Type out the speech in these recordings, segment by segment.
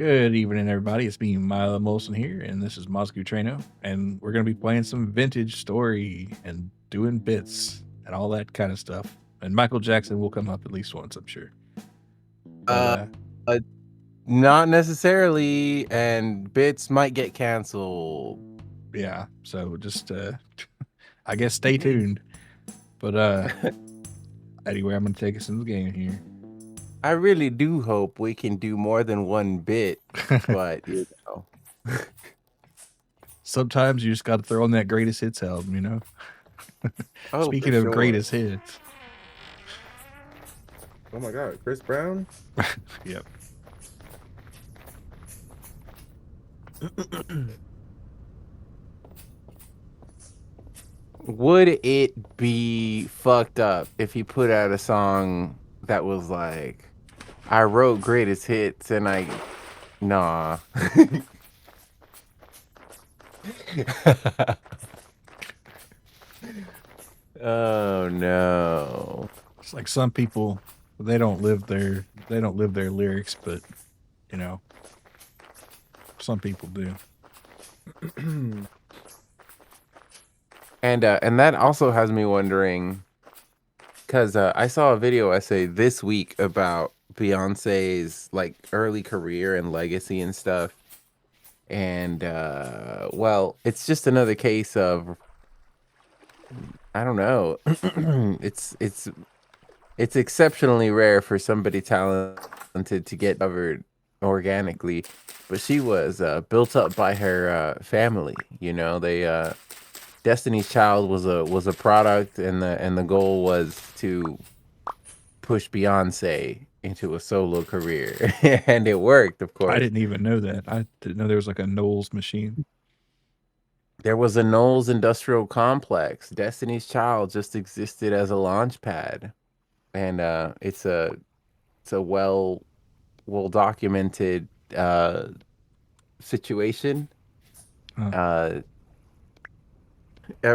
Good evening, everybody. It's me, Milo Molson here, and this is Mazoku Trueno, and we're going to be playing some vintage story and doing bits and all that kind of stuff. And Michael Jackson will come up at least once, I'm sure. But Uh, uh, Not necessarily, and bits might get canceled. yeah, so just I guess stay tuned. But anyway, I'm going to take us into the game here. I really do hope we can do more than one bit, but Sometimes you just got to throw on that greatest hits album, oh, for Speaking of sure. greatest hits. Oh my God, Chris Brown? Yep. Would it be fucked up if he put out a song that was like, I wrote greatest hits and nah. Oh no. It's like some people they don't live their lyrics, but you know, some people do. And that also has me wondering, because I saw a video essay this week about Beyonce's like early career and legacy and stuff. And well, it's just another case of, I don't know. It's exceptionally rare for somebody talented to get covered organically, but she was built up by her family. You know, they Destiny's Child was a product, and the goal was to push Beyonce into a solo career, and it worked, of course. I didn't even know that. I didn't know there was like a Knowles machine. There was a Knowles industrial complex. Destiny's Child just existed as a launch pad, and it's a well documented situation. Huh.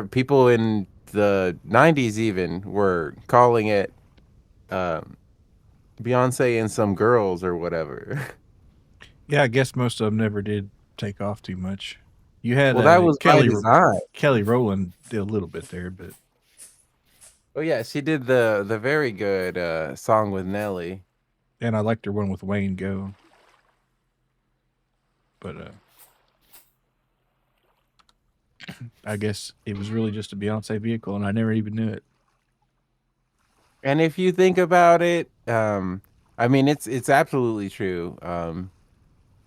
People in the 90s even were calling it Beyonce and some girls or whatever. Yeah, I guess most of them never did take off too much. You had Well, that was by design. Kelly Rowland did a little bit there, but Oh yeah, she did the very good song with Nelly. and I liked her one with Wayne Go. But I guess it was really just a Beyonce vehicle, and I never even knew it. And if you think about it, I mean, it's absolutely true.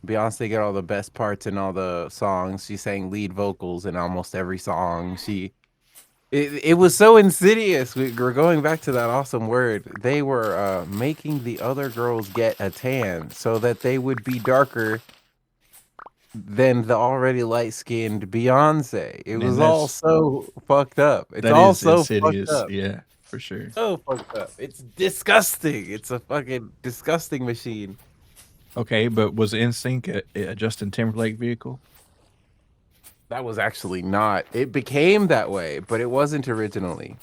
Beyonce got all the best parts in all the songs. She sang lead vocals in almost every song. It was so insidious. We're going back to that awesome word. They were making the other girls get a tan so that they would be darker than the already light-skinned Beyonce. It was all so fucked up. It's all so fucked insidious. up. Yeah, for sure. So fucked up. It's disgusting. It's a fucking disgusting machine. Okay, but was NSYNC a Justin Timberlake vehicle? That was actually not. It became that way, but it wasn't originally.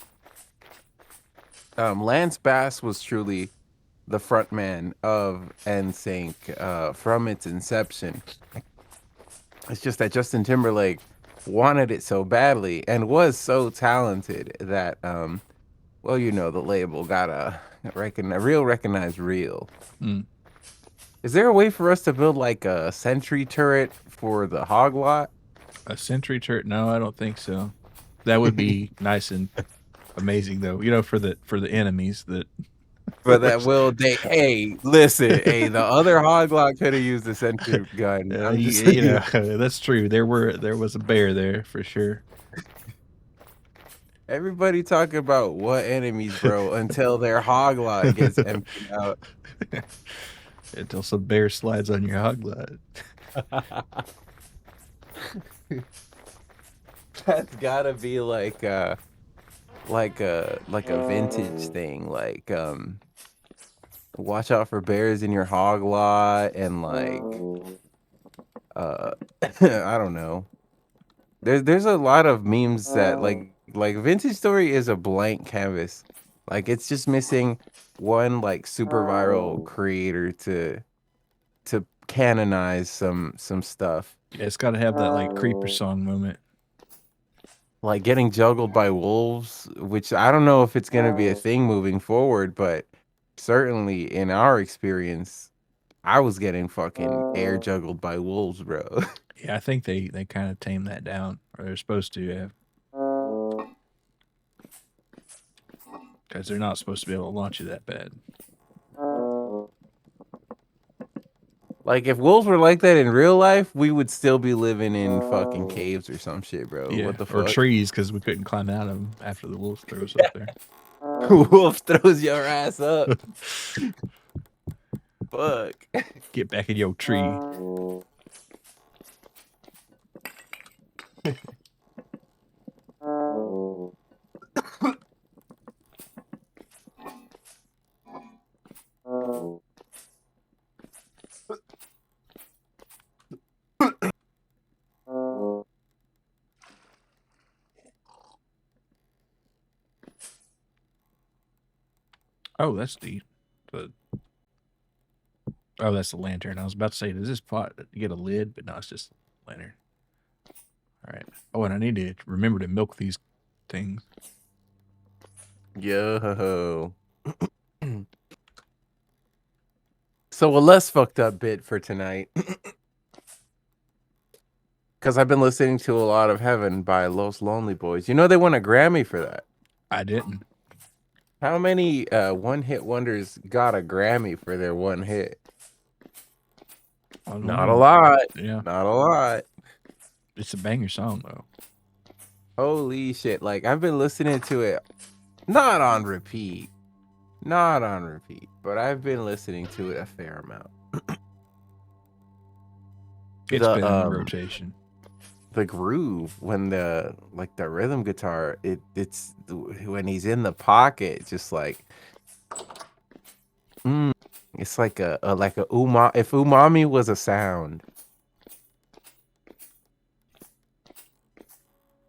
Lance Bass was truly the frontman of NSYNC from its inception. It's just that Justin Timberlake wanted it so badly and was so talented that, well, you know, the label got a real recognized real. Mm. Is there a way for us to build like a sentry turret for the Hog Lot? A sentry turret? No, I don't think so. That would be nice and amazing, though. You know, for the enemies that. But that will they? Hey, listen, hey, the other Hog Lot could have used the sentry gun. You know, that's true. There was a bear there for sure. Everybody talk about what enemies, bro, until their Hog Lot gets emptied out. Until some bear slides on your Hog Lot. That's gotta be like a vintage thing. Like watch out for bears in your Hog Lot, and like I don't know. There's a lot of memes that like Vintage Story is a blank canvas. Like it's just missing one like super viral creator to canonize some stuff. Yeah, it's got to have that like creeper song moment. Like getting juggled by wolves, which I don't know if it's gonna be a thing moving forward, but certainly in our experience, I was getting fucking air juggled by wolves, bro. Yeah, I think they kind of tame that down, or they're supposed to have, because they're not supposed to be able to launch you that bad. Like if wolves were like that in real life, we would still be living in fucking caves or some shit, bro. Yeah, What the or fuck? trees, because we couldn't climb out of them after the wolf throws up there. Wolf throws your ass up. Fuck. Get back in your tree. Oh, that's the. Oh, that's the lantern. I was about to say, does this pot get a lid? But no, it's just lantern. All right. Oh, and I need to remember to milk these things. Yo. So a less fucked up bit for tonight. Because I've been listening to a lot of Heaven by Los Lonely Boys. You know they won a Grammy for that. I didn't. How many one-hit wonders got a Grammy for their one hit? Not a lot. Yeah. Not a lot. It's a banger song, though. Holy shit. Like, I've been listening to it not on repeat. Not on repeat. But I've been listening to it a fair amount. It's been in rotation. The groove when the rhythm guitar, it's when he's in the pocket, just like it's like a umami. If umami was a sound.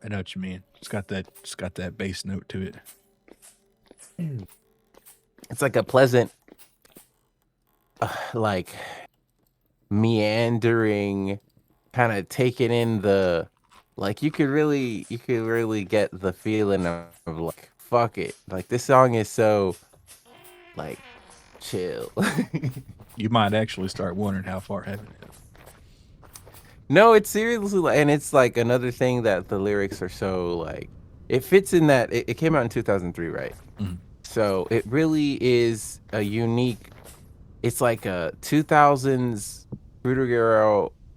I know what you mean. It's got that bass note to it. It's like a pleasant, like meandering, kind of taking in the, like you could really get the feeling of like fuck it. Like this song is so like chill. You might actually start wondering how far Heaven is. No, it's seriously, and it's like another thing that the lyrics are so like, it fits in that it came out in 2003, right? Mm-hmm. So it really is a unique. It's like a 2000s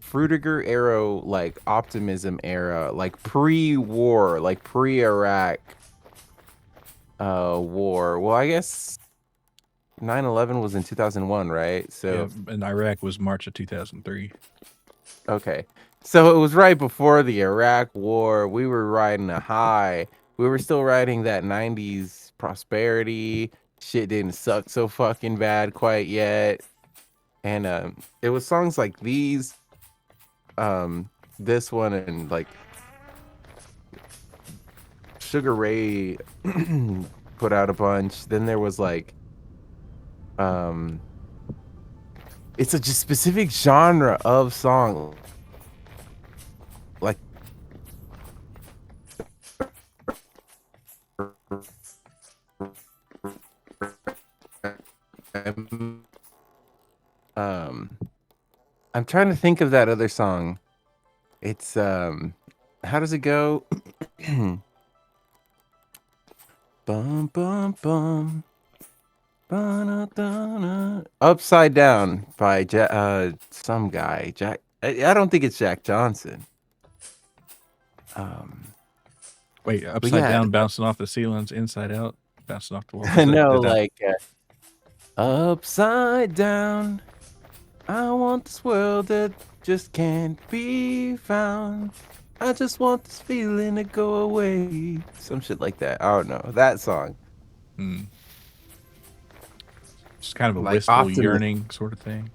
Frutiger era, like optimism era, like pre-war, like pre-Iraq war. Well, I guess 9/11 was in 2001, right? So yeah, and Iraq was March of 2003. Okay. So it was right before the Iraq war. We were riding a high. We were still riding that 90s prosperity. Shit didn't suck so fucking bad quite yet. And it was songs like these, this one, and like Sugar Ray put out a bunch. Then there was like it's a just specific genre of song. Like I'm trying to think of that other song. It's how does it go? Bum bum bum. Ba-na-da-na. Upside Down by some guy. Jack. I don't think it's Jack Johnson. Wait, upside down, bouncing off the ceilings, inside out, bouncing off the walls. No, like upside down. I want this world that just can't be found. I just want this feeling to go away. Some shit like that. I don't know. That song. Just kind of a like wistful yearning sort of thing.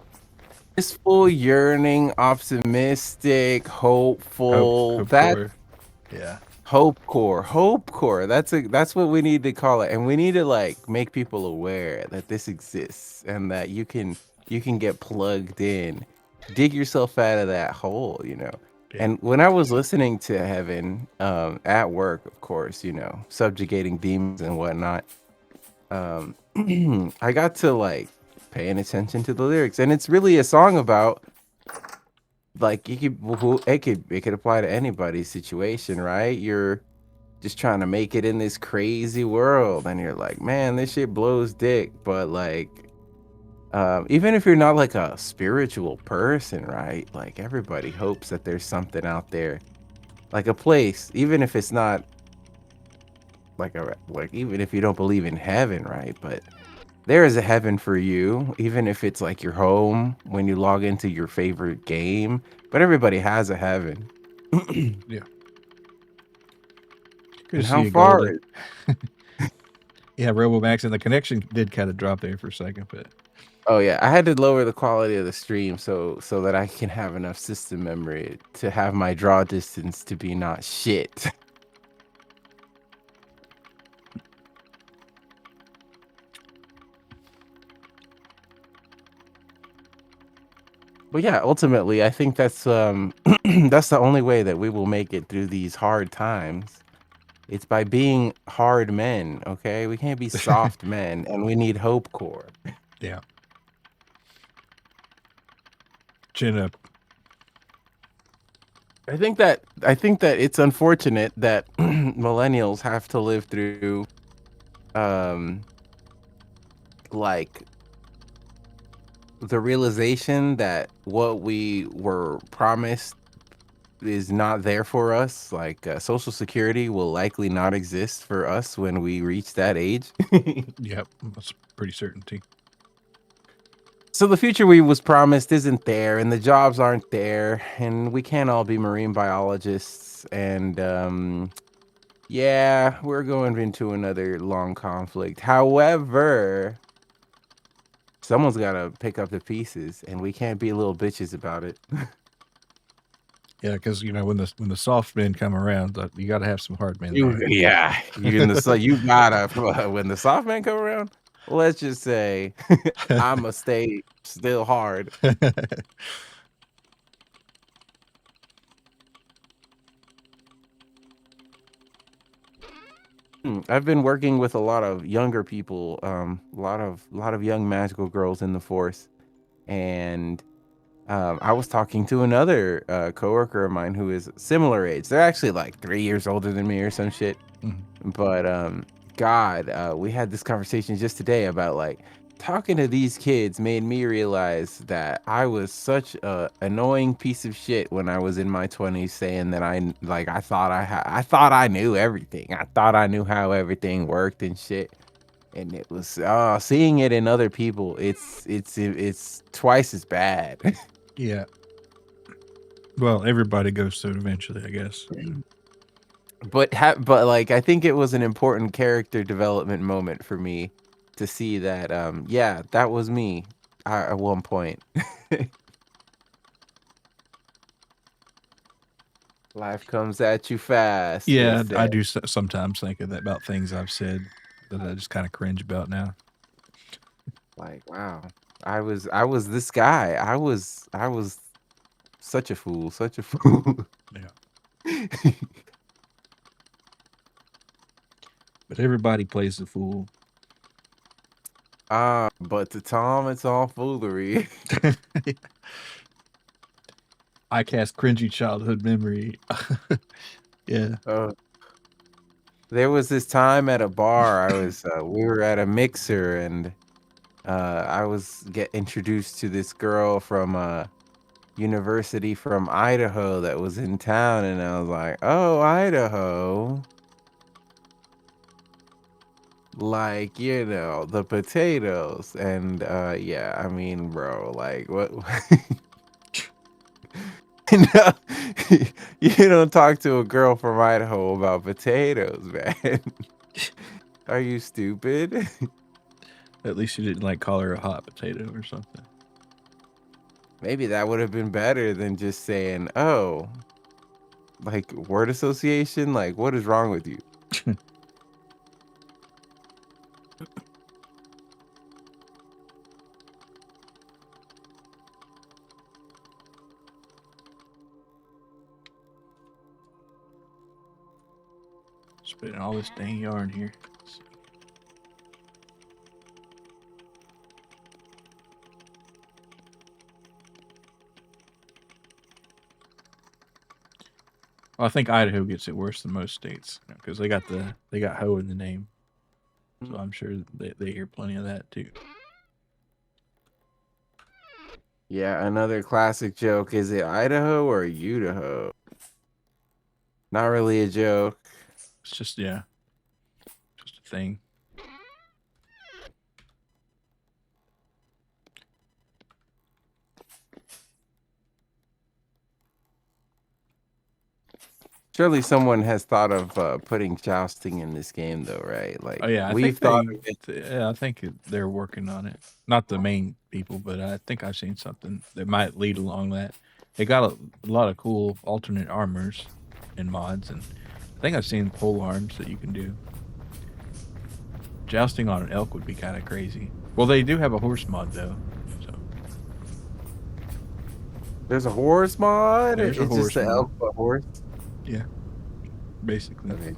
Wistful yearning, optimistic, hopeful. Yeah. Hopecore. That's what we need to call it, and we need to like make people aware that this exists and that you can get plugged in dig yourself out of that hole, you know. Yeah. And when I was listening to Heaven, at work, of course, you know, subjugating demons and whatnot, um, I got to like paying attention to the lyrics, and it's really a song about like it could apply to anybody's situation, right? You're just trying to make it in this crazy world, and you're like, man, this shit blows dick, but like even if you're not like a spiritual person, right? Like everybody hopes that there's something out there, like a place, even if it's not like even if you don't believe in heaven, right? But there is a heaven for you, even if it's like your home when you log into your favorite game. But everybody has a heaven. Yeah. Good to And see how you, far Goldie. Yeah, RoboMax, and the connection did kind of drop there for a second, but Oh yeah, I had to lower the quality of the stream so that I can have enough system memory to have my draw distance to be not shit. But yeah, ultimately, I think that's that's the only way that we will make it through these hard times. It's by being hard men, okay? We can't be soft men, and we need hope core. yeah. Chin up. I think that it's unfortunate that millennials have to live through um like the realization that what we were promised is not there for us. Like social security will likely not exist for us when we reach that age. Yep, that's pretty certainty. So the future we was promised isn't there, and the jobs aren't there, and we can't all be marine biologists. And yeah, we're going into another long conflict. However, someone's got to pick up the pieces, and we can't be little bitches about it. Yeah, because you know when the soft men come around, you got to have some hard men there. Yeah, you gotta when the soft man come around. Let's just say I'ma stay still hard. I've been working with a lot of younger people, a lot of young magical girls in the force, and I was talking to another coworker of mine who is similar age. They're actually like 3 years older than me or some shit. Mhm. But God, we had this conversation just today about like talking to these kids made me realize that I was such a annoying piece of shit when I was in my 20s, saying that I thought I thought I knew everything. I thought I knew how everything worked and shit. And it was seeing it in other people. It's twice as bad. Yeah. Well, everybody goes through it eventually, I guess. But like I think it was an important character development moment for me to see that yeah, that was me at one point. Life comes at you fast, they Yeah, I say. do sometimes think of that about things I've said that I just kind of cringe about now. Like, wow. I was this guy. I was such a fool, such a fool. Yeah. But everybody plays the fool. But to Tom it's all foolery. I cast cringy childhood memory. Yeah. Uh, there was this time at a bar I was we were at a mixer, and I was get introduced to this girl from university from Idaho that was in town, and I was like, "Oh, Idaho." Like, you know, the potatoes. And yeah, I mean, bro, like what no, you don't talk to a girl from Idaho about potatoes, man. Are you stupid? At least you didn't like call her a hot potato or something. Maybe that would have been better than just saying, "Oh, like word association, like what is wrong with you?" Spitting all this dang yarn here. Well, I think Idaho gets it worse than most states because they got hoe in the name, so I'm sure they hear plenty of that too. Yeah, another classic joke. Is it Idaho or Idaho? Not really a joke. It's just just a thing. Surely someone has thought of putting jousting in this game, though, right? Like, Oh yeah, we've thought of it. I think they're working on it. Not the main people, but I think I've seen something that might lead along that. They got a lot of cool alternate armors and mods, and I think I've seen pole arms that you can do. Jousting on an elk would be kind of crazy. Well, they do have a horse mod though. So There's a horse mod? There's a It's horse just an mod. elk but horse? yeah, basically. Okay.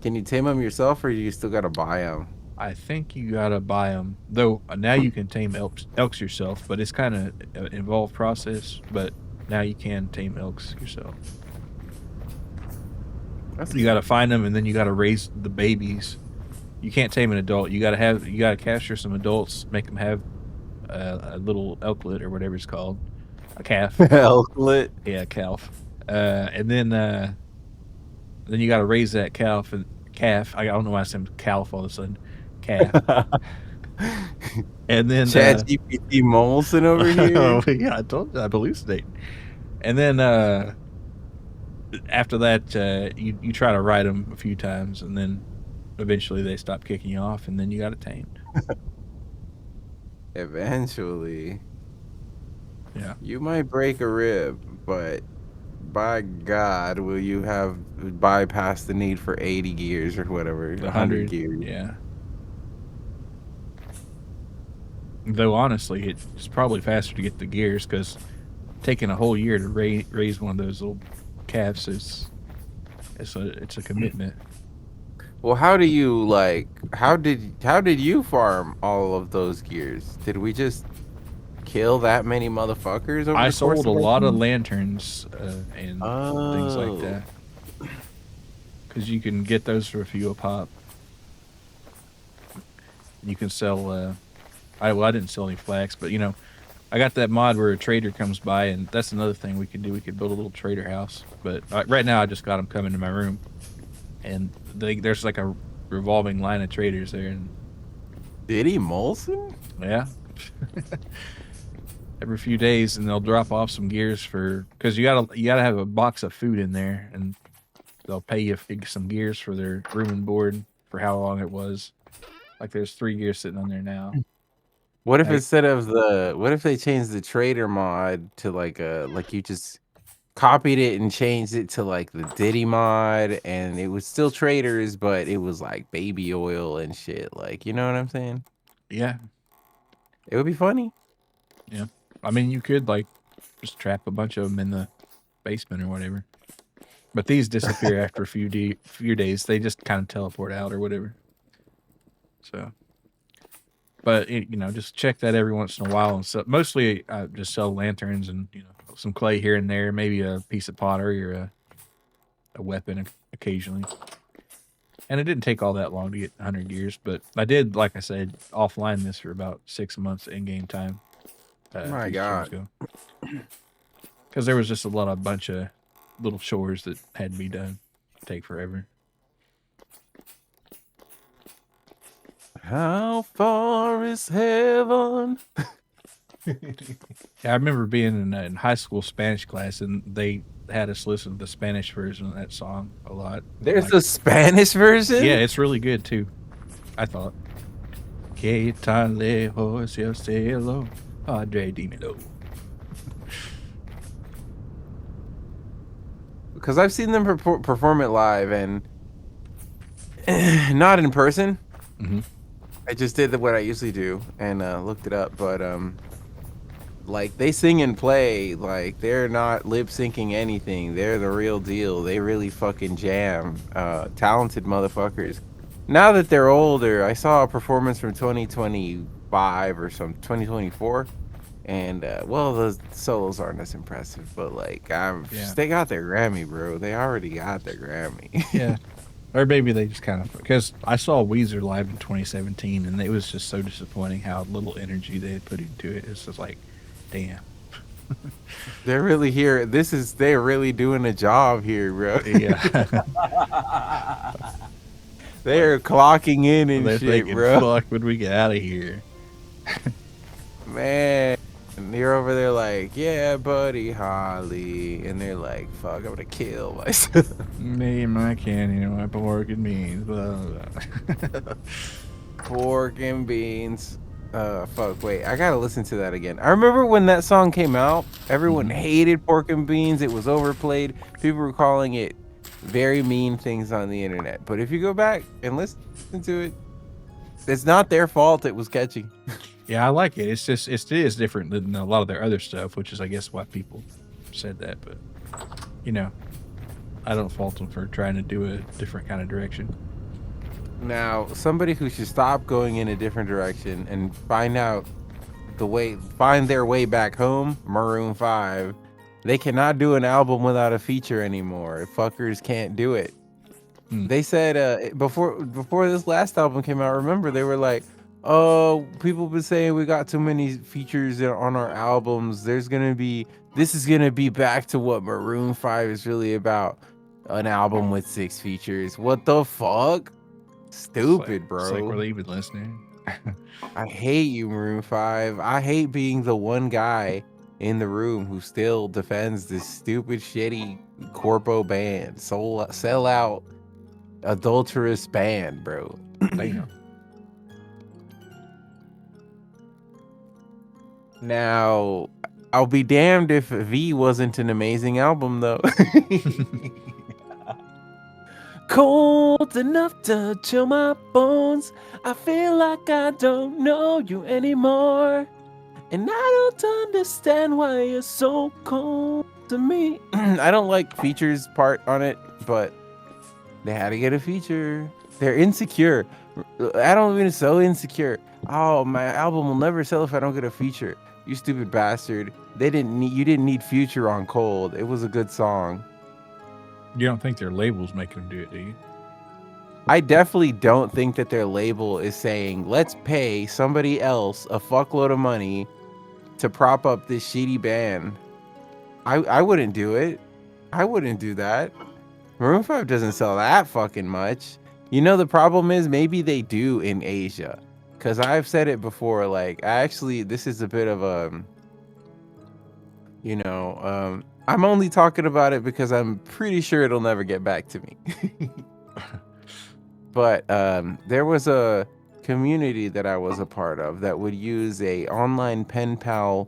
Can you tame them yourself, or you still gotta buy them? I think you gotta buy them. Though now you can tame elks yourself, but it's kind of an involved process. But now you can tame elks yourself. You gotta find them, and then you gotta raise the babies. You can't tame an adult. You gotta capture some adults, make them have a little elklet or whatever it's called, a calf. Elklet. Yeah, calf. And then you gotta raise that calf. I don't know why I said calf all of a sudden. Calf. And then Chad GPT Molson over here. Oh, yeah, I told you I'm hallucinating. And then after that, you try to ride them a few times, and then eventually they stop kicking you off, and then you got it tamed. Eventually. Yeah. You might break a rib, but by God, will you have bypassed the need for 80 gears or whatever, 100 gears? Yeah. Though honestly, it's probably faster to get the gears because taking a whole year to raise one of those little calves it's a commitment. Well, how did you farm all of those gears? Did we just kill that many motherfuckers over I the course sold a of lot of game? lanterns and things like that because you can get those for a few a pop. You can sell. I didn't sell any flax, but I got that mod where a trader comes by, and that's another thing we could do. We could build a little trader house. But right now, I just got them coming to my room, and there's like a revolving line of traders there. And Diddy Molson? yeah, every few days, and they'll drop off some gears because you gotta have a box of food in there, and they'll pay you some gears for their room and board for how long it was. Like there's 3 gears sitting on there now. What if what if they changed the trader mod to like you just copied it and changed it to like the Diddy mod, and it was still traders, but it was like baby oil and shit. Like, you know what I'm saying? Yeah. It would be funny. Yeah. I mean, you could like just trap a bunch of them in the basement or whatever. But these disappear after a few days. They just kind of teleport out or whatever. So, but just check that every once in a while. And so mostly I just sell lanterns and some clay here and there, maybe a piece of pottery or a weapon occasionally. And it didn't take all that long to get 100 gears, but I did, like I said, offline this for about 6 months in-game time. My God. Because there was just a bunch of little chores that had to be done. Take forever. How far is heaven? Yeah, I remember being in high school Spanish class, and they had us listen to the Spanish version of that song a lot. There's a Spanish version? Yeah, it's really good too, I thought. Que tan lejos el cielo, Padre dímelo. Because I've seen them perform it live, and not in person. Mm-hmm. I just did what I usually do and looked it up, but Like they sing and play, like they're not lip syncing anything. They're the real deal. They really fucking jam. Talented motherfuckers. Now that they're older, I saw a performance from 2025 or some 2024, and well, the solos aren't as impressive, but like Yeah. they got their Grammy, bro. They already got their Grammy. Yeah. Or maybe they just kind of, because I saw Weezer live in 2017 and it was just so disappointing how little energy they had put into it. It's just like, damn. They're really here. They're really doing a job here, bro. Yeah. They're clocking in and They're shit, thinking, bro. fuck, when we get out of here. Man, and you're over there like, yeah, buddy Holly, and they're like, fuck, I'm gonna kill myself. Me and my candy and my pork and beans. Blah, blah, blah. Pork and beans. Fuck, wait, I gotta listen to that again. I remember when that song came out, everyone hated pork and beans. It was overplayed. People were calling it very mean things on the internet. But if you go back and listen to it, it's not their fault it was catchy. Yeah, I like it. It's just, it is different than a lot of their other stuff, which is, I guess, why people said that. But, you know, I don't fault them for trying to do a different kind of direction. Now, somebody who should stop going in a different direction and find their way back home, Maroon 5. They cannot do an album without a feature anymore. Fuckers can't do it. They said before this last album came out, remember, they were like, oh, people been saying we got too many features on our albums. This is gonna be back to what Maroon 5 is really about. An album with 6 features. What the fuck? Stupid, bro. It's like, were they even listening? I hate you, Maroon 5. I hate being the one guy in the room who still defends this stupid, shitty corpo band. Sell out, adulterous band, bro. Damn. Now, I'll be damned if V wasn't an amazing album, though. Cold enough to chill my bones. I feel like I don't know you anymore. And I don't understand why you're so cold to me. I don't like features part on it, but they had to get a feature. They're insecure. I don't even so insecure. Oh, my album will never sell if I don't get a feature. You stupid bastard. You didn't need Future on Cold. It was a good song. You don't think their label's making them do it, do you? I definitely don't think that their label is saying, let's pay somebody else a fuckload of money to prop up this shitty band. I wouldn't do it. I wouldn't do that. Maroon 5 doesn't sell that fucking much. You know, the problem is maybe they do in Asia. Because I've said it before, like, this is a bit of a, I'm only talking about it because I'm pretty sure it'll never get back to me. But there was a community that I was a part of that would use a online pen pal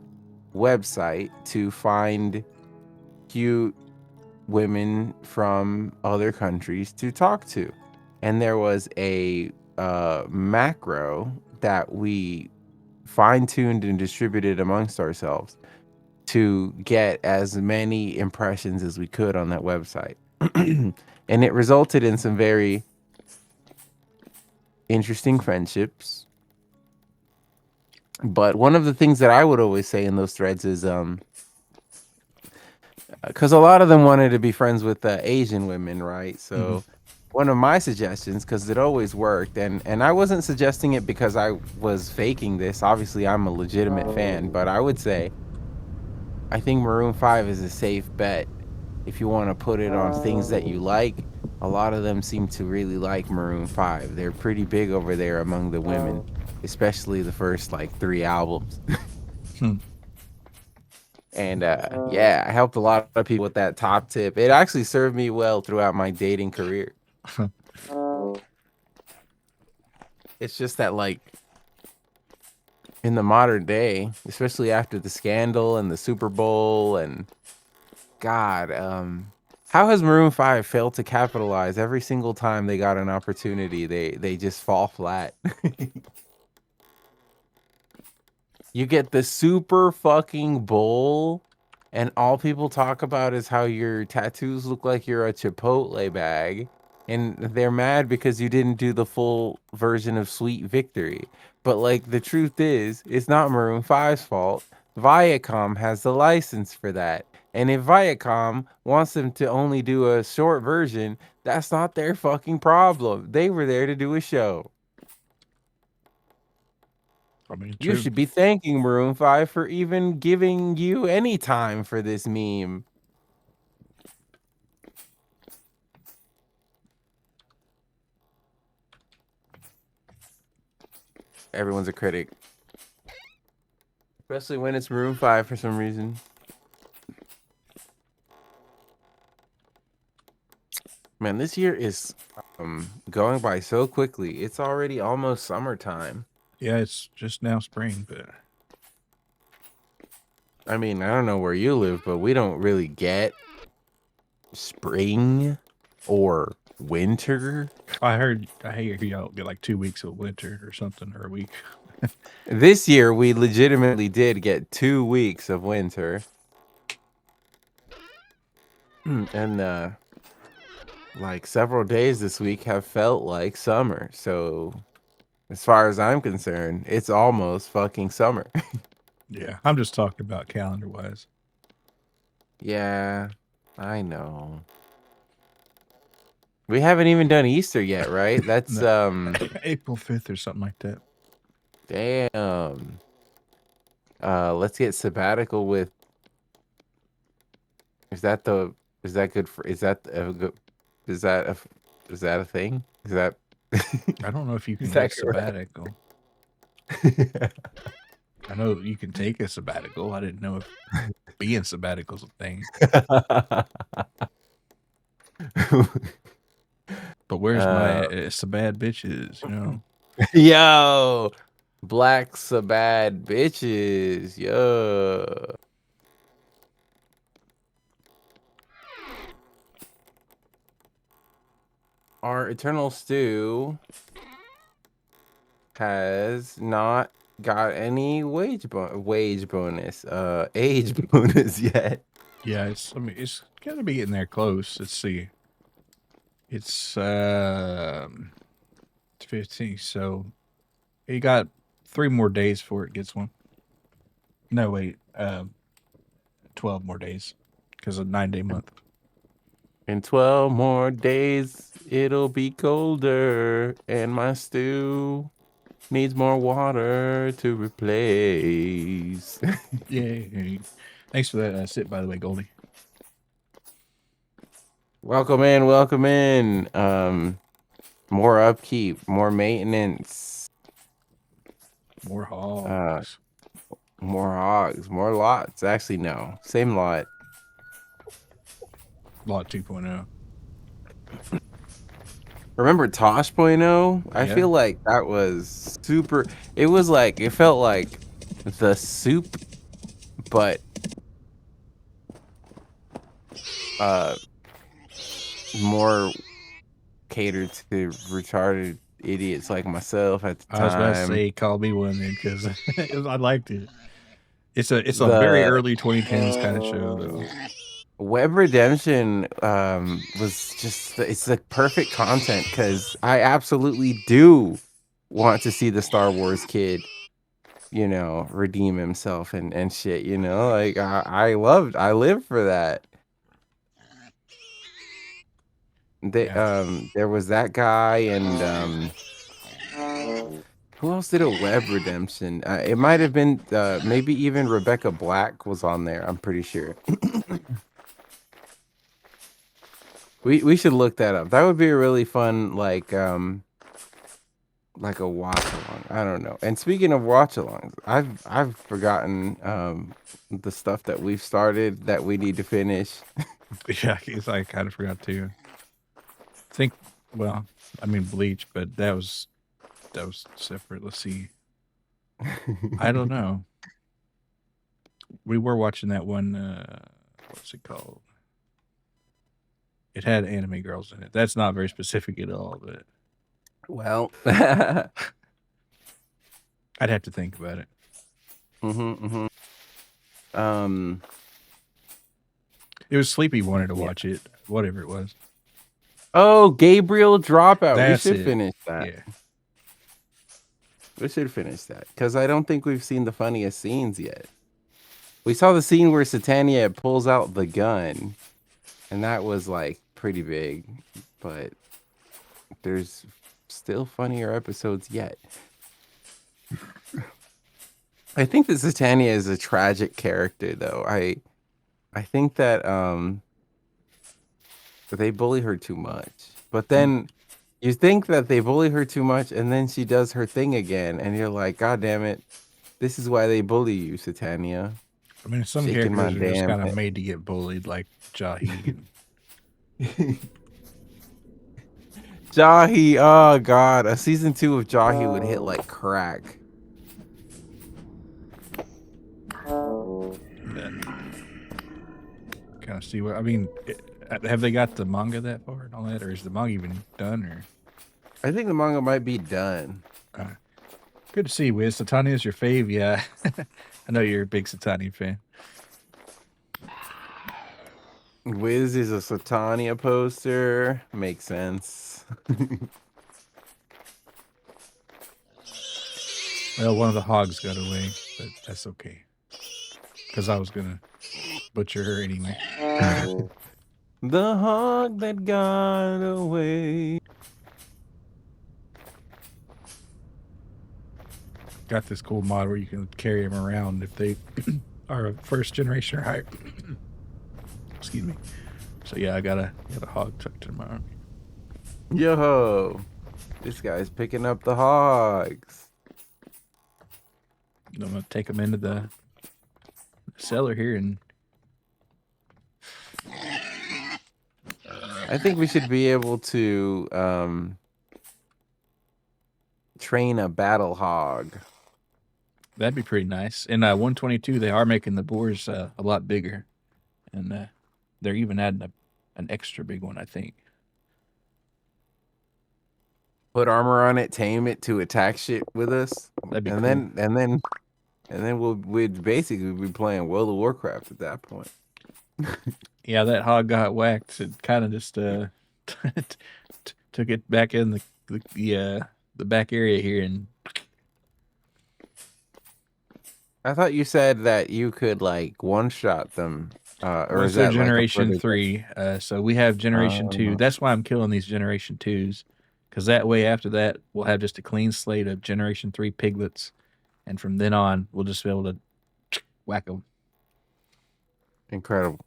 website to find cute women from other countries to talk to. And there was a macro that we fine-tuned and distributed amongst ourselves to get as many impressions as we could on that website. And it resulted in some very interesting friendships. But one of the things that I would always say in those threads is because a lot of them wanted to be friends with Asian women, right? So one of my suggestions, because it always worked, and I wasn't suggesting it because I was faking this. Obviously, I'm a legitimate fan, but I would say I think Maroon 5 is a safe bet if you want to put it on things that you like. A lot of them seem to really like Maroon 5. They're pretty big over there among the women, especially the first like 3 albums. And yeah, I helped a lot of people with that top tip. It actually served me well throughout my dating career. It's just that, like, in the modern day, especially after the scandal and the Super Bowl, and God, how has Maroon 5 failed to capitalize every single time they got an opportunity? They just fall flat. You get the super fucking bowl, and all people talk about is how your tattoos look like you're a Chipotle bag, and they're mad because you didn't do the full version of Sweet Victory. But like the truth is, it's not Maroon 5's fault. Viacom has the license for that. And if Viacom wants them to only do a short version, that's not their fucking problem. They were there to do a show. I mean, You true. should be thanking Maroon 5 for even giving you any time for this meme. Everyone's a critic. Especially when it's Maroon 5 for some reason. Man, this year is going by so quickly. It's already almost summertime. Yeah, it's just now spring, but I mean, I don't know where you live, but we don't really get spring or winter. I hear y'all get like 2 weeks of winter or something, or a week. This year, we legitimately did get 2 weeks of winter. And like several days this week have felt like summer. So as far as I'm concerned, it's almost fucking summer. Yeah, I'm just talking about calendar wise. Yeah, I know. We haven't even done Easter yet, right? That's April 5th or something like that. damn. Let's get sabbatical with is that good for is that a good is that a thing? Is that I don't know if you can Is get a that correct? sabbatical. I know you can take a sabbatical. I didn't know if being sabbatical's a thing. But where's my sabad bitches, you know? Yo, Black Sabbath bitches. Yo. Our Eternal Stew has not got any wage bonus, age bonus yet. Yeah, it's gonna be getting there close. Let's see. It's 15, so he got 3 more days before it gets one. No, wait, 12 more days because of 9-day month. In 12 more days, it'll be colder, and my stew needs more water to replace. Yay! Thanks for that sit, by the way, Goldie. Welcome in, welcome in. More upkeep, more maintenance, More hogs. more hogs, more lots. Actually, no, same lot. Lot 2.0. Remember Tosh.0? I Yeah. feel like that was super. It was like it felt like the soup, but more catered to retarded idiots like myself at the I was about to time. say, call me one then because I liked it. It's a very The early 2010s kind of show though. Web Redemption was just it's the perfect content because I absolutely do want to see the Star Wars kid, you know, redeem himself and shit, you know, like I lived for that. There was that guy and who else did a Web Redemption? It might have been maybe even Rebecca Black was on there. I'm pretty sure. We should look that up. That would be a really fun like a watch along. I don't know. And speaking of watch alongs, I've forgotten the stuff that we've started that we need to finish. Yeah, I kind of forgot too. Think, well, I mean Bleach, but that was separate. Let's see. I don't know. We were watching that one. What's it called? It had anime girls in it. That's not very specific at all, but Well, I'd have to think about it. Mm-hmm, mm-hmm. It was Sleepy wanted to watch it, whatever it was. Oh, Gabriel Dropout. We That's should it. finish that. Yeah. We should finish that because I don't think we've seen the funniest scenes yet. We saw the scene where Satania pulls out the gun, and that was like pretty big, but there's still funnier episodes yet. I think that Satania is a tragic character, though. I think that they bully her too much, but then you think that they bully her too much, and then she does her thing again, and you're like, God damn it, this is why they bully you, Satania. I mean, some Shaking my characters are just damn kind of head. made to get bullied, like Jahi. Jahi, oh god, a season 2 of Jahi would hit like crack. Kind of see what I mean. Have they got the manga that far and all that, or is the manga even done? Or I think the manga might be done. good to see, Wiz. Satania is your fave, yeah. I know you're a big Satania fan. Wiz is a Satania poster. Makes sense. Well, one of the hogs got away, but that's okay. Because I was going to butcher her anyway. The hog that got away. Got this cool mod where you can carry them around if they are a first generation or higher. Excuse me. So yeah, I got a hog tucked in my arm. Yo, this guy's picking up the hogs. I'm gonna take them into the cellar here, and I think we should be able to train a battle hog. that'd be pretty nice. In 122, they are making the boars a lot bigger, and they're even adding an extra big one, I think. Put armor on it, tame it to attack shit with us, That'd be and cool. then we'd basically be playing World of Warcraft at that point. Yeah, that hog got whacked. It kind of just took it back in the back area here, and I thought you said that you could like one shot them, or once is they're that like a generation further 3. So we have generation 2. That's why I'm killing these generation 2s, because that way after that we'll have just a clean slate of generation 3 piglets, and from then on we'll just be able to whack them. Incredible.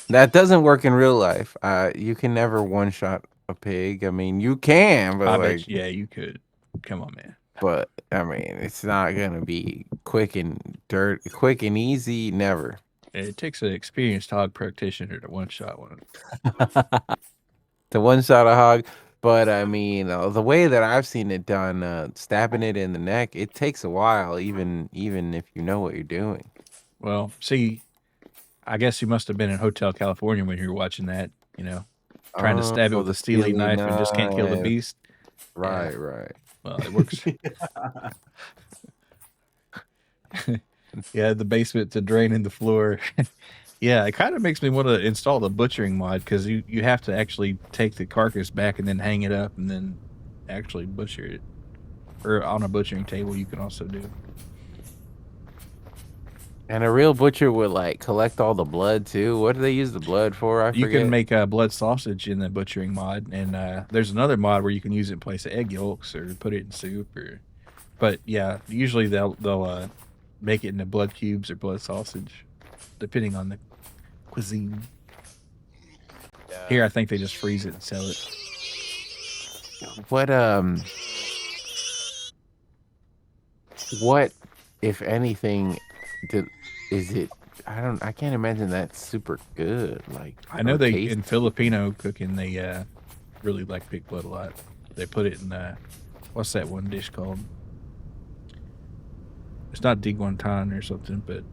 That doesn't work in real life. You can never one shot a pig. I mean, you can, but I like, bet yeah, you could. Come on, man. but I mean, it's not gonna be quick and easy. Never. It takes an experienced hog practitioner to one-shot one. To one shot a hog. But I mean, the way that I've seen it done, stabbing it in the neck, it takes a while, even if you know what you're doing. Well, see, I guess you must have been in Hotel California when you were watching that, trying to stab it with the a steely steely knife and just can't kill the knife. beast. Right, Yeah. right. Well, it works. Yeah, the basement to drain in the floor. Yeah, it kind of makes me want to install the butchering mod, because you have to actually take the carcass back and then hang it up and then actually butcher it. Or on a butchering table you can also do. And a real butcher would like collect all the blood too. What do they use the blood for? I You forget. can make blood sausage in the butchering mod, and there's another mod where you can use it in place of egg yolks or put it in soup. But yeah, usually they'll make it into blood cubes or blood sausage, depending on the cuisine. Yeah. Here, I think they just freeze it and sell it. What, if anything, is it? I can't imagine that's super good. Like, I know or they tasty. in Filipino cooking they really like pig blood a lot. They put it in what's that one dish called? It's not diguantan or something, but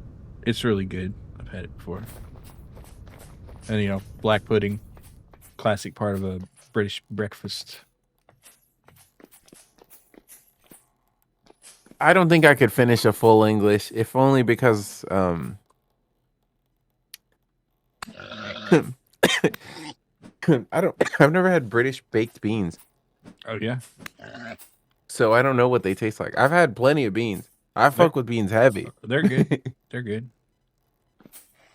it's really good. I've had it before. And black pudding, classic part of a British breakfast. I don't think I could finish a full English, if only because I've never had British baked beans, Oh yeah, so I don't know what they taste like. I've had plenty of beans. I they're, fuck with beans heavy. they're good. They're good.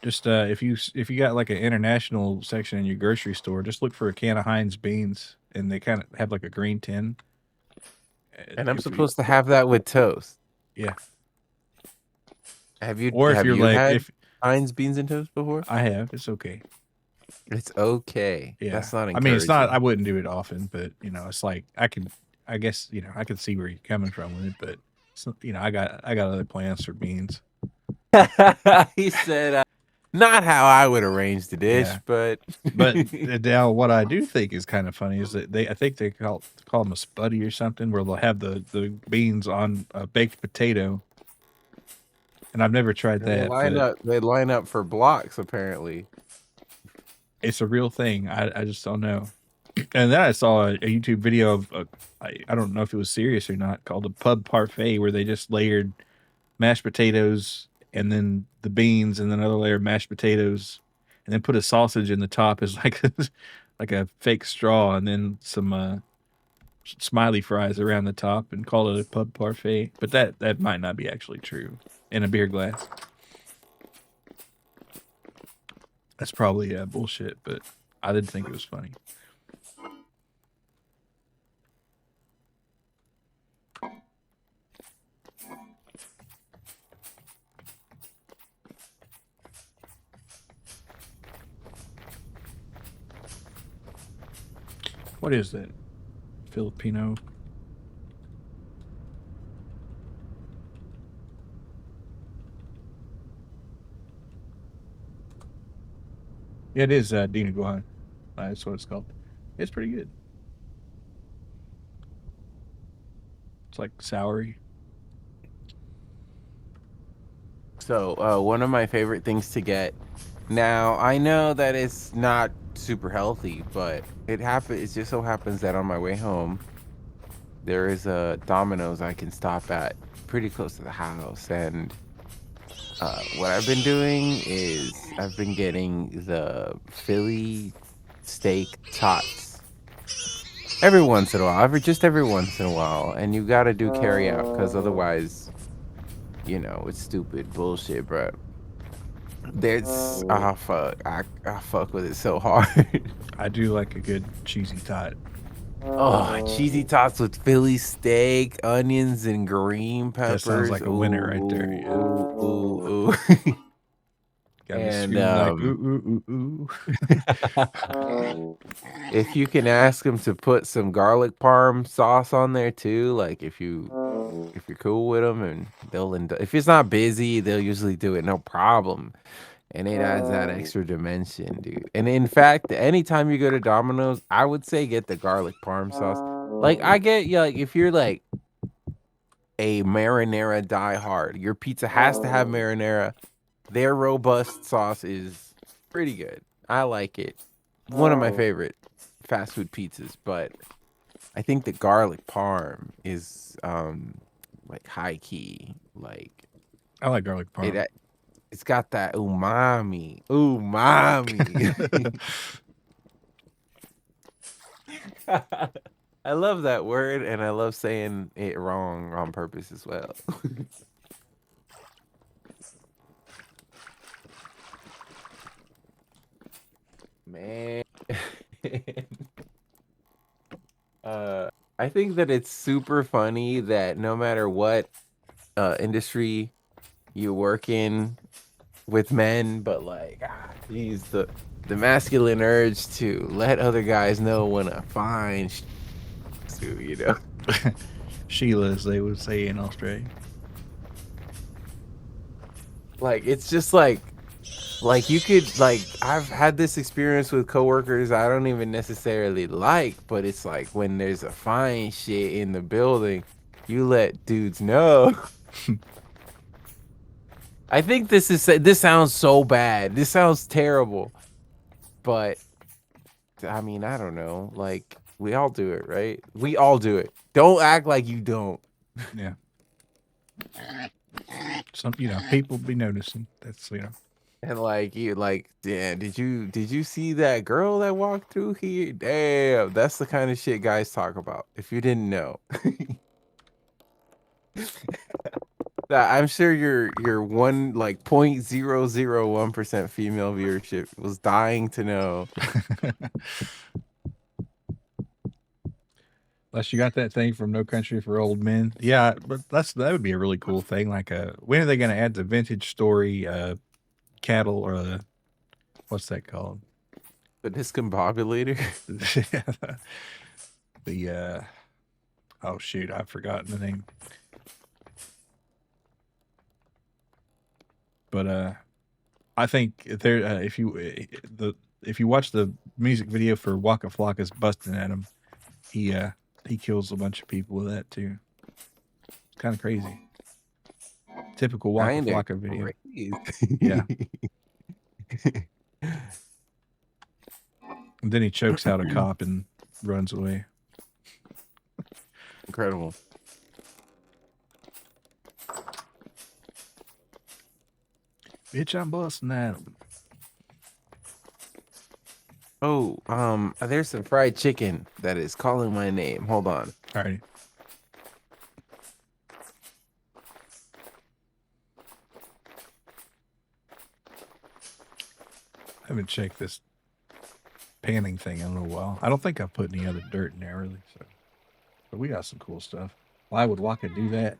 Just if you got like an international section in your grocery store, just look for a can of Heinz beans, and they kind of have like a green tin. And I'm If you, supposed to have that with toast. yeah, Have you or if have you're you like had if Heinz beans and toast before? I have, it's okay. It's okay. Yeah, That's not I mean it's not. I encouraging. wouldn't do it often, but it's like I guess I can see where you're coming from with it, but I got other plans for beans. He said, "Not how I would arrange the dish, Yeah. but But now, what I do think is kind of funny is that I think they call them a spuddy or something, where they'll have the beans on a baked potato, and I've never tried they that, line but up. They line up for blocks apparently." it's a real thing. I just don't know. And then I saw a YouTube video of I don't know if it was serious or not, called a pub parfait, where they just layered mashed potatoes and then the beans and then another layer of mashed potatoes, and then put a sausage in the top as like like a fake straw, and then some smiley fries around the top, and call it a pub parfait. But that might not be actually true in a beer glass. That's probably bullshit, but I did think it was funny. What is that? Filipino? Yeah, it is Dina Guan. That's what it's called. It's pretty good. It's like soury. So, one of my favorite things to get. Now, I know that it's not super healthy, but it just so happens that on my way home, there is a Domino's I can stop at pretty close to the house, and what I've been doing is I've been getting the Philly steak tots every once in a while, every once in a while, and you gotta do carry out because otherwise, it's stupid bullshit, bro. There's fuck, I fuck with it so hard. I do like a good cheesy tot. Oh, cheesy tots with Philly steak, onions, and green That sounds peppers. like a Ooh, winner right there. Yeah. ooh, ooh, ooh. Got me And screaming like ooh ooh ooh. if you can ask them to put some garlic parm sauce on there too, like if you're cool with them, and if it's not busy, they'll usually do it no problem. And it adds that extra dimension, dude. And in fact, anytime you go to Domino's, I would say get the garlic parm sauce. Like I get you, like if you're like a marinara diehard, your pizza has to have marinara. Their robust sauce is pretty good. I like it. One of my favorite fast food pizzas, but I think the garlic parm is like high key. Like I like garlic parm. it's got that umami. Umami. I love that word, and I love saying it wrong on purpose as well. Man. I think that it's super funny that no matter what industry you work in with men, but like, geez, the masculine urge to let other guys know when a fine Sheila, as they would say in Australia. like it's just like you could I've had this experience with coworkers I don't even necessarily like, but it's like when there's a fine shit in the building, you let dudes know. I think this sounds so bad. This sounds terrible. But I mean, I don't know. Like we all do it, right? We all do it. Don't act like you don't. Yeah. Some, people be noticing. That's And like you like, damn, did you see that girl that walked through here? Damn, that's the kind of shit guys talk about. If you didn't know. I'm sure your one like 0.001% female viewership was dying to know. Unless you got that thing from No Country for Old Men. Yeah, but that would be a really cool thing. Like, when are they going to add the vintage story cattle or what's that called? The discombobulator. the oh shoot, I've forgotten the name. But I think there if you watch the music video for Waka Flocka's busting at him, he kills a bunch of people with that too. It's kind of crazy. Typical Waka Kinda Flocka video. crazy. Yeah. And then he chokes out a cop and runs away. Incredible. Bitch, I'm busting at him. Oh, there's some fried chicken that is calling my name. Hold on. All right. I haven't checked this panning thing in a little while. I don't think I've put any other dirt in there really. So, but we got some cool stuff. Why would Waka do that?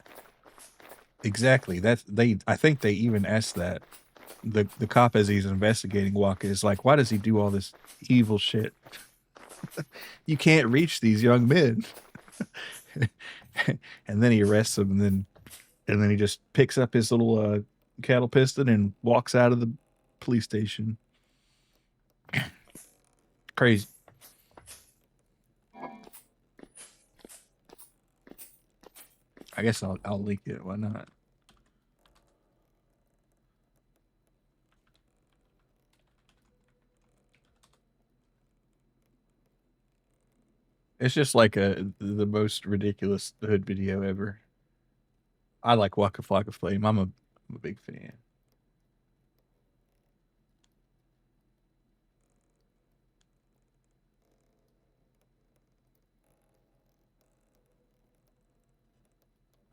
Exactly. I think they even asked that. The cop, as he's investigating Waka, is like, why does he do all this evil shit? You can't reach these young men. And then he arrests them, and then he just picks up his little cattle piston and walks out of the police station. Crazy. I guess I'll leak it. Why not? It's just like the most ridiculous hood video ever. I like Waka Flocka Flame. I'm a big fan.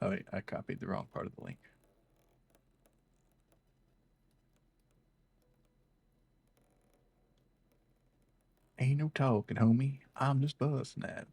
Oh wait, I copied the wrong part of the link. Ain't no talking, homie. I'm just busting at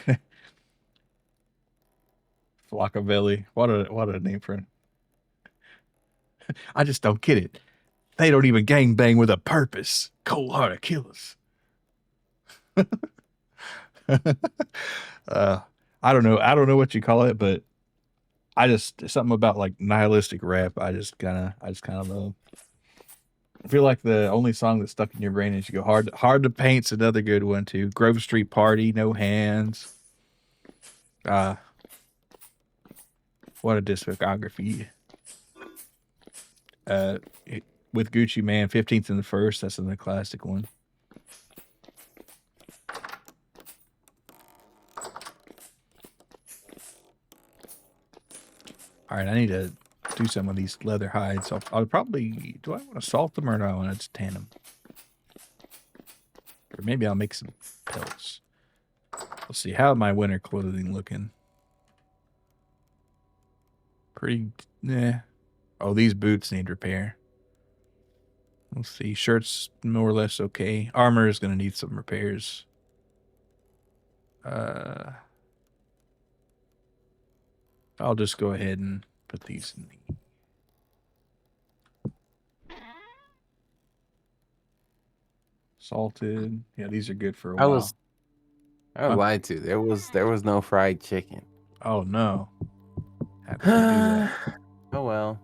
'em. Flockavelli. What a name for it. I just don't get it. They don't even gangbang with a purpose. Cold-hearted killers. I don't know. I don't know what you call it, but something about like nihilistic rap. I just kind of love. I feel like the only song that's stuck in your brain is you go hard to paint's another good one too. Grove Street Party, No Hands. What a discography. With Gucci Man, 15th and the First, that's another classic one. All right, I need to do some of these leather hides. I'll probably, do I want to salt them or do I want to just tan them? Or maybe I'll make some pelts. Let's see, how my winter clothing looking? Pretty, Oh, these boots need repair. Let's see, shirts more or less okay. Armor is going to need some repairs. I'll just go ahead and put these in the salted. Yeah, these are good for a while. I lied to you. There was no fried chicken. Oh no. How could you do that? Oh well.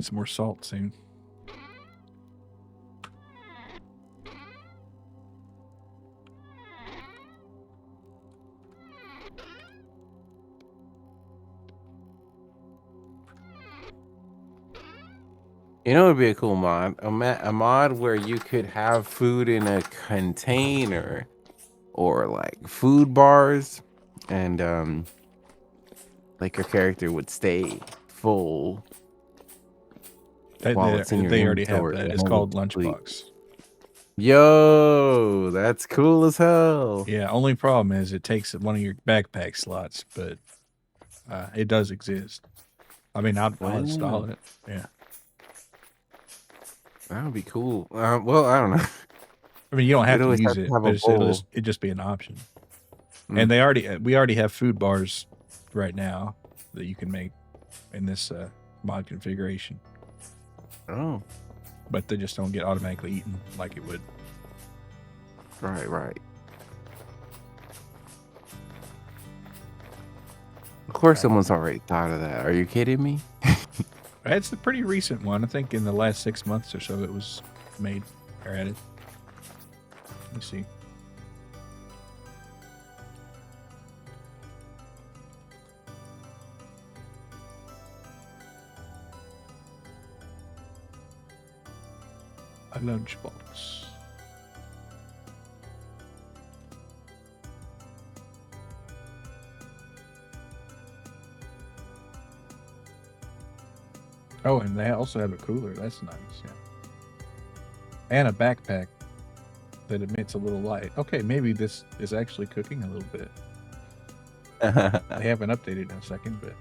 Get some more salt soon. You know, it would be a cool mod. A mod where you could have food in a container or like food bars, and like your character would stay full while it's in your They already have inventory. that. and It's it called would sleep. Lunchbox. Yo, that's cool as hell. Yeah, only problem is it takes one of your backpack slots, but it does exist. I mean, I'll install it. Yeah. That would be cool. Well, I don't know. I mean, you don't have You'd to always use have to it, have but a bowl. it'd just be an option. Mm. And we already have food bars right now that you can make in this mod configuration, Oh, but they just don't get automatically eaten like it would. right. Of course, someone's already thought of that. Are you kidding me? It's a pretty recent one. I think in the last 6 months or so it was made or added. Let me see. A lunchbox. Oh, and they also have a cooler. That's nice, yeah. And a backpack that emits a little light. Okay, maybe this is actually cooking a little bit. They haven't updated in a second, but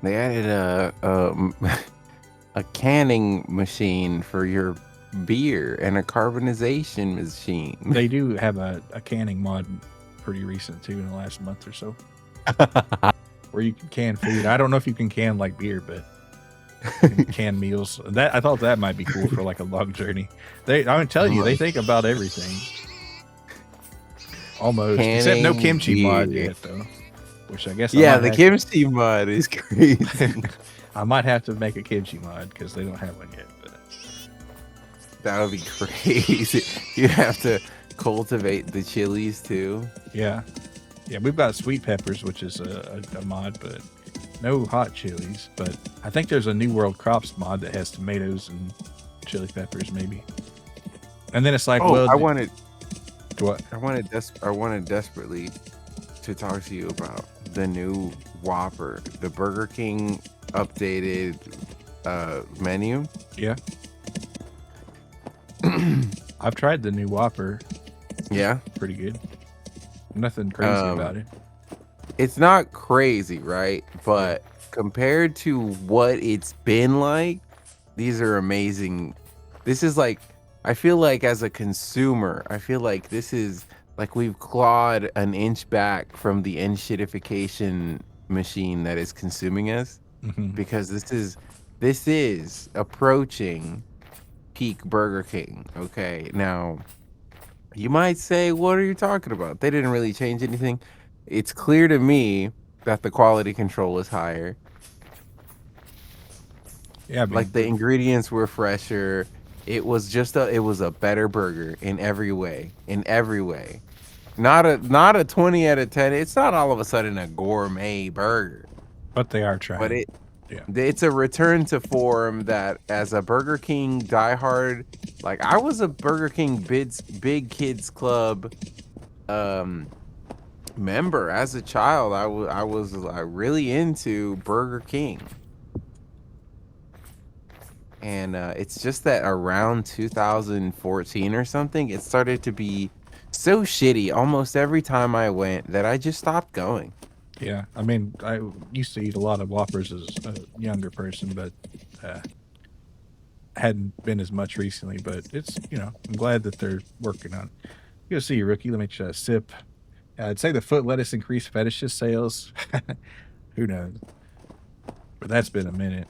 They added a canning machine for your beer and a carbonization machine. they do have a canning mod pretty recent too in the last month or so, where you can can food. I don't know if you can can like beer, but you can can meals. That I thought that might be cool for like a long journey. I'm telling you, they think about everything. Almost, except no Canning kimchi mod beer. yet though. Which I guess Yeah, I the might kimchi mod is crazy. I might have to make a kimchi mod because they don't have one yet. But That would be crazy. You have to cultivate the chilies too. yeah, we've got sweet peppers, which is a mod, but no hot chilies. But I think there's a New World Crops mod that has tomatoes and chili peppers, maybe. And then it's like, well, I wanted what? I wanted desperately to talk to you about the new Whopper, the Burger King updated menu. Yeah, I've tried the new Whopper. Yeah, Pretty good. Nothing crazy about it. it's not crazy, right? But compared to what it's been like, these are amazing. This is like, I feel like as a consumer, I feel like this is like we've clawed an inch back from the enshittification machine that is consuming us, Mhm. because this is approaching peak Burger King. Okay, now you might say, what are you talking about? They didn't really change anything. It's clear to me that the quality control is higher. Yeah, I mean, Like the ingredients were fresher. It was a better burger in every way. Not a 20 out of 10. It's not all of a sudden a gourmet burger. but they are trying. But Yeah. it's a return to form that as a Burger King diehard, like I was a Burger King Big Kids Club member as a child. I was like really into Burger King. And it's just that around 2014 or something, it started to be so shitty almost every time I went that I just stopped going. Yeah, I mean, I used to eat a lot of Whoppers as a younger person, but hadn't been as much recently. But it's, I'm glad that they're working on it. Good to see you, Rookie. Let me try a sip. I'd say the foot lettuce increased fetishist sales. Who knows? But that's been a minute.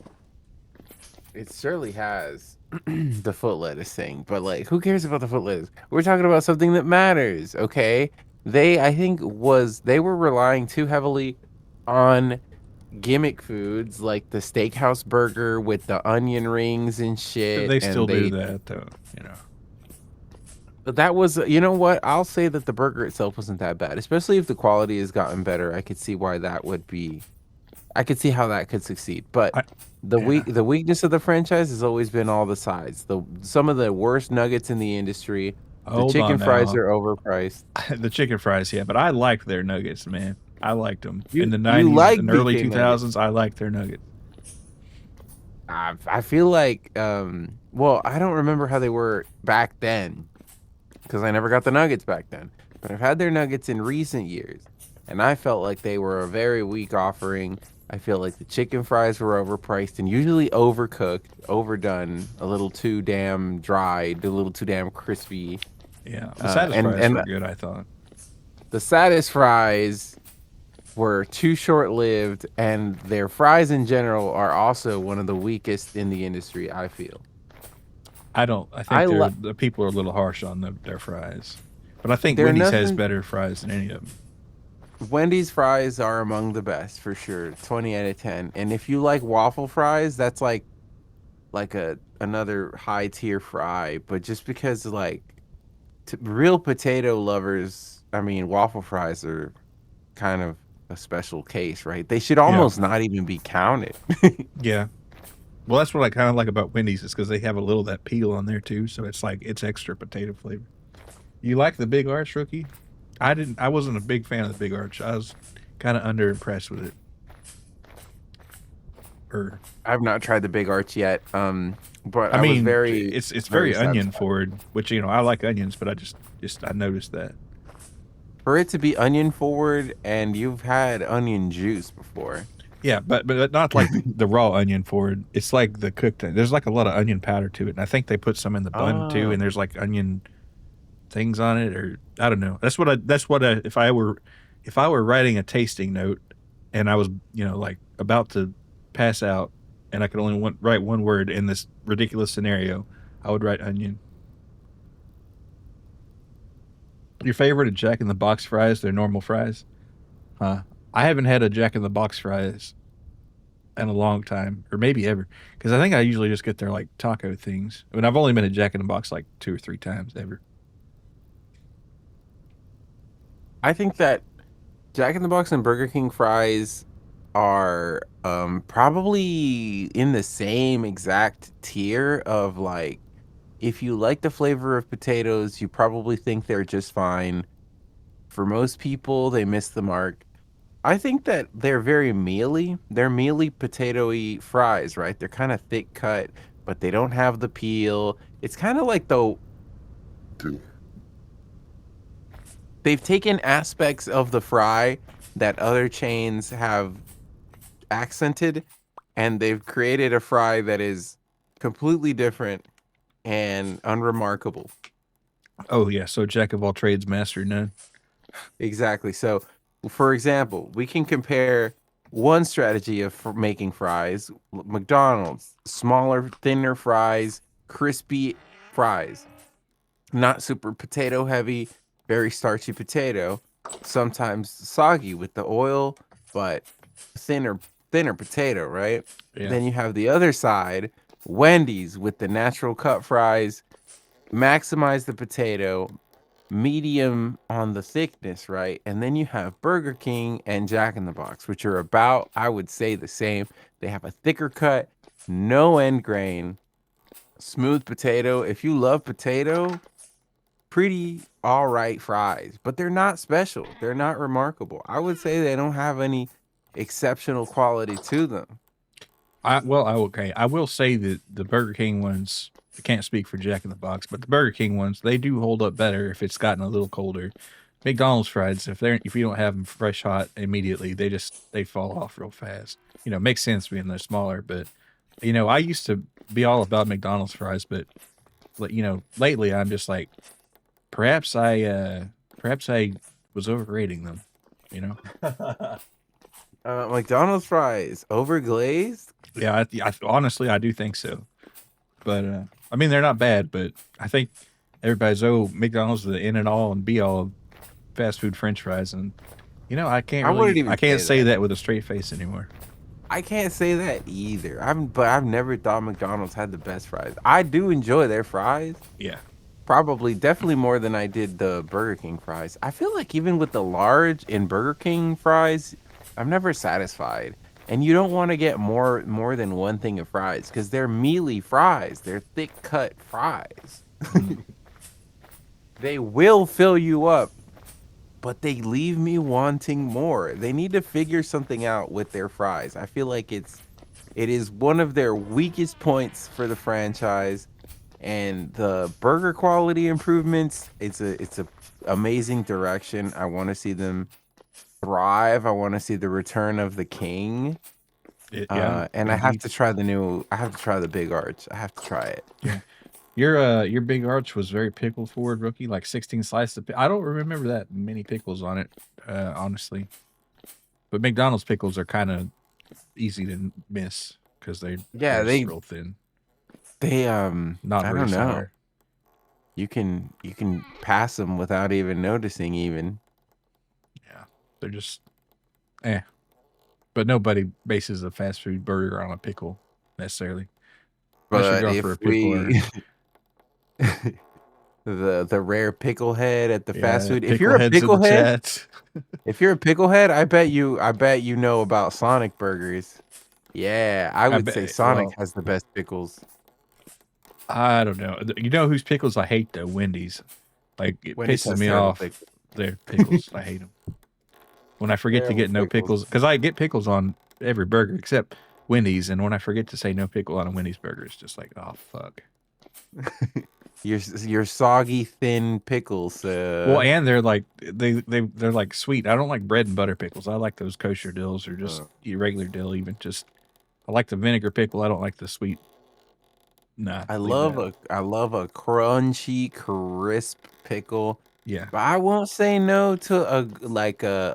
It surely has the foot lettuce thing, but like, who cares about the foot lettuce? We're talking about something that matters, okay? I think they were relying too heavily on gimmick foods like the steakhouse burger with the onion rings and shit, They and still do that though, you know. that was, you know what? I'll say that the burger itself wasn't that bad, especially if the quality has gotten better. I could see why that would be. I could see how that could succeed, but I, yeah. the weakness of the franchise has always been all the sides. Some of the worst nuggets in the industry. The Hold chicken on fries now. are overpriced. The chicken fries, yeah, but I liked their nuggets, man. I liked them in the You '90s like and early BK nuggets? 2000s. I liked their nuggets. I feel like well, I don't remember how they were back then because I never got the nuggets back then. But I've had their nuggets in recent years, and I felt like they were a very weak offering. I feel like the chicken fries were overpriced and usually overcooked, overdone, a little too damn dry, a little too damn crispy. Yeah, the Satis And fries were good, I thought. the Satis fries were too short-lived, and their fries in general are also one of the weakest in the industry, I feel. I don't. I I think like the people are a little harsh on their fries, but I think they're Wendy's has nothing. better fries than any of them. Wendy's fries are among the best for sure, 20 out of 10. And if you like waffle fries, that's like a another high tier fry, but just because like real potato lovers, I mean, waffle fries are kind of a special case, right? They should Yeah, almost not even be counted. yeah. Well, that's what I kind of like about Wendy's is because they have a little of that peel on there too, so it's like it's extra potato flavor. You like the Big Arch rookie? I didn't. I wasn't a big fan of the Big Arch. I was kind of under impressed with it. Or, I've not tried the Big Arch yet, but I I was mean, very, it's very very onion satisfied. forward, which you know I like onions, but I noticed that. For it to be onion forward, and you've had onion juice before. Yeah, but not like the raw onion forward. It's like the cooked. There's like a lot of onion powder to it, and I think they put some in the bun too. Oh, And there's like onion things on it, or I don't know. If I were writing a tasting note, and I was like about to pass out, and I could only write one word in this ridiculous scenario, I would write onion. Your favorite of Jack in the Box fries? They're normal fries, huh? I haven't had a Jack in the Box fries in a long time, or maybe ever, because I think I usually just get their like taco things. I mean, I've only been at Jack in the Box like 2 or 3 times ever. I think that Jack in the Box and Burger King fries are probably in the same exact tier of like if you like the flavor of potatoes, you probably think they're just fine. For most people, they miss the mark. I think that they're very mealy. They're mealy potatoy fries, right? They're kind of thick cut, but they don't have the peel. It's kind of like they've taken aspects of the fry that other chains have accented, and they've created a fry that is completely different and unremarkable. Oh yeah, so Jack of all trades, master of none. Exactly. So, for example, we can compare one strategy of making fries. McDonald's, smaller, thinner fries, crispy fries, not super potato heavy, very starchy potato, sometimes soggy with the oil, but thinner thinner potato, right? Yeah. Then you have the other side, Wendy's with the natural cut fries, maximize the potato, medium on the thickness, right? And then you have Burger King and Jack in the Box, which are about, I would say, the same. They have a thicker cut, no end grain, smooth potato. If you love potato, pretty all right fries, but they're not special. They're not remarkable. I would say they don't have any exceptional quality to them. Okay. I will say that the Burger King ones. I can't speak for Jack in the Box, but the Burger King ones they do hold up better if it's gotten a little colder. McDonald's fries, if you don't have them fresh hot immediately, they fall off real fast. Makes sense being they're smaller, but I used to be all about McDonald's fries, but lately I'm just like perhaps I was overrating them. You know, McDonald's fries, overglazed. yeah. Honestly I do think so. But I mean, they're not bad, but I think everybody's McDonald's is the end and all and be all of fast food French fries, and I can't I wouldn't really even I can't say say that. that with a straight face anymore. I can't say that either. I've never thought McDonald's had the best fries. I do enjoy their fries. Yeah. Probably, definitely more than I did the Burger King fries. I feel like even with the large in Burger King fries, I'm never satisfied. And you don't want to get more than one thing of fries because they're mealy fries. They're thick cut fries. Mm. They will fill you up, but they leave me wanting more. They need to figure something out with their fries. I feel like it is one of their weakest points for the franchise, and the burger quality improvements, it's a amazing direction. I want to see them thrive. I want to see the return of the king. Yeah. And I have Indeed. to try the big arch. I have to try it. Yeah. Your big arch was very pickle forward, rookie. Like 16 slices of. I don't remember that many pickles on it, honestly. But McDonald's pickles are kind of easy to miss because Yeah, they're just real thin, they not I very don't know. sour. You can pass them without even noticing even. Yeah, they're just eh. But nobody bases a fast food burger on a pickle necessarily, unless you're But going for a if pickle or we the rare pickle head at the fast yeah, food. If pickle you're a heads in the pickle head, chat. if you're a picklehead, I bet you know about Sonic burgers. Yeah, I I would say bet. Sonic Well, has the best pickles. I don't know. You know whose pickles I hate though? Wendy's. Like it Wendy's pisses has me terrible off. pickles. Their pickles. I hate them. When I forget to Terrible get no pickles. pickles, because I get pickles on every burger except Wendy's, and when I forget to say no pickle on a Wendy's burger, it's just like, oh fuck. Your soggy thin pickles. Well, and they're like they're like sweet. I don't like bread and butter pickles. I like those kosher dills or just regular dill. Even just I like the vinegar pickle. I don't like the sweet. Nah, I leave love that. a crunchy, crisp pickle. Yeah, But I won't say no to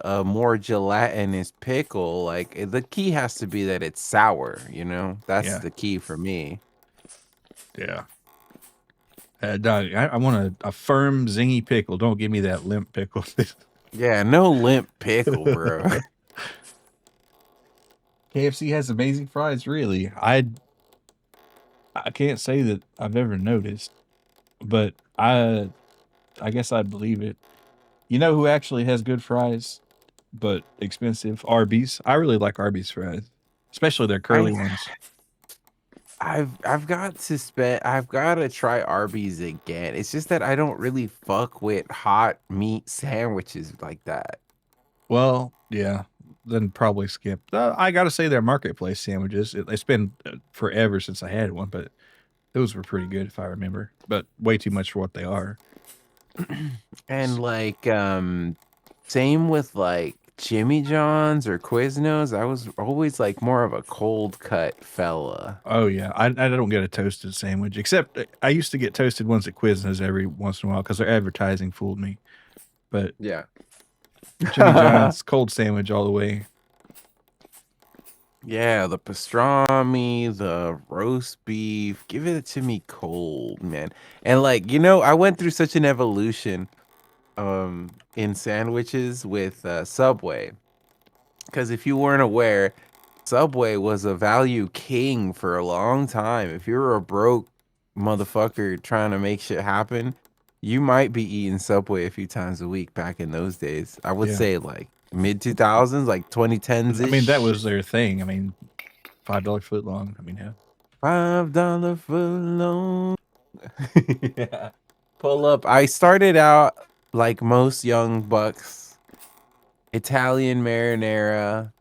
a more gelatinous pickle. Like the key has to be that it's sour, you know? That's yeah, the key for me. yeah. No, I want a firm zingy pickle. Don't give me that limp pickle. Yeah, no limp pickle, bro. KFC has amazing fries. Really, I can't say that I've ever noticed, but I guess I'd believe it. You know who actually has good fries, but expensive? Arby's. I really like Arby's fries, especially their I curly ones. I've got to try Arby's again. It's just that I don't really fuck with hot meat sandwiches like that. Well, yeah, then probably skip. I gotta say their marketplace sandwiches. It's been forever since I had one, but those were pretty good if I remember. But way too much for what they are. And like same with like Jimmy John's or Quiznos. I was always like more of a cold cut fella. Oh yeah, I don't get a toasted sandwich except I used to get toasted ones at Quiznos every once in a while because their advertising fooled me. But Yeah. Jimmy John's cold sandwich all the way. Yeah, the pastrami, the roast beef, give it to me cold, man. And like, I went through such an evolution in sandwiches with Subway. Because if you weren't aware, Subway was a value king for a long time. If you were a broke motherfucker trying to make shit happen, you might be eating Subway a few times a week back in those days. I would Yeah, say like mid 2000s, like 2010s I mean that ish. was their thing. I mean, $5 foot long. I mean, yeah. $5 foot long. Yeah. Pull up. I started out like most young bucks, Italian marinara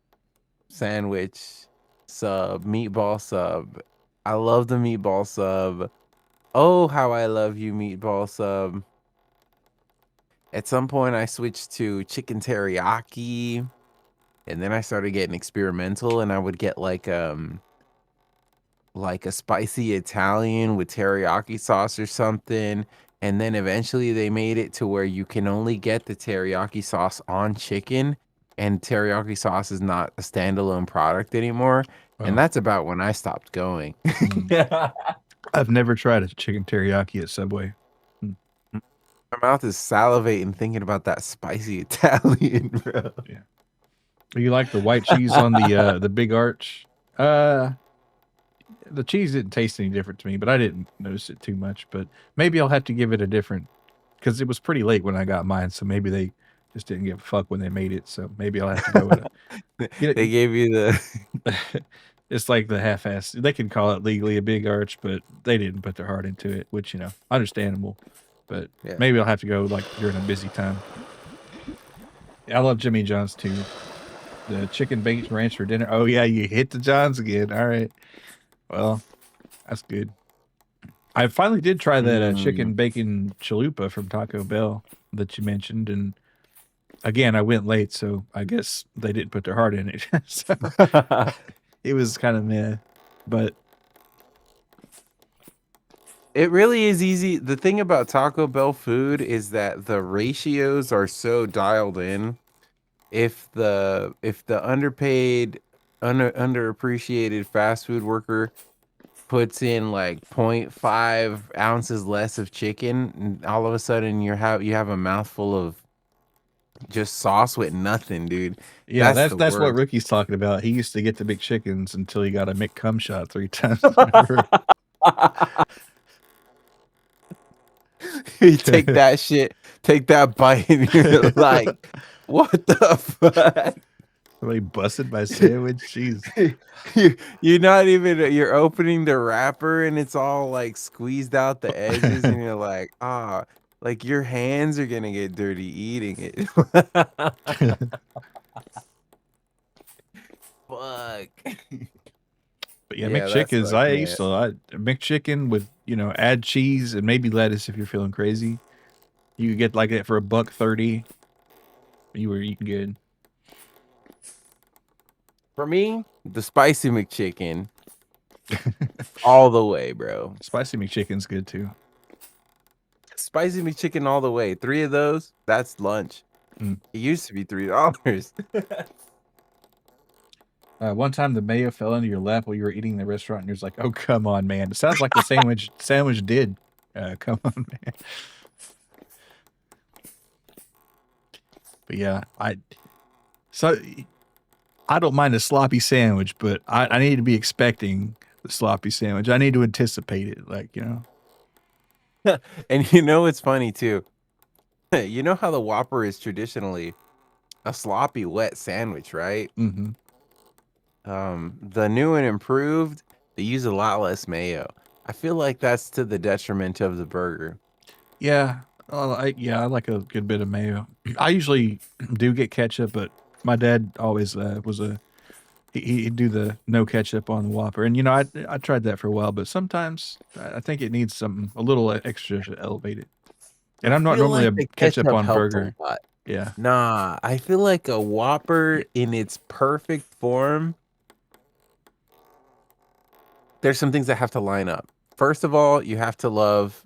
sandwich sub, meatball sub. I love the meatball sub. Oh, how I love you, meatball sub. At some point, I switched to chicken teriyaki, and then I started getting experimental, and I would get like a spicy Italian with teriyaki sauce or something. And then eventually they made it to where you can only get the teriyaki sauce on chicken, and teriyaki sauce is not a standalone product anymore. And Well, that's about when I stopped going. mm. I've never tried a chicken teriyaki at Subway. Mm, My mouth is salivating thinking about that spicy Italian, bro. yeah. You like the white cheese on the big arch? The cheese didn't taste any different to me, but I didn't notice it too much. But maybe I'll have to give it a different, because it was pretty late when I got mine, so maybe they just didn't give a fuck when they made it. So maybe I'll have to go with it. Get They gave you the it. It's like the half-ass. They can call it legally a big arch, but they didn't put their heart into it, which understandable. But yeah. maybe I'll have to go like during a busy time. I love Jimmy John's too. The chicken bacon ranch for dinner. Oh yeah, you hit the Johns again. All right. Well, that's good. I finally did try that chicken bacon chalupa from Taco Bell that you mentioned, and again, I went late, so I guess they didn't put their heart in it. So it was kind of meh, but It really is easy. The thing about Taco Bell food is that the ratios are so dialed in. If the underpaid, underappreciated fast food worker puts in like 0.5 ounces less of chicken, and all of a sudden you have a mouthful of just sauce with nothing, dude. yeah, That's the that's what worst. Rookie's talking about. He used to get the big chickens until he got a McCum shot 3 times. Remember? You take that shit, take that bite, and you're like, what the fuck? Somebody busted my sandwich. Jeez. You're not even, you're opening the wrapper and it's all like squeezed out the edges, and you're like, like your hands are gonna get dirty eating it. Fuck. But yeah, Yeah, that's McChickens. I fucking used it. to McChicken with add cheese and maybe lettuce if you're feeling crazy. You could get like that for $1.30. You were eating good. For me, the spicy McChicken, all the way, bro. Spicy McChicken's good too. Spicy McChicken all the way. 3 of those, that's lunch. Mm. It used to be $3. One time the mayo fell into your lap while you were eating in the restaurant, and you're just like, "Oh, come on, man!" It sounds like the sandwich did. Come on, man. But yeah, I don't mind a sloppy sandwich, but I need to be expecting the sloppy sandwich. I need to anticipate it, And it's funny too. You know how the Whopper is traditionally a sloppy wet sandwich, right? Mm-hmm. The new and improved, they use a lot less mayo. I feel like that's to the detriment of the burger. Yeah, I like a good bit of mayo. I usually do get ketchup, but my dad always he'd do the no ketchup on the Whopper, and I tried that for a while, but sometimes I think it needs a little extra to elevate it. I And I'm not feel normally like a the ketchup ketchup on helps a burger. lot. Yeah, Nah, I feel like a Whopper in its perfect form, there's some things that have to line up. First of all, you have to love,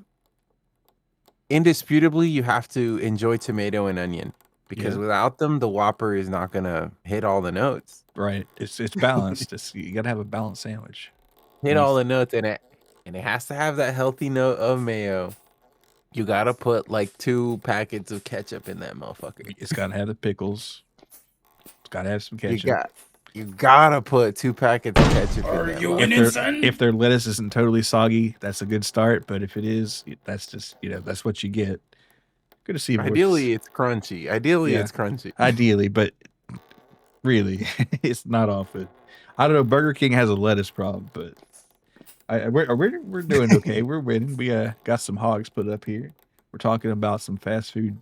indisputably, you have to enjoy tomato and onion, because yeah, without them, the Whopper is not gonna hit all the notes. right. It's balanced. You gotta have a balanced sandwich. Hit And all the notes, and it has to have that healthy note of mayo. You gotta put like 2 packets of ketchup in that motherfucker. it's gotta have the pickles. It's gotta have some You ketchup. gotta put 2 packets of ketchup in that motherfucker. If their lettuce isn't totally soggy, that's a good start. But if it is, that's just that's what you get. Good to see. Ideally, it's crunchy. Ideally, Yeah, it's crunchy. ideally, but really, it's not often. I don't know. Burger King has a lettuce problem, but we're doing okay. We're winning. We got some hogs put up here. We're talking about some fast food.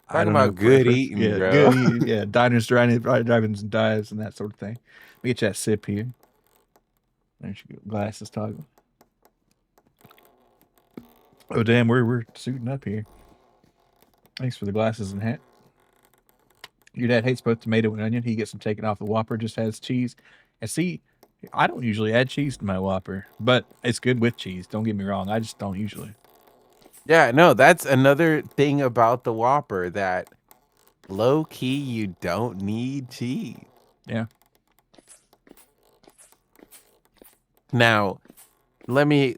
I Talking don't know about good preference. eating, Yeah, bro. good eating. Yeah, diners, drive-ins, and dives, and that sort of thing. Let me get you that sip here. There's your glasses toggle. Oh damn, we're suiting up here. Thanks for the glasses and hat. Your dad hates both tomato and onion. He gets them taken off the Whopper, just has cheese. And see, I don't usually add cheese to my Whopper, but it's good with cheese. Don't get me wrong. I just don't usually. Yeah, no, that's another thing about the Whopper, that low key you don't need cheese. Yeah. Now, let me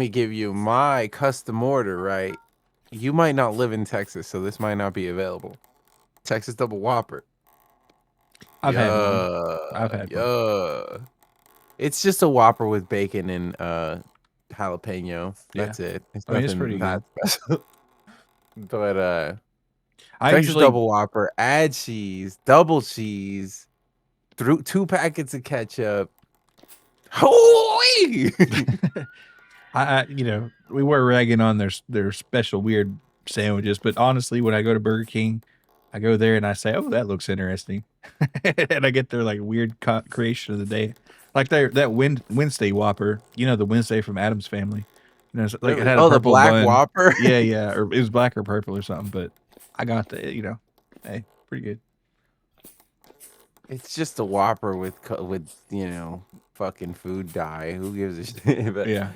give you my custom order, right? You might not live in Texas, so this might not be available. Texas double Whopper. I've had one. I've had one. Yeah. It's just a Whopper with bacon and jalapeno. Yeah. That's it. It's I mean, it's nothing pretty that special. But I Texas usually double Whopper, add cheese, double cheese, through 2 packets of ketchup. Holy! you know, we were ragging on their special weird sandwiches, but honestly, when I go to Burger King, I go there and I say, "Oh, that looks interesting," and I get their like weird creation of the day, like that Wednesday Whopper. You know, the Wednesday from Adam's Family. You know, it's like it Really? had a Oh, the purple black bun. Whopper? Yeah, yeah, or it was black or purple or something. But I got the, you know, hey, pretty good. It's just a Whopper with fucking food dye. Who gives a shit? But Yeah,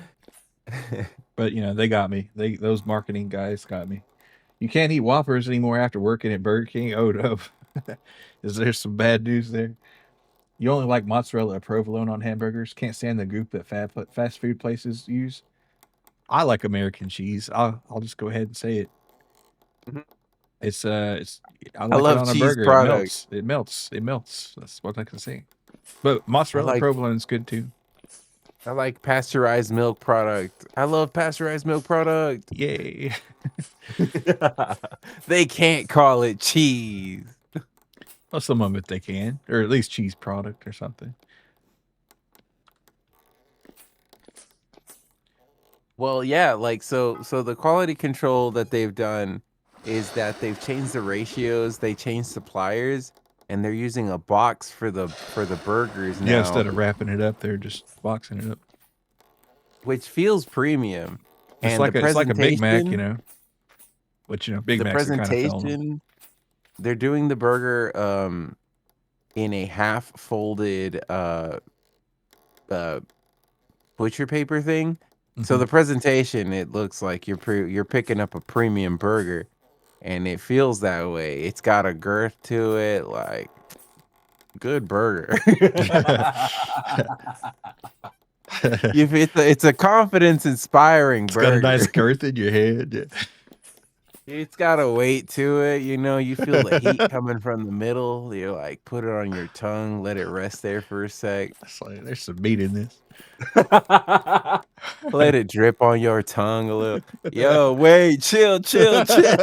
but you know, they got me. Those marketing guys got me. You can't eat Whoppers anymore after working at Burger King. Oh no, is there some bad news there? You only like mozzarella or provolone on hamburgers. Can't stand the goop that fast food places use. I like American cheese. I'll just go ahead and say it. Mhm. It's I I like it love on a cheese burger. It products. melts. It melts. It melts. That's what I can say. But I mozzarella like provolone is good too. I like pasteurized milk product. I love pasteurized milk product. Yay! They can't call it cheese. Well, some of it they can, or at least cheese product or something. Well, yeah, like so the quality control that they've done is that they've changed the ratios, they changed suppliers, and they're using a box for the burgers Yeah, now, instead of wrapping it up, they're just boxing it up. which feels premium. It's And the like a Big Mac, you presentation, know. Which, you know, Big the Macs are kind of failing them. presentation, they're doing the burger in a half folded uh butcher paper thing. So Mhm. the presentation, it looks like you're picking up a premium burger, and it feels that way. It's got a girth to it, like good burger. If it's a confidence inspiring It's got a nice burger. girth in your head. It's got a weight to it, you feel the heat coming from the middle. You like put it on your tongue, let it rest there for a sec. It's like there's some meat in this. Let it drip on your tongue a little. Yo, wait, chill, chill, chill.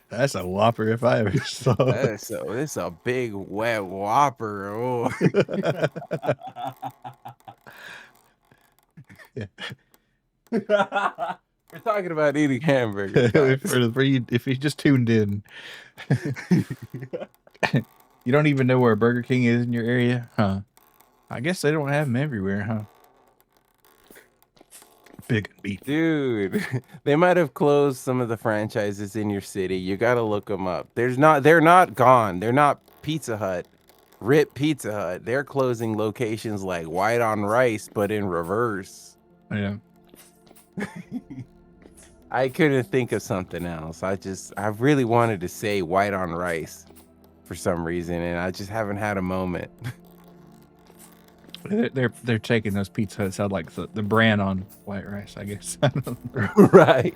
That's a whopper if I ever saw it. It's a big wet whopper. Oh. Yeah. We're talking about eating hamburgers. If you just tuned in, you don't even know where a Burger King is in your area, huh? I guess they don't have them everywhere, huh? Big and beefy. Dude, they might have closed some of the franchises in your city. You gotta look them up. They're not gone. They're not Pizza Hut. Rip Pizza Hut. They're closing locations like White on Rice, but in reverse. Yeah. I couldn't think of something else. I really wanted to say White on Rice for some reason, and I just haven't had a moment. They're taking those Pizza Huts out like the brand on white rice, I guess. Right.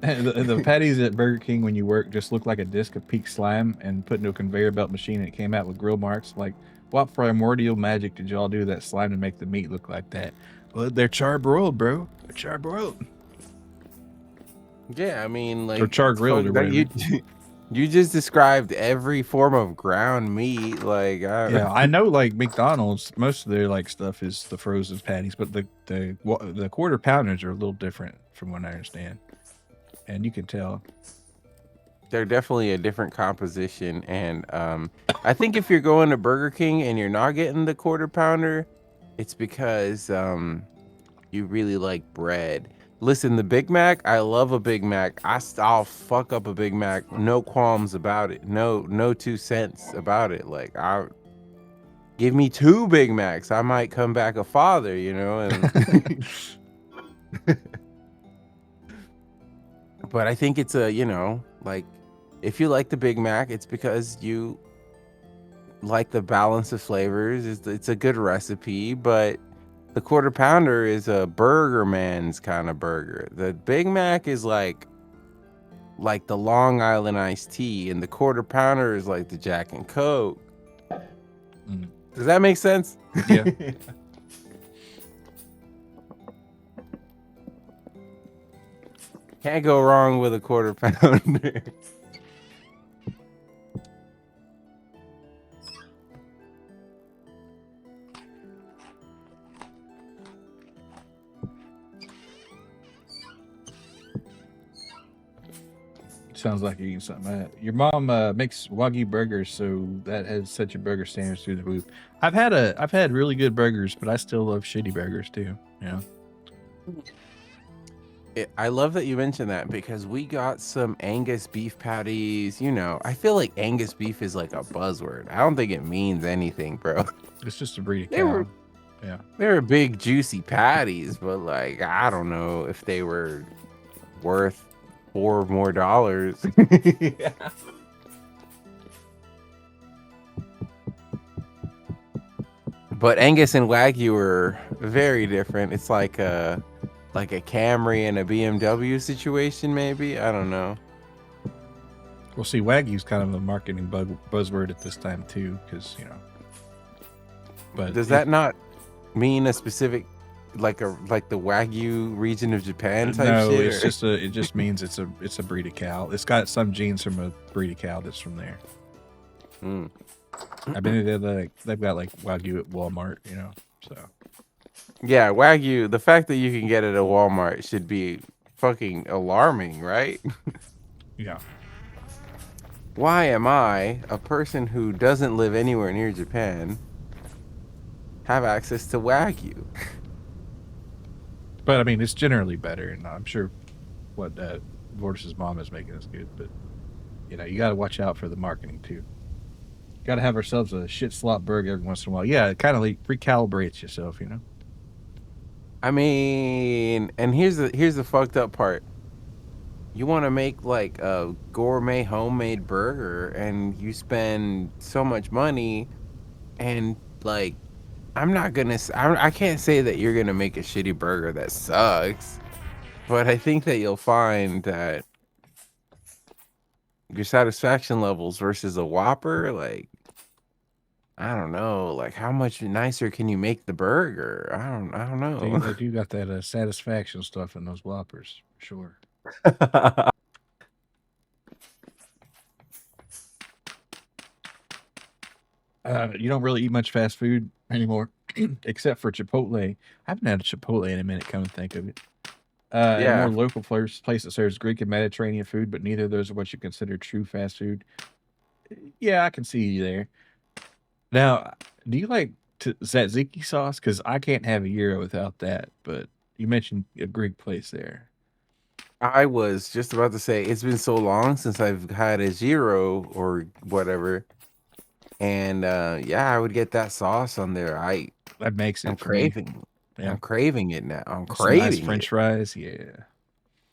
The patties at Burger King when you work just look like a disc of peak slime and put into a conveyor belt machine, and it came out with grill marks. Like, what primordial magic did y'all do to that slime to make the meat look like that? Well, they're charbroiled, bro. They're charbroiled. Yeah, I mean, like, Or char-grilled or that whatever. you just described every form of ground meat. Like, Yeah, I know. Like McDonald's, most of their like stuff is the frozen patties, but the quarter pounders are a little different from what I understand, and you can tell. they're definitely a different composition. And I think if you're going to Burger King and you're not getting the quarter pounder, it's because you really like bread. Listen, the Big Mac, I love a Big Mac. I'll fuck up a Big Mac, no qualms about it. No 2 cents about it. Like, I give me 2 Big Macs, I might come back a father, and but I think it's like, if you like the Big Mac, it's because you like the balance of flavors. It's a good recipe, but the quarter pounder is a burger man's kind of burger. The Big Mac is like like the Long Island iced tea, and the Quarter Pounder is like the Jack and Coke. Mm. Does that make sense? Yeah. Can't go wrong with a Quarter Pounder. Sounds like you're eating something. Your mom makes Wagyu burgers, so that has set your burger standards through the roof. I've had really good burgers, but I still love shitty burgers too. You know. I love that you mentioned that because we got some Angus beef patties. You know, I feel like Angus beef is like a buzzword. I don't think it means anything, bro. It's just a breed of They cow. were Yeah. they were big juicy patties, but like I don't know if they were worth $4 more. But Angus and Wagyu are very different. It's like a Camry and a BMW situation, maybe. I don't know. Well, see, Wagyu's kind of a marketing buzzword at this time too, because But Does that not mean a specific, like the Wagyu region of Japan type no, shit? it's it just means it's a breed of cow. It's got some genes from a breed of cow that's from there. Mm. I mean, they've got like Wagyu at Walmart, So Yeah, Wagyu. The fact that you can get it at Walmart should be fucking alarming, right? yeah, Why am I, a person who doesn't live anywhere near Japan, have access to Wagyu? but I mean, it's generally better, and I'm sure what Vortis's mom is making is good. But you got to watch out for the marketing too. Got to have ourselves a shit slop burger every once in a while. Yeah, it kind of like recalibrates yourself, I mean, and here's the fucked up part. You want to make like a gourmet homemade burger, and you spend so much money, and like, I'm not gonna. I can't say that you're gonna make a shitty burger that sucks, but I think that you'll find that your satisfaction levels versus a Whopper, like, I don't know, like how much nicer can you make the burger? I don't know. They do got that satisfaction stuff in those Whoppers, for sure. You don't really eat much fast food anymore, except for Chipotle. I haven't had a Chipotle in a minute, come to think of it. A Yeah. more local place that serves Greek and Mediterranean food, but neither of those are what you consider true fast food. Yeah, I can see you there. Now, do you like tzatziki sauce? Because I can't have a gyro without that. But you mentioned a Greek place there. I was just about to say it's been so long since I've had a zero or whatever. And yeah, I would get that sauce on there. That makes it I'm for me. craving. Yeah. I'm craving it now. I'm Some nice craving French it. fries. Yeah.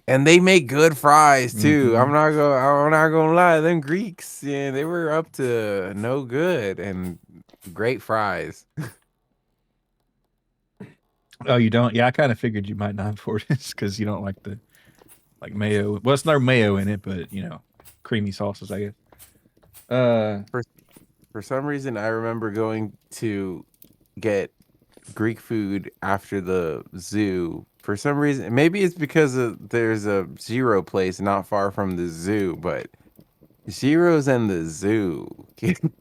And they make good fries too. Mhm. I'm not gonna lie. Them Greeks, yeah, they were up to no good and great fries. Oh, you don't? Yeah, I kind of figured you might not for this because you don't like the mayo. Well, it's no mayo in it, but creamy sauces, I guess. For some reason, I remember going to get Greek food after the zoo. For some reason, maybe it's because there's a zero place not far from the zoo, but Zeros and the zoo.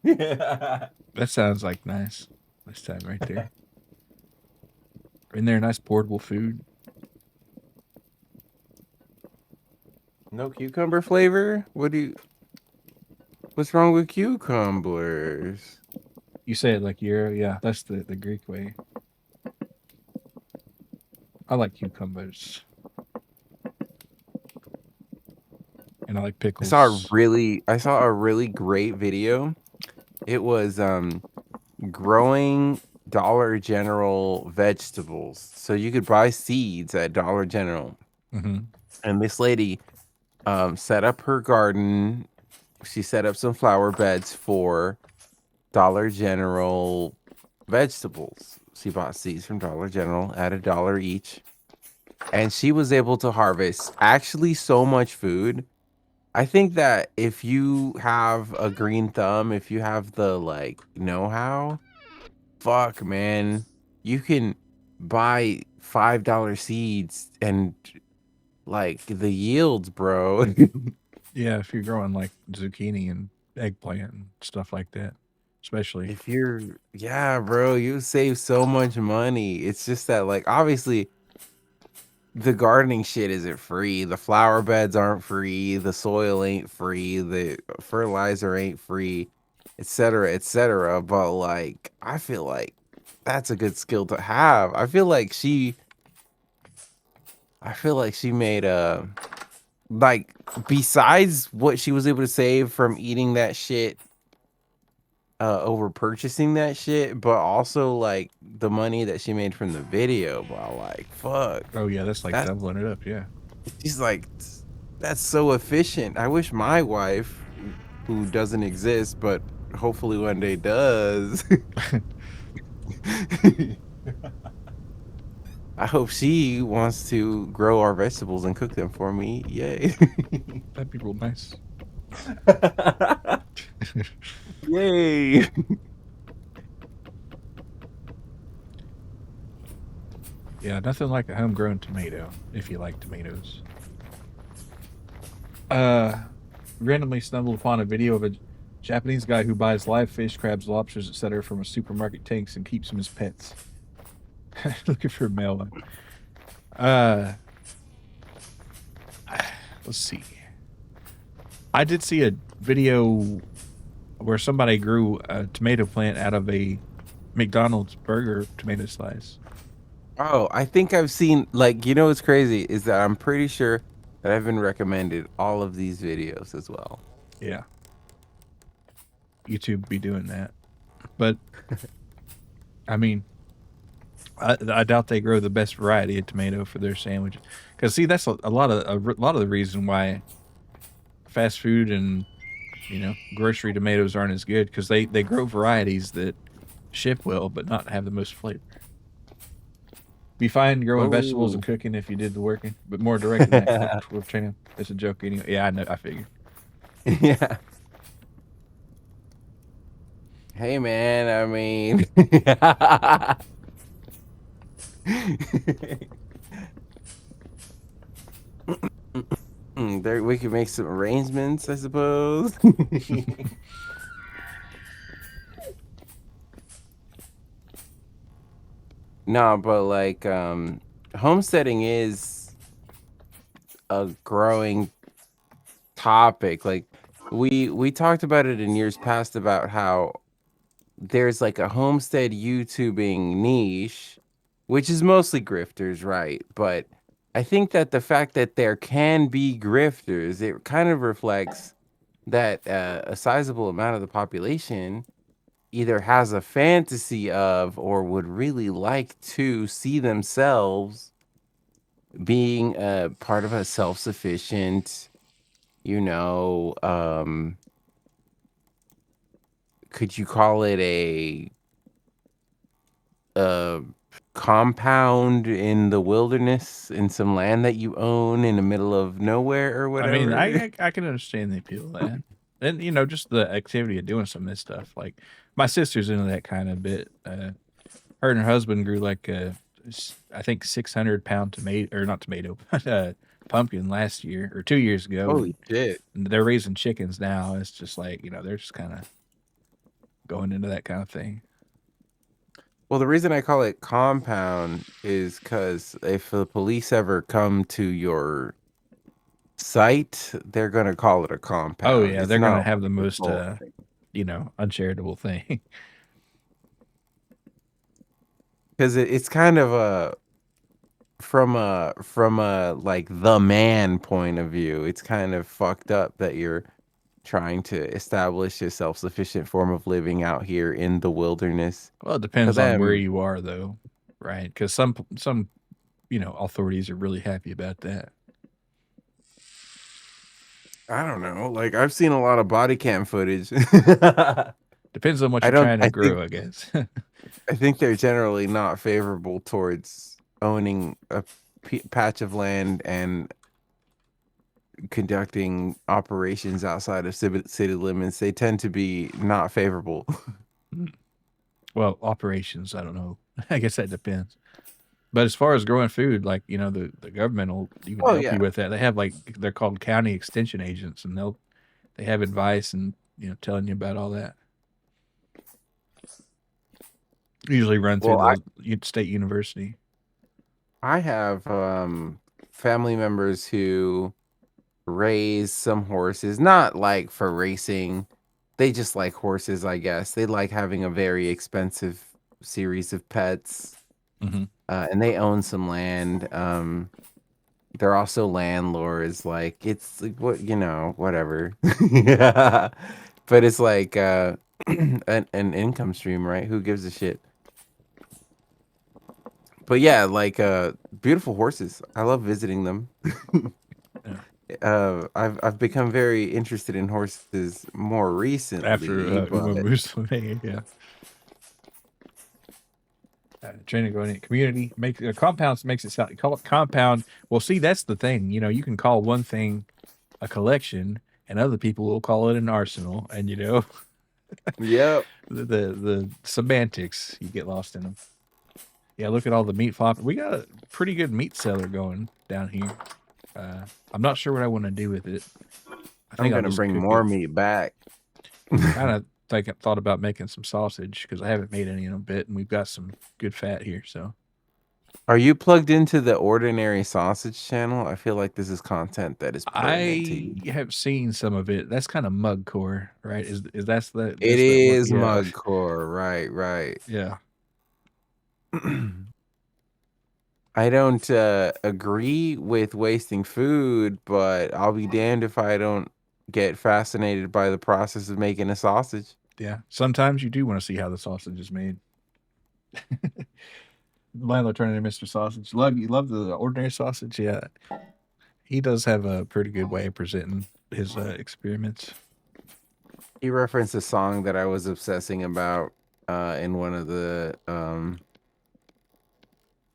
That sounds like nice. This time right there. In there, nice portable food. No cucumber flavor? What's wrong with cucumbers? You say it like Euro, yeah. That's the Greek way. I like cucumbers. And I like pickles. I saw a really great video. It was growing Dollar General vegetables. So you could buy seeds at Dollar General. Mm-hmm. And this lady set up her garden. She set up some flower beds for Dollar General vegetables. She bought seeds from Dollar General at $1 each. And she was able to harvest actually so much food I think that if you have a green thumb, if you have the like know-how, fuck man, you can buy $5 seeds and like the yields, bro. Yeah, if you're growing like zucchini and eggplant and stuff like that, especially. If you're, yeah, bro, you save so much money. It's just that, like, obviously, the gardening shit isn't free. The flower beds aren't free. The soil ain't free. The fertilizer ain't free, etc., etc. But, like, I feel like that's a good skill to have. I feel like she made like, besides what she was able to save from eating that shit, over purchasing that shit, but also like the money that she made from the video, bro. Like, fuck. Oh yeah, that's like That's doubling it up. Yeah. she's like, that's so efficient. I wish my wife, who doesn't exist, but hopefully one day does. I hope she wants to grow our vegetables and cook them for me. Yay. That'd be real nice. Yay. Yeah, nothing like a homegrown tomato if you like tomatoes. Randomly stumbled upon a video of a Japanese guy who buys live fish, crabs, lobsters, etc. from a supermarket tanks and keeps them as pets. Looking for a male one. Let's see. I did see a video where somebody grew a tomato plant out of a McDonald's burger tomato slice. Oh, I think I've seen, like, you know what's crazy is that I'm pretty sure that I've been recommended all of these videos as well. Yeah. YouTube be doing that. But I mean, I doubt they grow the best variety of tomato for their sandwich. Because see, that's a lot of the reason why fast food and grocery tomatoes aren't as good, because they grow varieties that ship well but not have the most flavor. Be fine growing vegetables and Oh. cooking if you did the working, but more direct than that. It's a joke anyway. Yeah, I know. I figured. Yeah. Hey man, I mean, there we could make some arrangements, I suppose. No, but like homesteading is a growing topic. Like we talked about it in years past about how there's like a homestead YouTubing niche, which is mostly grifters, right? But I think that the fact that there can be grifters, it kind of reflects that a sizable amount of the population either has a fantasy of or would really like to see themselves being a part of a self-sufficient, you know, could you call it a compound in the wilderness in some land that you own in the middle of nowhere or I mean, whatever? I can understand the appeal of that, and just the activity of doing some of this stuff. Like my sister's into that kind of bit. Her and her husband grew like I think 600-pound tomato, or not tomato, but pumpkin last year or 2 years ago, Holy and shit. they're raising chickens now. It's just like they're just kind of going into that kind of thing. Well, the reason I call it compound is because if the police ever come to your site, they're gonna call it a Oh compound. yeah, It's they're gonna not have the a most control. uncharitable thing. Because it's kind of a from a like the man point of view, it's kind of fucked up that you're trying to establish a self-sufficient form of living out here in the wilderness. Well, it To depends on where them, you are, though, right? Because some authorities are really happy about that. I don't know. Like I've seen a lot of body cam footage. Depends on what I you're don't. trying to grow, I guess. I think they're generally not favorable towards owning a patch of land and conducting operations outside of city limits, they tend to be not favorable. Well, operations, I don't know. I guess that depends. But as far as growing food, like, the government will even Oh help yeah. you with that. They have they're called county extension agents, and they have advice and telling you about all that. Usually run through Well, the state university. I have family members who raise some horses, not like for racing. They just like horses, I guess. They like having a very expensive series of pets. Hmm. And they own some land. They're also landlords. Like it's like whatever. Yeah. But it's like an income stream, right? Who gives a shit? But yeah, like beautiful horses. I love visiting them. Yeah. I've become very interested in horses more After recently, Uma but Musume, yeah. Trying to go in community compounds makes it sound call it compound. Well, see, that's the thing. You can call one thing a collection, and other people will call it an arsenal. And yep. the semantics, you get lost in them. Yeah, look at all the meat flop. We got a pretty good meat seller going down here. I'm not sure what I want to do with it. I I'm think I'll gonna just bring cook more it. meat back. Kind of thought about making some sausage because I haven't made any in a bit, and we've got some good fat here. So Are you plugged into the Ordinary Sausage channel? I feel like this is content that is pertinent to I you. have seen some of it. That's kind of mugcore, right? Is It that's the one? is Yeah, mugcore, right. yeah. I don't agree with wasting food, but I'll be damned if I don't get fascinated by the process of making a sausage. Yeah, sometimes you do want to see how the sausage is made. Landlord turning into Mr. Sausage. You love the ordinary sausage? Yeah. He does have a pretty good way of presenting his experiments. He referenced a song that I was obsessing about in one of the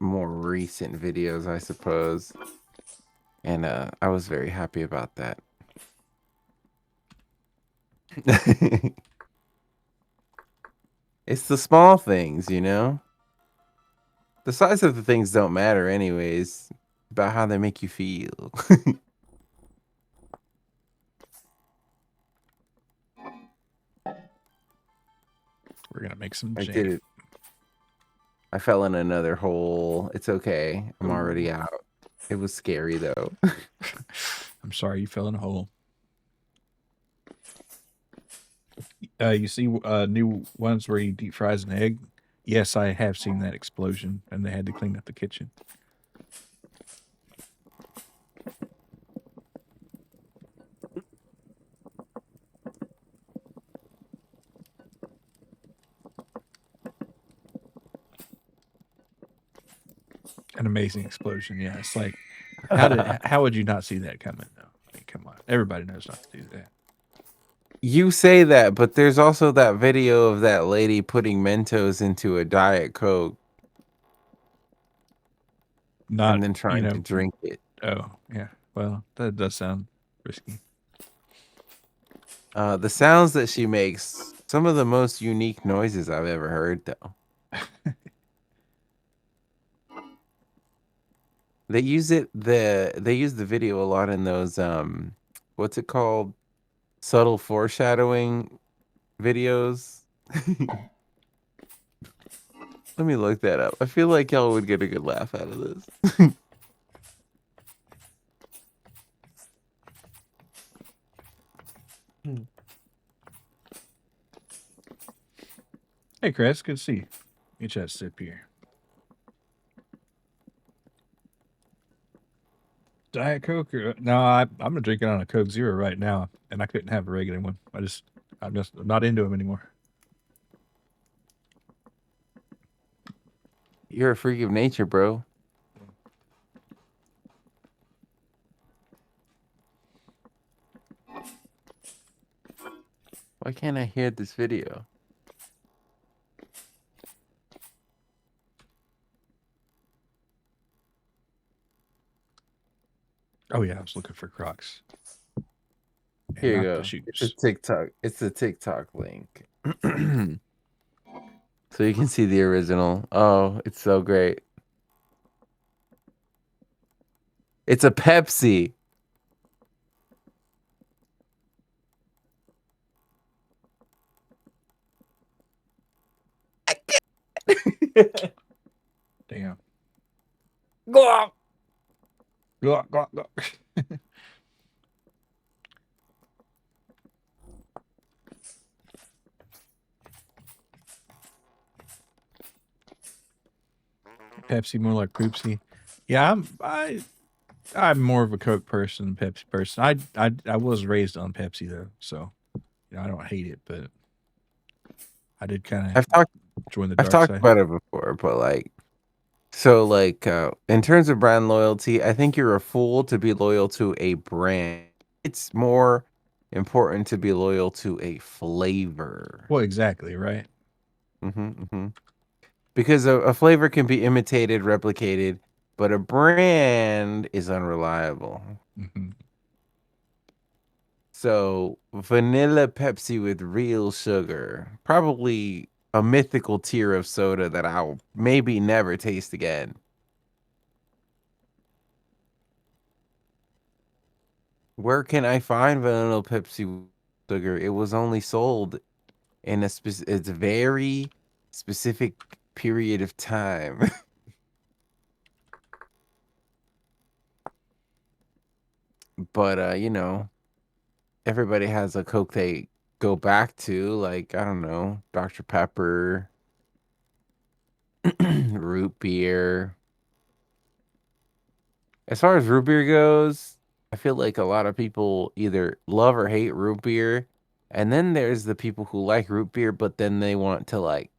more recent videos, I suppose. And I was very happy about that. It's the small things, The size of the things don't matter anyways. It's about how they make you feel. We're gonna make some I jam. did it. I fell in another hole. It's okay. I'm already out. It was scary though. I'm sorry you fell in a hole. You see new ones where he deep fries an egg? Yes, I have seen that explosion, and they had to clean up the kitchen. An amazing explosion. Yeah, it's like how would you not see that coming? Though, I mean, come on, everybody knows not to do that. You say that, but there's also that video of that lady putting Mentos into a Diet Coke Not and then trying to drink it. Oh yeah, well that does sound risky. The sounds that she makes, some of the most unique noises I've ever heard, though. They use the video a lot in those what's it called? Subtle foreshadowing videos. Let me look that up. I feel like y'all would get a good laugh out of this. Hey Chris, good to see you. Get you that sip here. Diet Coke or no? I'm drinking on a Coke Zero right now, and I couldn't have a regular one. I'm just not into them anymore. You're a freak of nature, bro. Why can't I hear this video? Oh yeah, I was looking for Crocs. And Here you not the go. It's a shoes. TikTok. It's a TikTok link. So you can see the original. Oh, it's so great. It's a Pepsi. Damn. Go out. Go, go, go. Pepsi more like poopsie. Yeah, I'm more of a Coke person than Pepsi person. I was raised on Pepsi though, so I don't hate it, but I did kind I've of talked join the I've dark talked side. about it before, but in terms of brand loyalty, I think you're a fool to be loyal to a brand. It's more important to be loyal to a flavor. Well, exactly, right? Because a flavor can be imitated, replicated, but a brand is unreliable. Hmm. So, vanilla Pepsi with real sugar, probably a mythical tier of soda that I'll maybe never taste again. Where can I find vanilla Pepsi with sugar? It was only sold in it's a very specific period of time. But everybody has a Coke they go back to, like, I don't know, Dr. Pepper, root beer. As far as root beer goes, I feel like a lot of people either love or hate root beer. And then there's the people who like root beer, but then they want to like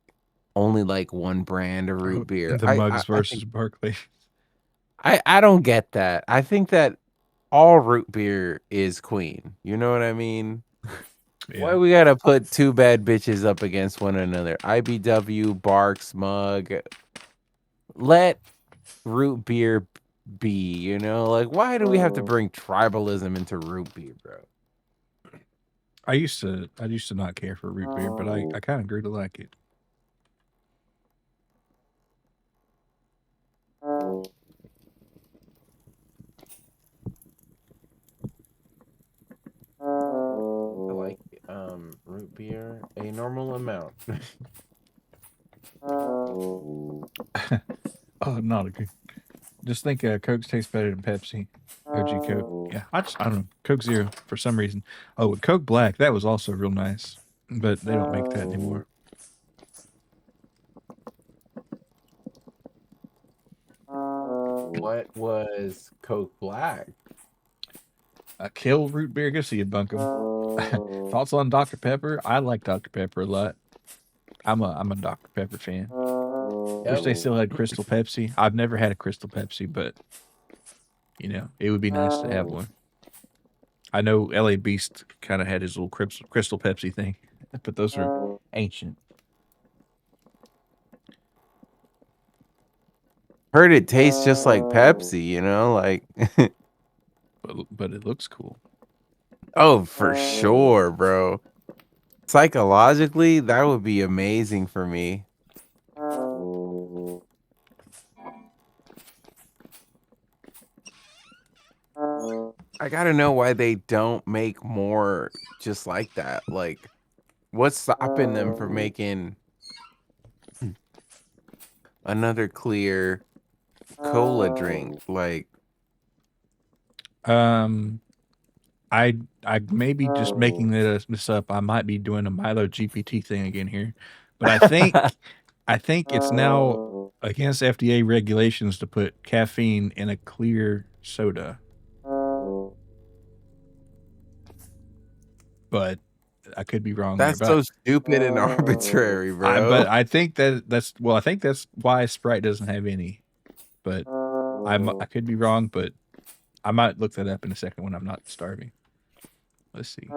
only like one brand of Oh, root beer. the mugs versus Barkley. I don't get that. I think that all root beer is queen. You know what I mean? Why Yeah. we gotta put two bad bitches up against one another? IBW, Barks, Mug. Let root beer be, Like, why do we have to bring tribalism into root beer, bro? I used to not care for root beer, but I kind of grew to like it. I like root beer a normal amount. Oh, not a good. Just think Coke tastes better than Pepsi. OG Coke. Yeah, I don't know. Coke Zero for some reason. Oh, Coke Black, that was also real nice. But they don't make that anymore. What was Coke Black? Kill root beer, go see you, Bunkum. Thoughts on Dr. Pepper? I like Dr. Pepper a lot. I'm a Dr. Pepper fan. Wish they still had Crystal Pepsi. I've never had a Crystal Pepsi, but it would be nice to have one. I know LA Beast kind of had his little Crystal Pepsi thing, but those are ancient. Heard it tastes just like Pepsi, like But it looks cool. oh, for sure, bro. Psychologically, that would be amazing for me. I gotta know why they don't make more just like that. Like, what's stopping them from making another clear cola drink? Like, Um, I may be just making this up. I might be doing a Milo GPT thing again here, but I think it's now against FDA regulations to put caffeine in a clear soda. But I could be wrong there. that's so stupid and arbitrary, bro. But I think I think that's why Sprite doesn't have any. But I could be wrong, but I might look that up in a second when I'm not starving. Let's see.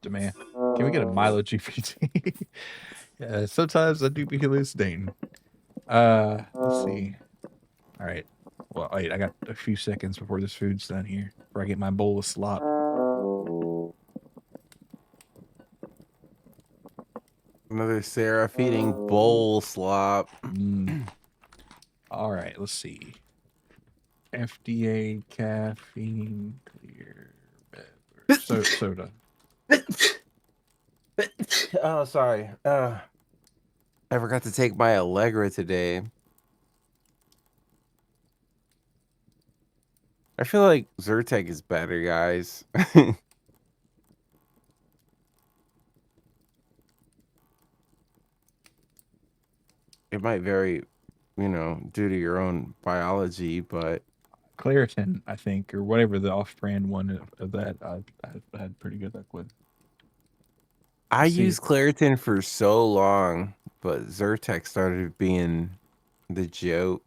Demand. Can we get a Milo GPT? Yeah, sometimes I do be hallucinating. Let's see. All right. Well, wait, I got a few seconds before this food's done here. Before I get my bowl of slop. Another Sarah feeding bowl slop. All right, let's see. FDA caffeine clear beverage. Soda. Oh, sorry. I forgot to take my Allegra today. I feel like Zyrtec is better, guys. It might vary, due to your own biology, but Claritin, I think, or whatever the off-brand one of that I had pretty good luck with. I See. used Claritin for so long, but Zyrtec started being the joke.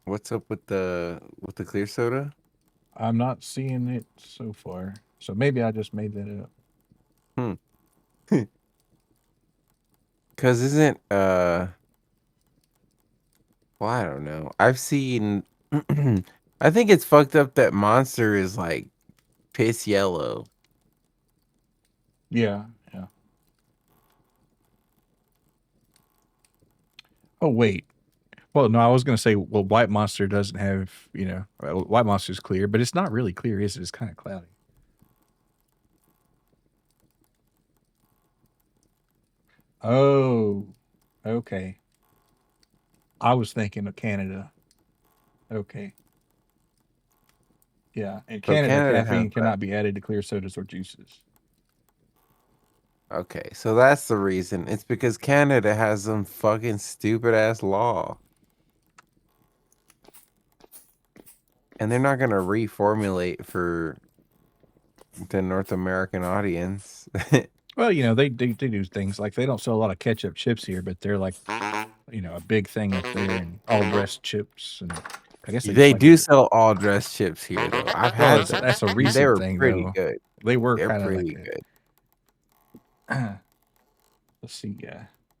What's up with the clear soda? I'm not seeing it so far, so maybe I just made that up. Cause isn't well, I don't know. I've seen I think it's fucked up that Monster is like piss yellow. Yeah. Oh wait. Well, no, I was gonna say, well, White Monster doesn't have, White Monster's clear, but it's not really clear, is it? It's kind of cloudy. Oh, okay. I was thinking of Canada. Okay. Yeah, in So Canada, Canada has caffeine that. cannot be added to clear sodas or juices. Okay, so that's the reason. It's because Canada has some fucking stupid ass law. And they're not gonna reformulate for the North American audience. Well, they do things like they don't sell a lot of ketchup chips here, but they're like, a big thing up there, and all dressed chips, and I guess they just They like do sell all dressed chips here though. I've Well, had them. that's a They recent were thing, pretty though. good. They were They're kind of pretty like good. let's see,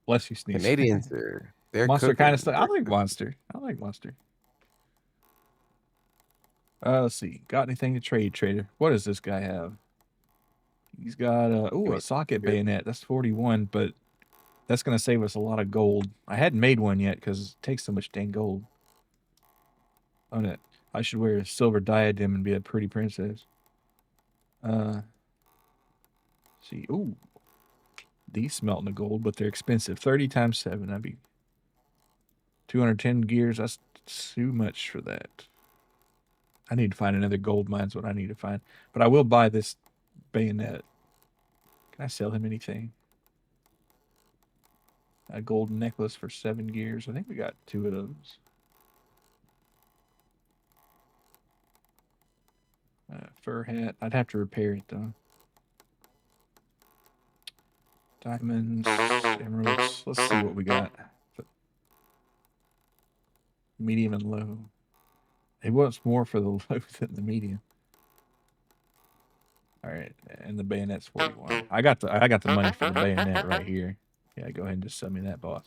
bless you, sneeze. Canadians they're Monster kind cooking. of stuff. I like Monster. Let's see. Got anything to trade, trader? What does this guy have? He's got a socket bayonet. That's 41, but that's gonna save us a lot of gold. I hadn't made one yet because it takes so much dang gold on it. I should wear a silver diadem and be a pretty princess. See, ooh, these smelt in the gold, but they're expensive. 30 times 7. That'd be 210 gears. That's too much for that. I need to find another gold mine's what I need to find. But I will buy this bayonet. Can I sell him anything? A golden necklace for 7 gears. I think we got 2 of those. Fur hat. I'd have to repair it though. Diamonds, emeralds. Let's see what we got. Medium and low. It wants more for the low than the medium. All right, and the bayonet's 41. I got the money for the bayonet right here. Yeah, go ahead and just sell me that, boss.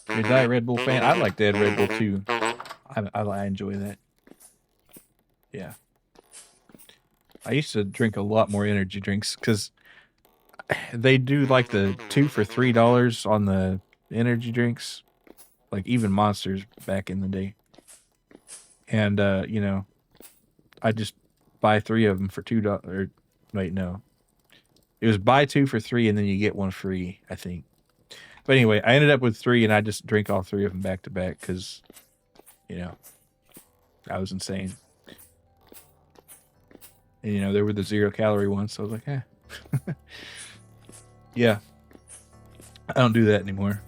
You're a Diet Red Bull fan? I like Dead Red Bull too. I enjoy that. Yeah. I used to drink a lot more energy drinks because they do like the 2 for $3 on the energy drinks, like even Monsters back in the day. And I just buy 3 of them for $2. Or wait, no, it was buy 2 for 3 and then you get 1 free, I think. But anyway, I ended up with 3 and I just drink all 3 of them back to back because, I was insane. And there were the 0-calorie ones, so I was like, eh. Yeah. I don't do that anymore.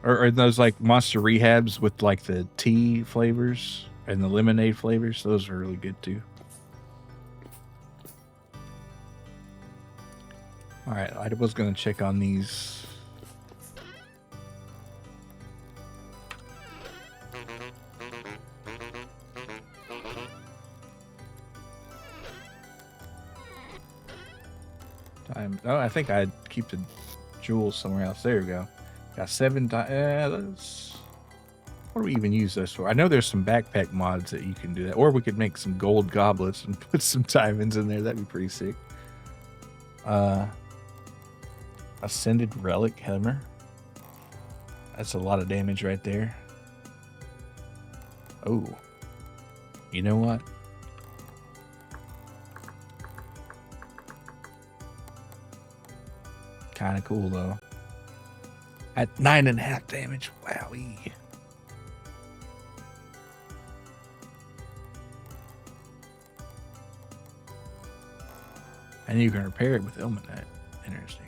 Or those like Monster Rehabs with like the tea flavors and the lemonade flavors. Those are really good too. All right, I was going to check on these. Oh, I think I'd keep the jewels somewhere else. There we go. Got 7 let's... What do we even use this for? I know there's some backpack mods that you can do that. Or we could make some gold goblets and put some diamonds in there. That'd be pretty sick. Ascended Relic Hammer. That's a lot of damage right there. Oh. You know what? Kind of cool, though. At 9.5 damage. Wowee. And you can repair it with Ilmenite. Interesting.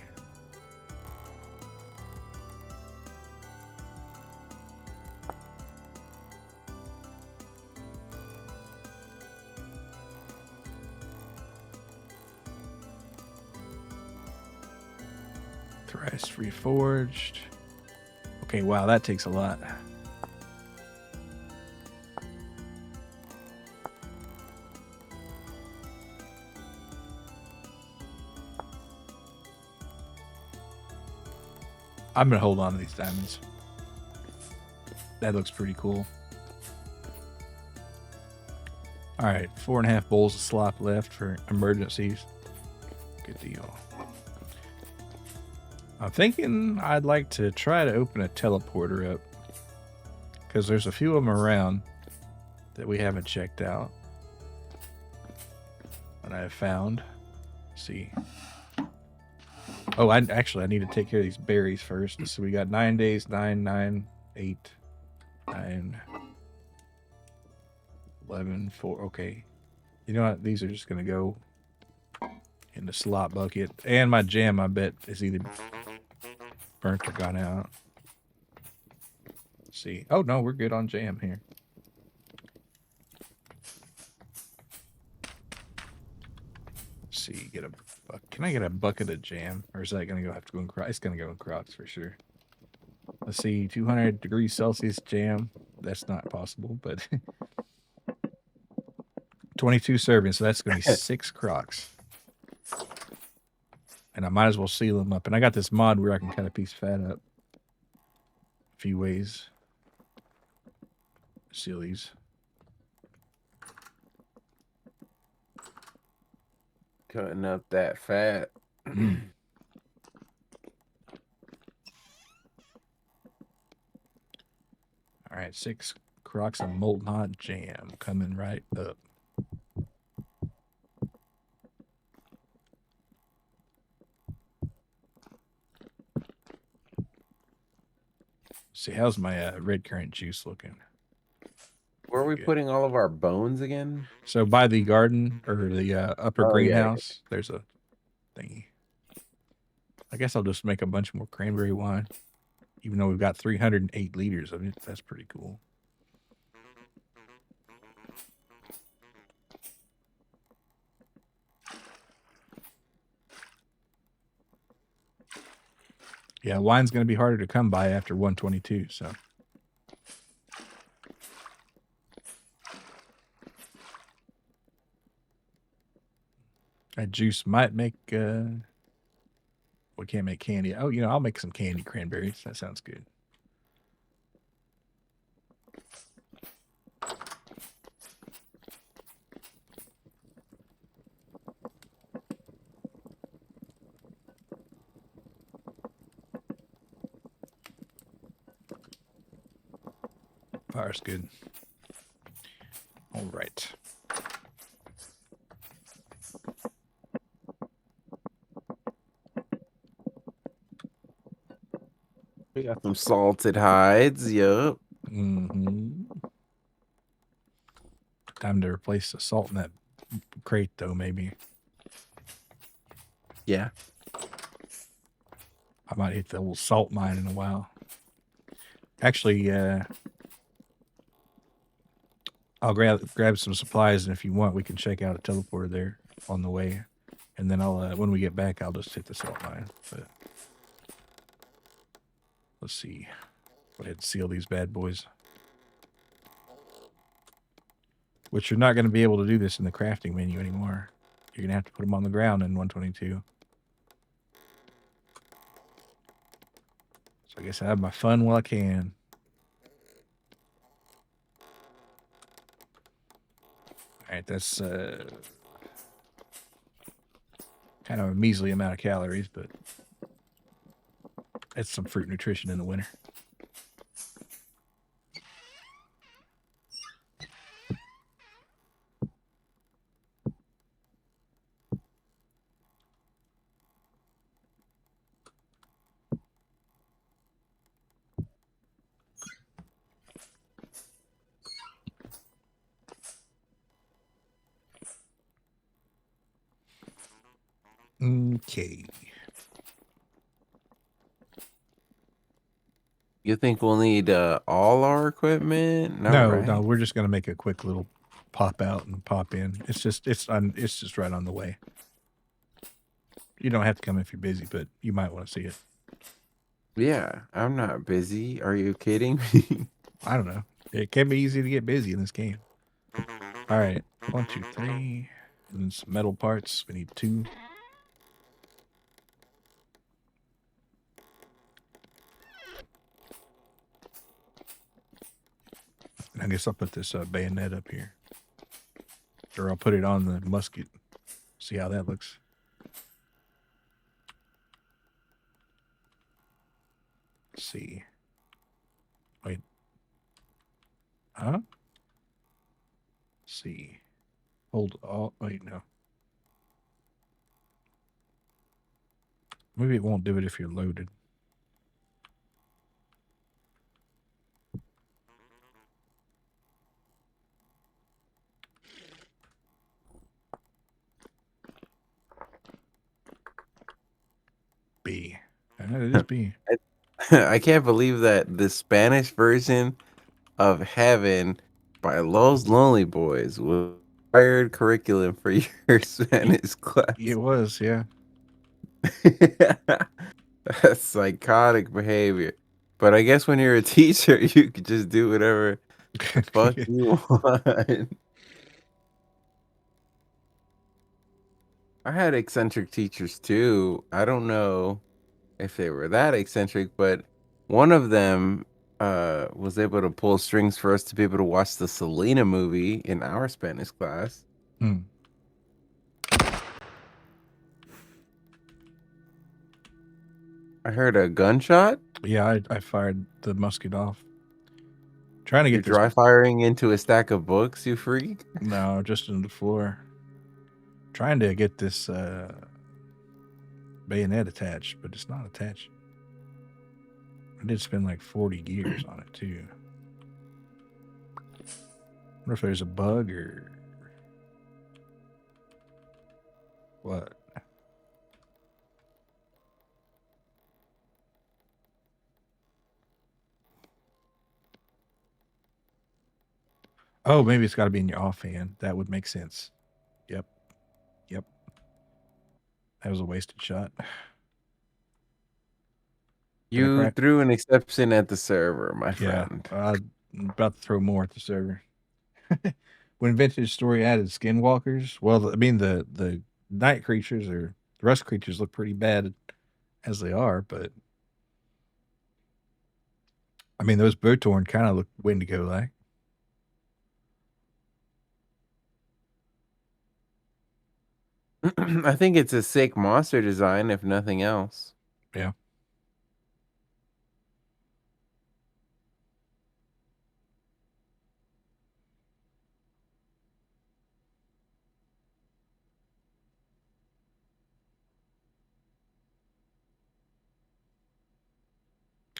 Thrice reforged. Okay, wow, that takes a lot. I'm gonna hold on to these diamonds. That looks pretty cool. All right, 4.5 bowls of slop left for emergencies. Good deal. I'm thinking I'd like to try to open a teleporter up because there's a few of them around that we haven't checked out. And I have found. Let's see. Oh, I need to take care of these berries first. So we got 9 days, 9, 9, 8, 9, 11, 4. Okay. You know what? These are just going to go in the slot bucket. And my jam, I bet, is either burnt or gone out. Let's see. Oh, no, we're good on jam here. Let's see. Can I get a bucket of jam? Or is that going to have to go in Crocs? It's going to go in Crocs for sure. Let's see. 200 degrees Celsius jam. That's not possible, but 22 servings. So that's going to be 6 Crocs. And I might as well seal them up. And I got this mod where I can cut a piece of fat up. A few ways. Seal these. Cutting up that fat. Mm. All right, 6 Crocs of molten hot jam coming right up. See, how's my red currant juice looking? Where are we putting all of our bones again? So by the garden or the upper greenhouse, there's a thingy. I guess I'll just make a bunch more cranberry wine, even though we've got 308 liters of it. That's pretty cool. Yeah, wine's going to be harder to come by after 122, so. That juice might make, we can't make candy. Oh, you know, I'll make some candy cranberries. That sounds good. Fire's good. All right. We got some salted hides. Yup. Mm-hmm. Time to replace the salt in that crate, though, maybe. Yeah. I might hit the old salt mine in a while. Actually, I'll grab some supplies, and if you want, we can check out a teleporter there on the way. And then I'll when we get back, I'll just hit the salt mine. But let's see. Go ahead and seal these bad boys. Which you're not going to be able to do this in the crafting menu anymore. You're going to have to put them on the ground in 122. I guess I have my fun while I can. All right, that's kind of a measly amount of calories, but it's some fruit nutrition in the winter. Okay. You think we'll need all our equipment? No, right? we're just gonna make a quick little pop out and pop in. It's just right on the way. You don't have to come if you're busy, but you might want to see it. Yeah, I'm not busy. Are you kidding me? I don't know. It can be easy to get busy in this game. All right, 1, 2, 3, and then some metal parts. We need 2. And I guess I'll put this bayonet up here, or I'll put it on the musket. See how that looks. Let's see. Wait. Huh? Let's see. Hold. Oh, wait, no. Maybe it won't do it if you're loaded. B. It is B. I can't believe that the Spanish version of Heaven by Los Lonely Boys was required curriculum for your Spanish class. It was, yeah. That's psychotic behavior. But I guess when you're a teacher, you could just do whatever the fuck you want. I had eccentric teachers too. I don't know if they were that eccentric, but one of them was able to pull strings for us to be able to watch the Selena movie in our Spanish class. Hmm. I heard a gunshot. Yeah, I fired the musket off. Trying to You're get this. dry firing into a stack of books, you freak. No, just into the floor. Trying to get this bayonet attached, but it's not attached. I did spend like 40 gears on it too. Wonder if there's a bug or what. Oh, maybe it's got to be in your offhand. That would make sense. Yep. That was a wasted shot. You threw an exception at the server, my friend. I'm about to throw more at the server. When Vintage Story added skinwalkers, well, I mean the night creatures or the rust creatures look pretty bad as they are, but I mean those Botorn kind of look Wendigo like. I think it's a sick monster design, if nothing else. Yeah.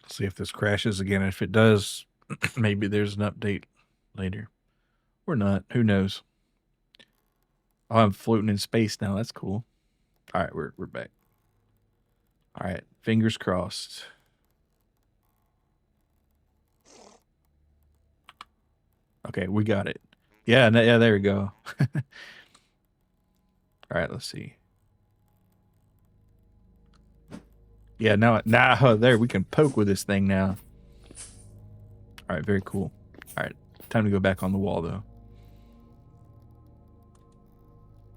See if this crashes again. If it does, maybe there's an update later. Or not. Who knows? Oh, I'm floating in space now. That's cool. All right, we're back. All right, fingers crossed. Okay, we got it. Yeah, there we go. All right, let's see. Yeah, now there we can poke with this thing now. All right, very cool. All right, time to go back on the wall though.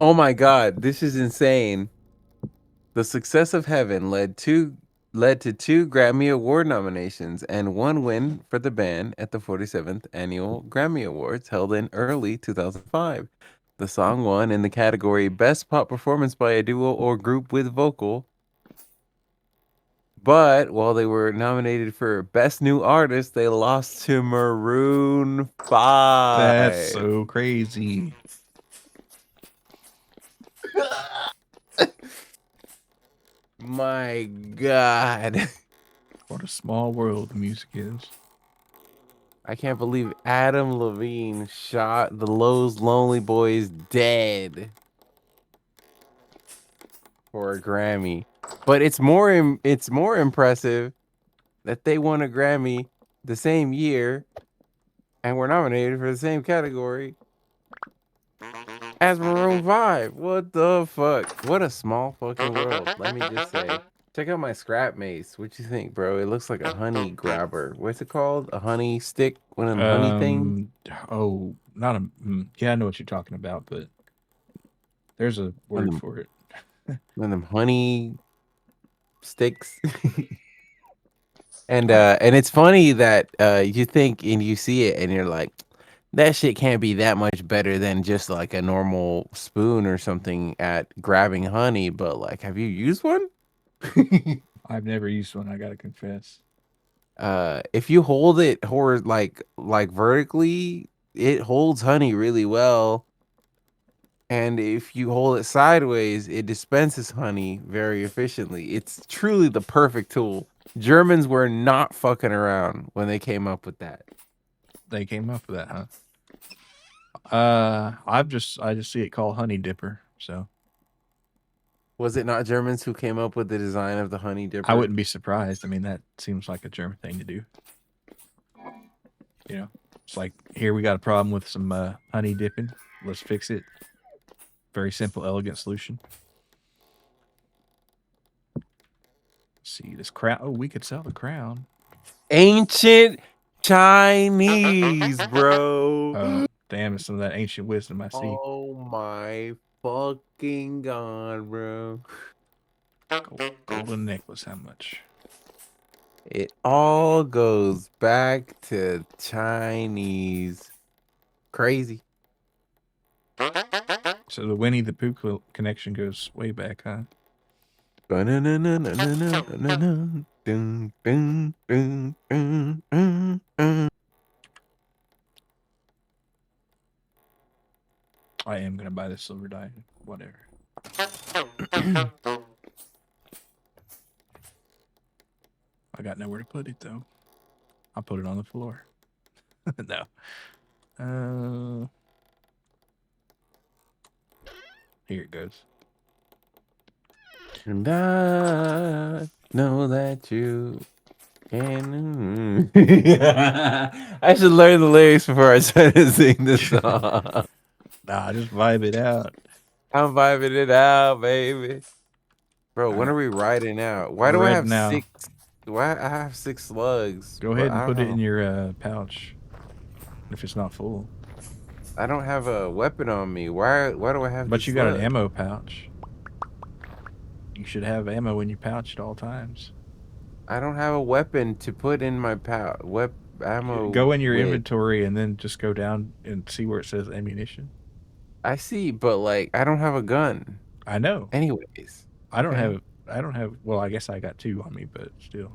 Oh my god, this is insane. The success of Heaven led two led to 2 Grammy Award nominations and 1 win for the band at the 47th Annual Grammy Awards held in early 2005. The song won in the category Best Pop Performance by a Duo or Group with Vocal. But while they were nominated for Best New Artist, they lost to Maroon 5. That's so crazy. My God. What a small world music is. I can't believe Adam Levine shot the Lowe's Lonely Boys dead for a Grammy. But it's more impressive that they won a Grammy the same year and were nominated for the same category as Maroon 5. What the fuck? What a small fucking world. Let me just say. Check out my scrap mace. What you think, bro? It looks like a honey grabber. What's it called? A honey stick? One of them honey things? Oh, not a. Yeah, I know what you're talking about, but there's a word for it. One of them honey sticks. And it's funny that you think and you see it and you're like, that shit can't be that much better than just like a normal spoon or something at grabbing honey. But like, have you used one? I've never used one. I gotta confess. If you hold it like vertically, it holds honey really well. And if you hold it sideways, it dispenses honey very efficiently. It's truly the perfect tool. Germans were not fucking around when they came up with that. They came up with that, huh? I just see it called Honey Dipper. So Was it not Germans who came up with the design of the honey dipper? I wouldn't be surprised. I mean, that seems like a German thing to do. You know, it's like here we got a problem with some honey dipping. Let's fix it. Very simple, elegant solution. Let's see this crown. Oh, we could sell the crown. Ancient Chinese, bro. Damn, it's some of that ancient wisdom I see. Oh my fucking God, bro. Golden necklace, how much? It all goes back to Chinese. Crazy. So the Winnie the Pooh connection goes way back, huh? I am gonna buy this silver die. Whatever. I got nowhere to put it though. I'll put it on the floor. No. Here it goes. And I know that you can. I should learn the lyrics before I try to sing this song. Nah, just vibe it out. I'm vibing it out, baby. Bro, when are we riding out? Why do I have now. 6? Why I have 6 slugs? Go ahead and put it in your pouch. If it's not full. I don't have a weapon on me. Why do I have? But you got slug? an ammo pouch. You should have ammo in your pouch at all times. I don't have a weapon to put in my pouch. Ammo. Go in your inventory and then just go down and see where it says ammunition. I see, but like I don't have a gun. I know. Anyways, I don't have. Well, I guess I got 2 on me, but still.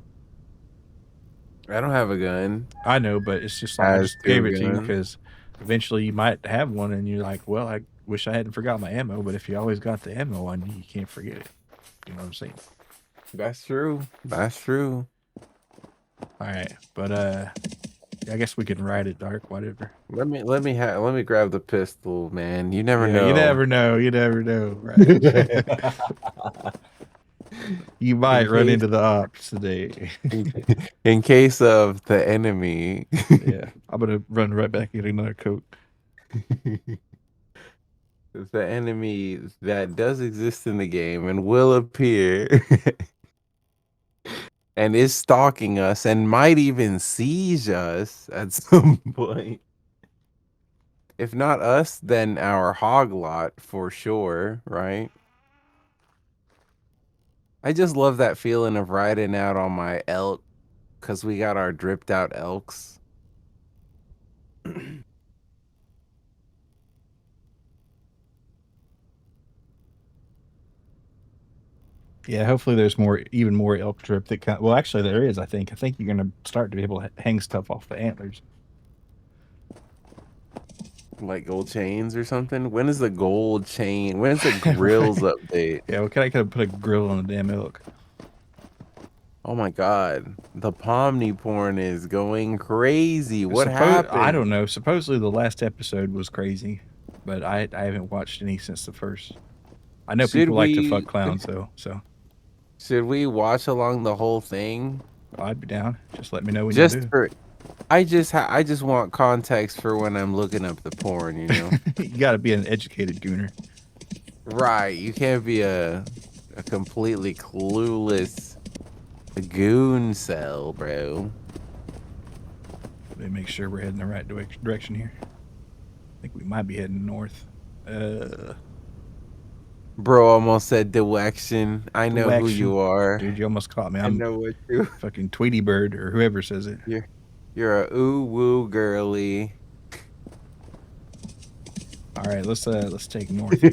I don't have a gun. I know, but it's just like I just gave it to you because eventually you might have one, and you're like, well, I wish I hadn't forgot my ammo. But if you always got the ammo on you, you can't forget it. You know what I'm saying? That's true. That's true. All right, but I guess we can ride it dark, whatever. Let me grab the pistol, man. You never know. You never know. You never know. Right? You might run into the ops today. In case of the enemy. Yeah, I'm gonna run right back and get another coat. The enemy that does exist in the game and will appear and is stalking us and might even siege us at some point. If not us, then our Hog Lot for sure, right? I just love that feeling of riding out on my elk because we got our dripped out elks. Yeah, hopefully there's even more elk drip that kind. Well, actually, there is. I think. I think you're gonna start to be able to hang stuff off the antlers. Like gold chains or something. When is the gold chain? When's the Right. grills update? Yeah, well, I could have put a grill on the damn elk. Oh my god, the Pomni porn is going crazy. What I happened? don't know. Supposedly the last episode was crazy, but I haven't watched any since the first. I know Should people like to fuck we clowns though, so should we watch along the whole thing? I'd be down. Just let me know when you Just do. for I just want context for when I'm looking up the porn, you know. You got to be an educated gooner. Right, you can't be a completely clueless goon cell, bro. Let me make sure we're heading the right direction here. I think we might be heading north. Bro almost said direction. I know who Direction. you are. Dude, you almost caught me. I I'm know what you. fucking Tweety Bird or whoever says it. You're a ooh woo girly. All right, let's take north.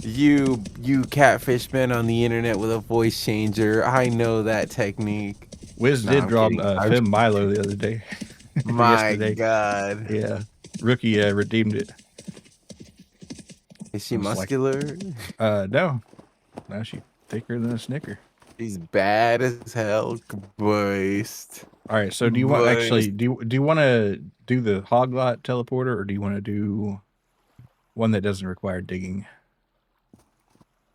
You catfish man on the internet with a voice changer. I know that technique. Wiz Nah, did I'm drop kidding. Fem Milo the other day. My Yesterday. God. Yeah, Rookie redeemed it. Is she I was like, muscular? No, she's thicker than a Snicker. She's bad as hell. Boist. All right, so do you want actually do you want to do the Hog Lot teleporter, or do you want to do one that doesn't require digging?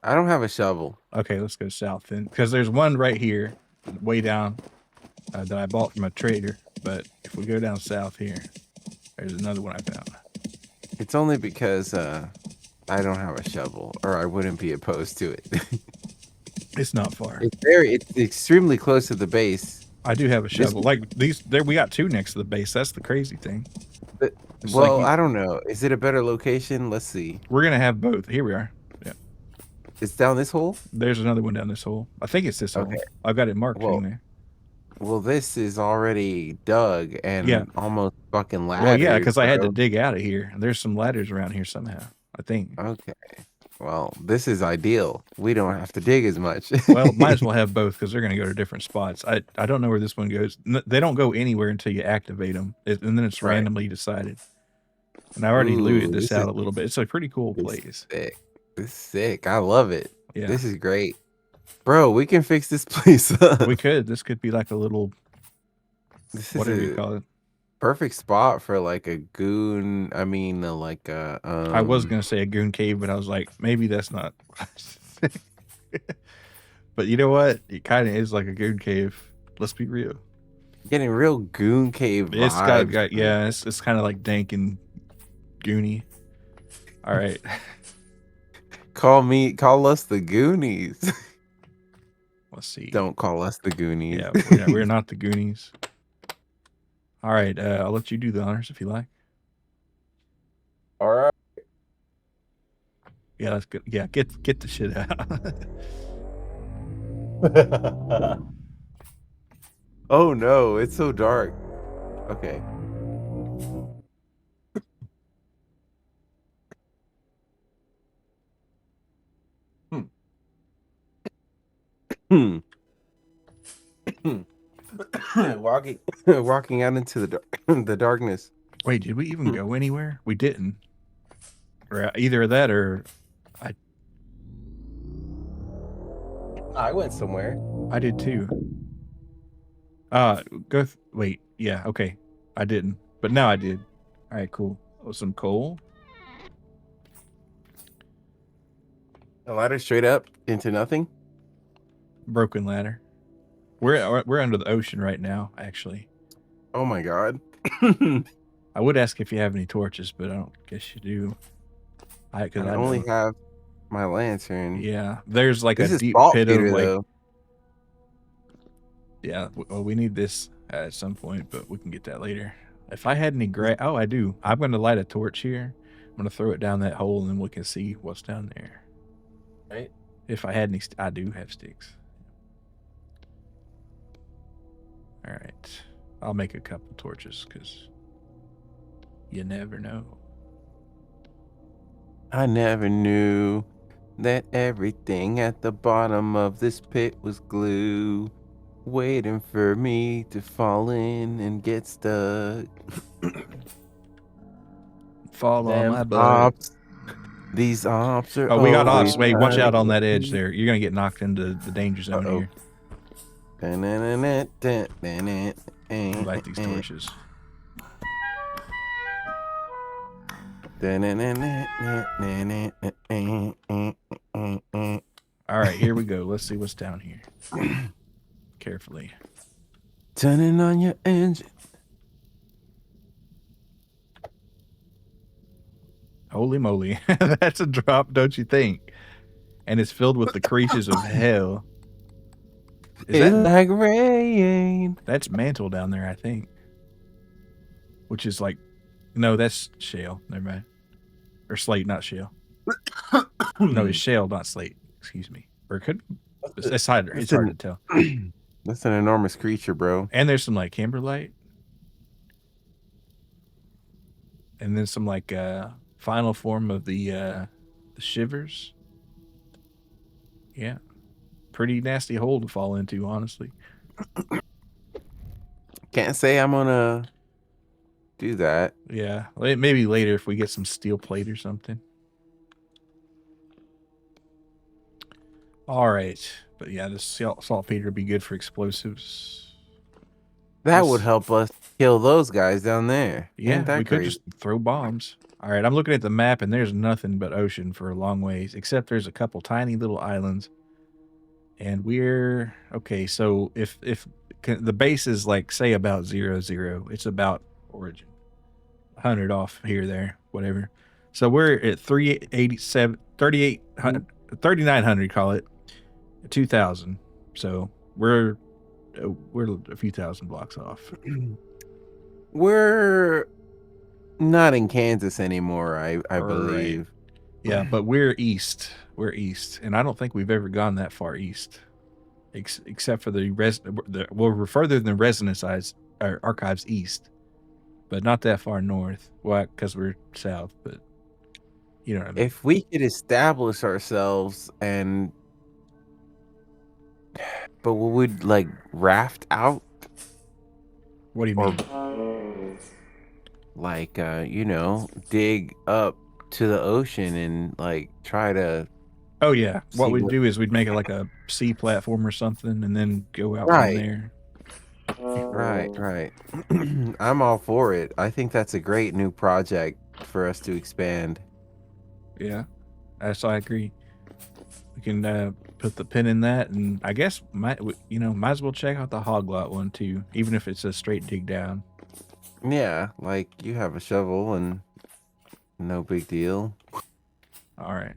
I don't have a shovel. Okay, let's go south then, because there's one right here, way down, that I bought from a trader. But if we go down south here, there's another one I found. It's only because I don't have a shovel, or I wouldn't be opposed to it. It's not far. It's extremely close to the base. I do have a shovel. Like these, there we got two next to the base. That's the crazy thing. Well, I don't know. Is it a better location? Let's see. We're gonna have both. Here we are. Yeah. It's down this hole? There's another one down this hole. I think it's this hole. I've got it marked in there. Well, this is already dug and almost fucking ladders. Well, yeah, because I had to dig out of here. There's some ladders around here somehow, I think. Okay. Well, this is ideal. We don't have to dig as much. Well, might as well have both because they're going to go to different spots. I don't know where this one goes. They don't go anywhere until you activate them, and then it's randomly decided. And I already looted this out a little bit. It's a pretty cool place. Sick. This is sick. I love it. Yeah. This is great. Bro, we can fix this place up. We could. This could be like a little, whatever you call it. Perfect spot for like a goon. I mean, like a. I was gonna say a goon cave, but I was like, maybe that's not. But you know what? It kind of is like a goon cave. Let's be real. Getting real goon cave vibes. It's kind of like dank and goony. All right. Call us the Goonies. Let's see. Don't call us the Goonies. Yeah, we're not the Goonies. All right, I'll let you do the honors if you like. All right. Yeah, that's good. Yeah, get the shit out. Oh no, it's so dark. Okay. Walking out into the darkness. Wait, did we even go anywhere? We didn't. Or either that or I went somewhere. I did too. Wait, yeah, okay. I didn't, but now I did. All right, cool. Oh, some coal. A ladder straight up into nothing. Broken ladder. We're under the ocean right now, actually. Oh my god. I would ask if you have any torches, but I don't guess you do. I only have my lantern. Yeah, there's like a deep pit of like. Though. Yeah, well, we need this at some point, but we can get that later. If I had any oh, I do. I'm going to light a torch here. I'm going to throw it down that hole, and then we can see what's down there. Right. If I had any, I do have sticks. All right. I'll make a couple torches because you never know. I never knew that everything at the bottom of this pit was glue, waiting for me to fall in and get stuck. Fall on Them my butt. ops. These ops are Oh, we got always ops. Wait, watch trying out on to that edge get there. You're going to get knocked into the danger zone Uh-oh. here. Light these torches. All right, here we go. Let's see what's down here. Carefully. Turning on your engine. Holy moly. That's a drop, don't you think? And it's filled with the creatures of hell. Is It's that like rain. that's mantle down there, I think. Which is like, no, that's shale. Never mind. Or slate, not shale. No, it's shale, not slate. Excuse me. Or it could. It's hard to tell. That's an enormous creature, bro. And there's some like kimberlite. And then some like final form of the shivers. Yeah. Pretty nasty hole to fall into, honestly. Can't say I'm gonna do that. Yeah. Maybe later if we get some steel plate or something. All right. But yeah, this saltpeter would be good for explosives. That would help us kill those guys down there. Yeah, Ain't that we could crazy? just throw bombs. All right, I'm looking at the map and there's nothing but ocean for a long ways, except there's a couple tiny little islands. And we're okay. So if the base is like say about 0, it's about origin, 100 off here, there, whatever. So we're at 387, 3800, 3900. Call it 2000. So we're a few thousand blocks off. We're not in Kansas anymore, I Right. believe. Yeah, but we're east. We're east, and I don't think we've ever gone that far east, except for we're further than Resonance Archives east, but not that far north. Why? Because we're south, but you know what I mean. If we could establish ourselves but we would like raft out, What do you or mean? like dig up to the ocean and like try to. Oh yeah, what See we'd what- do is we'd make it like a sea platform or something, and then go out Right. from there. Right. I'm all for it. I think that's a great new project for us to expand. Yeah, I agree. We can put the pin in that, and I guess might as well check out the Hog Lot one too, even if it's a straight dig down. Yeah, like you have a shovel and no big deal. All right,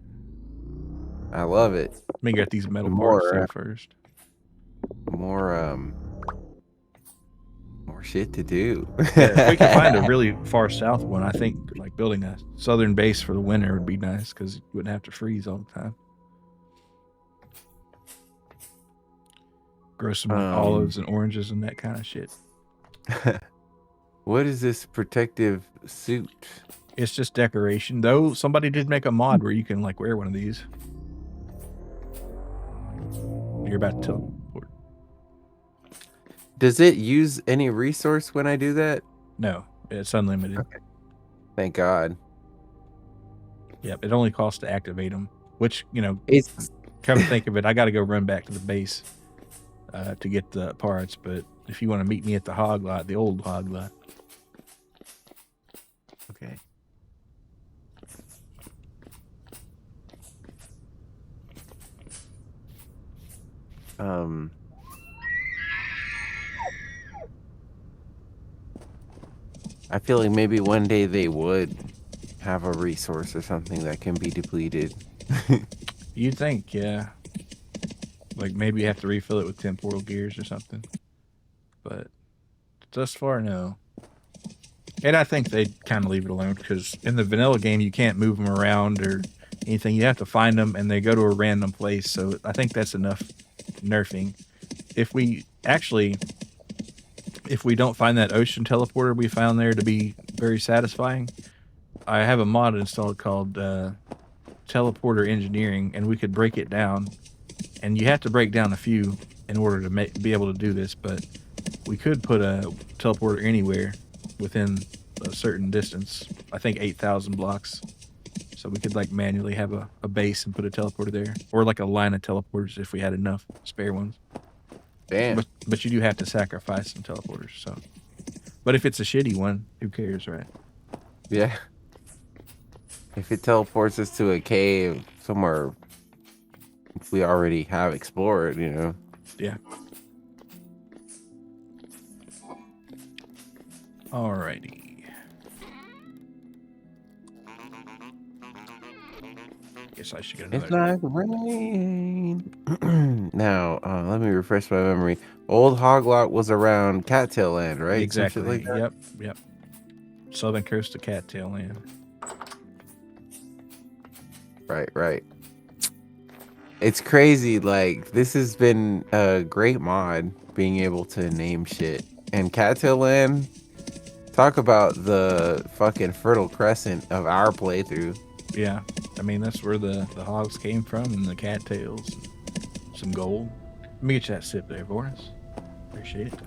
I love it. let me get these metal More, parts here first. More shit to do. Yeah, if we can find a really far south one, I think like building a southern base for the winter would be nice because you wouldn't have to freeze all the time. Grow some olives and oranges and that kind of shit. What is this protective suit? It's just decoration, though. Somebody did make a mod where you can like wear one of these. You're about to teleport. Does it use any resource when I do that? No, it's unlimited. Okay. Thank God. Yep, it only costs to activate them. Which It's come to think of it, I got to go run back to the base to get the parts. But if you want to meet me at the Hog Lot, the old Hog Lot. okay. I feel like maybe one day they would have a resource or something that can be depleted. You'd think, yeah. Like maybe you have to refill it with temporal gears or something. But thus far, no. And I think they'd kind of leave it alone because in the vanilla game, you can't move them around or anything. You have to find them, and they go to a random place. So I think that's enough nerfing. If we don't find that ocean teleporter we found there to be very satisfying, I have a mod installed called Teleporter Engineering, and we could break it down. And you have to break down a few in order to be able to do this, but we could put a teleporter anywhere within a certain distance. I think 8,000 blocks. So we could like manually have a base and put a teleporter there, or like a line of teleporters if we had enough spare ones. Damn. But you do have to sacrifice some teleporters. So, but if it's a shitty one, who cares, right? Yeah. If it teleports us to a cave somewhere we already have explored, you know. Yeah. Alrighty. Guess I should get It's another. like rain. Now, let me refresh my memory. Old Hog Lot was around Cattail Land, right? Exactly. Some shit like that? Yep. Southern coast of Cattail Land. Right. It's crazy. Like, this has been a great mod, being able to name shit. And Cattail Land, talk about the fucking Fertile Crescent of our playthrough. Yeah. I mean, that's where the hogs came from, and the cattails. Some gold. Let me get you that sip there, Boris. Appreciate it.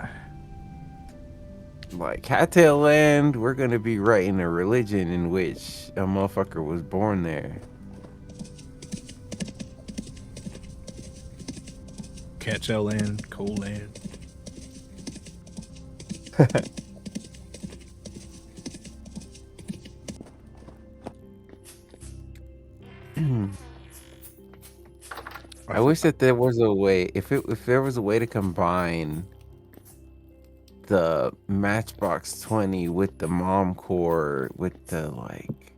Like, Cattail Land, we're gonna be writing a religion in which a motherfucker was born there. Cattail Land, Coal Land. I wish that there was a way, if there was a way to combine the Matchbox 20 with the Mom Core with the like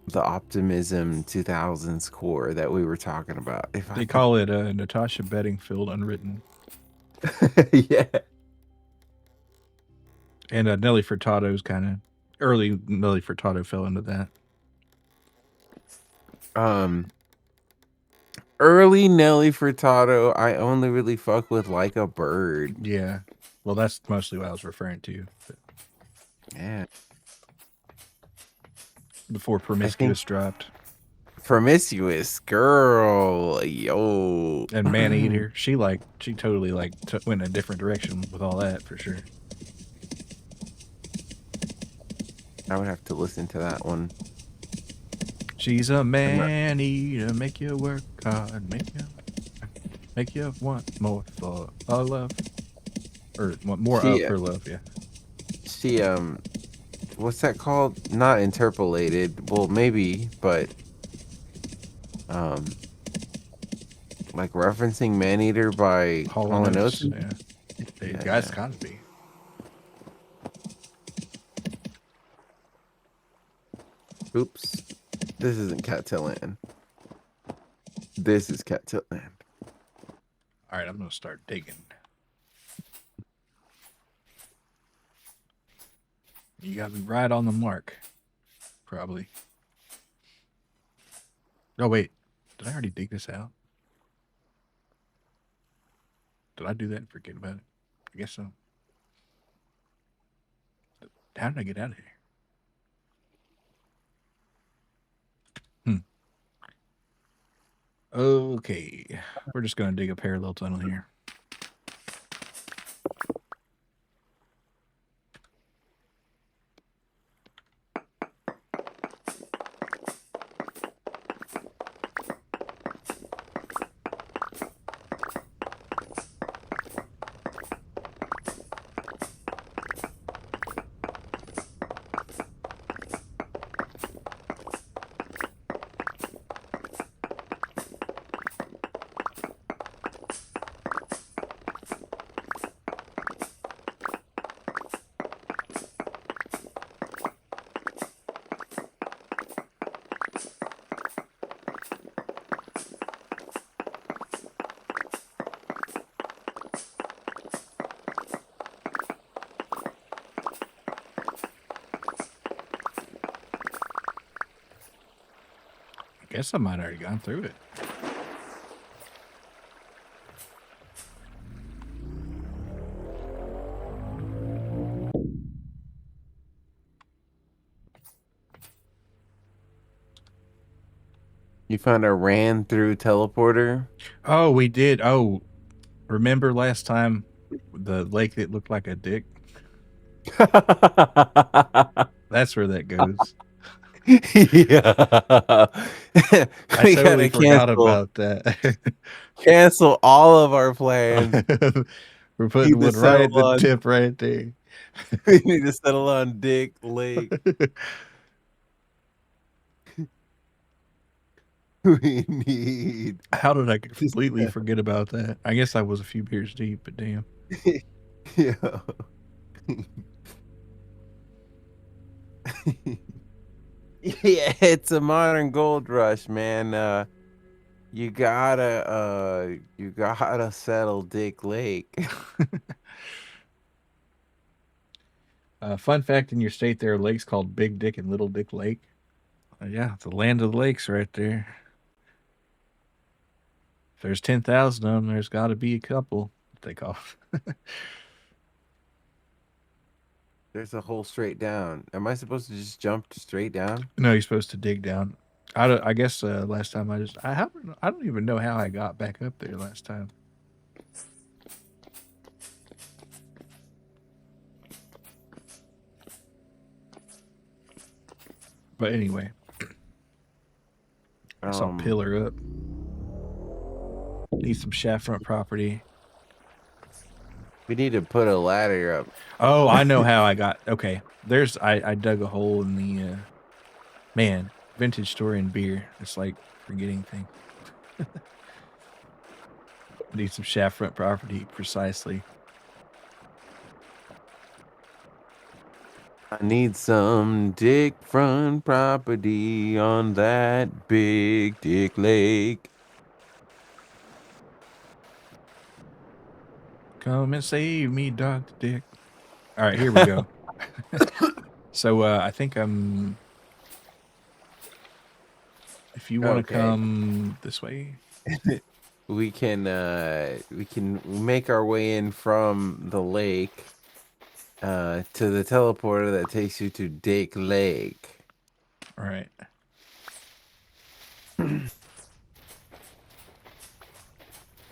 the Optimism 2000s core that we were talking about. If They call it Natasha Bedingfield Unwritten. yeah. And Nelly Furtado's kind of early. Nelly Furtado fell into that. Early Nelly Furtado, I only really fuck with Like a Bird. Yeah. Well, that's mostly what I was referring to. But Yeah. before Promiscuous dropped. Promiscuous girl, yo. And Maneater, she totally went in a different direction with all that for sure. I would have to listen to that one. She's a man-eater, make you work hard, make you want more for her love, or want more of her love. Yeah. She what's that called? Not interpolated. Well, maybe, but like referencing Maneater by Hall Hall and and Oates. Oates? Yeah. Hey, Yeah. guys, gotta be. Oops. This isn't Cattail Land. This is Cattail Land. All right, I'm gonna start digging. You got me right on the mark, probably. Oh wait, did I already dig this out? Did I do that and forget about it? I guess so. How did I get out of here? Okay, we're just gonna dig a parallel tunnel here. Guess I might have already gone through it. You found a ran through teleporter. Oh, we did. Oh, remember last time the lake that looked like a dick? That's where that goes. Yeah. I We totally gotta forgot cancel about that. all of our plans. We're We putting need to one right at settle the on tip right there. we need to settle on Dick Lake. We need How did I completely forget about that? I guess I was a few beers deep, but damn. yeah. Yeah, it's a modern gold rush, man. You gotta settle Dick Lake. Fun fact: in your state, there are lakes called Big Dick and Little Dick Lake. Yeah, it's the land of the lakes right there. If there's 10,000 of them, there's got to be a couple. Take off. There's a hole straight down. Am I supposed to just jump straight down? No, you're supposed to dig down. I guess last time I don't even know how I got back up there last time. But anyway, I saw pillar up. Need some shaft front property. We need to put a ladder up. Oh, I know how I got. Okay, I dug a hole in the man vintage story and beer. It's like forgetting things. Need some shaft front property precisely. I need some dick front property on that big Dick Lake. Come and save me, Dr. Dick. All right, here we go. So I think I'm. If you want to come this way, we can make our way in from the lake to the teleporter that takes you to Dick Lake. All right.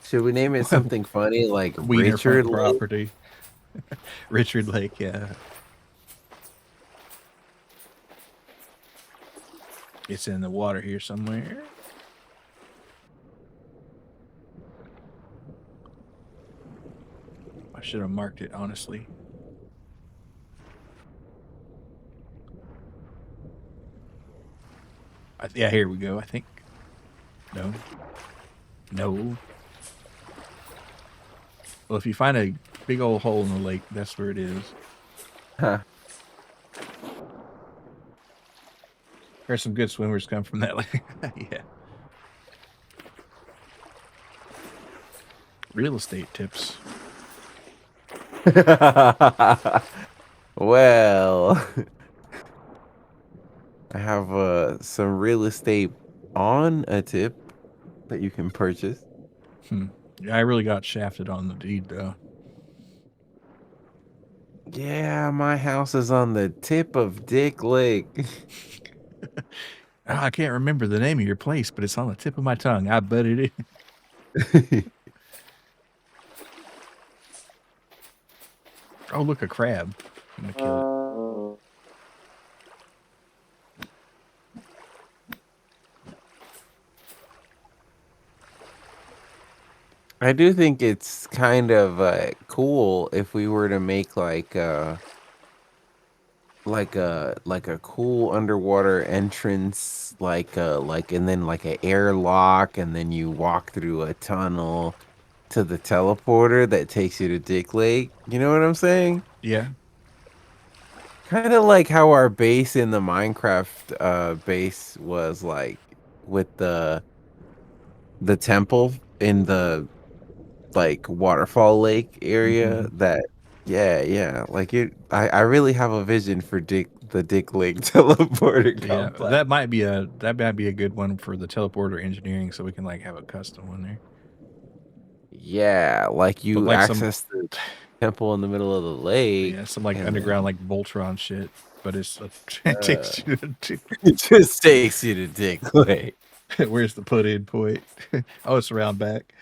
Should we name it something funny like Wiener Richard Lake? property? Richard Lake, yeah. It's in the water here somewhere. I should have marked it, honestly. Yeah, here we go, I think. No. No. Well, if you find a big old hole in the lake, that's where it is. Huh. There's some good swimmers come from that lake. Yeah. Real estate tips. Well, I have some real estate on a tip that you can purchase. Yeah, I really got shafted on the deed, though. Yeah, my house is on the tip of Dick Lake. I can't remember the name of your place, but it's on the tip of my tongue. I bet it is. Oh, look, a crab. I'm gonna kill it. I do think it's kind of cool if we were to make like a cool underwater entrance, and then like an airlock, and then you walk through a tunnel to the teleporter that takes you to Dick Lake. You know what I'm saying? Yeah. Kind of like how our base in the Minecraft base was like with the temple in the like waterfall lake area that Yeah. Like it. I really have a vision for the Dick Lake teleporter Yeah, complex. that might be a good one for the teleporter engineering, so we can like have a custom one there. Yeah, like But you like some, access the temple in the middle of the lake, yeah, some like and underground like Voltron shit. But it's it then takes you to it just takes you to Dick Lake. where's the put in point? Oh, it's around back.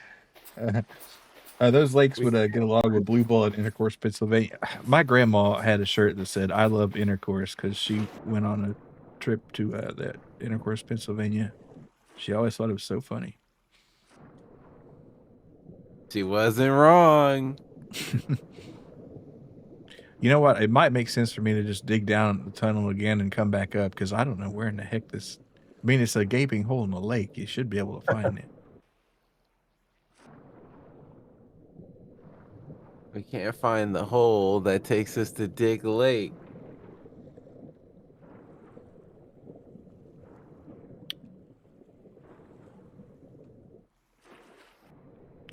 Those lakes We would get along with Blue Ball in Intercourse, Pennsylvania. My grandma had a shirt that said "I love Intercourse" because she went on a trip to that Intercourse, Pennsylvania. She always thought it was so funny. She wasn't wrong. You know what? It might make sense for me to just dig down the tunnel again and come back up because I don't know where in the heck this. I mean, it's a gaping hole in the lake. You should be able to find it. We can't find the hole that takes us to Dick Lake.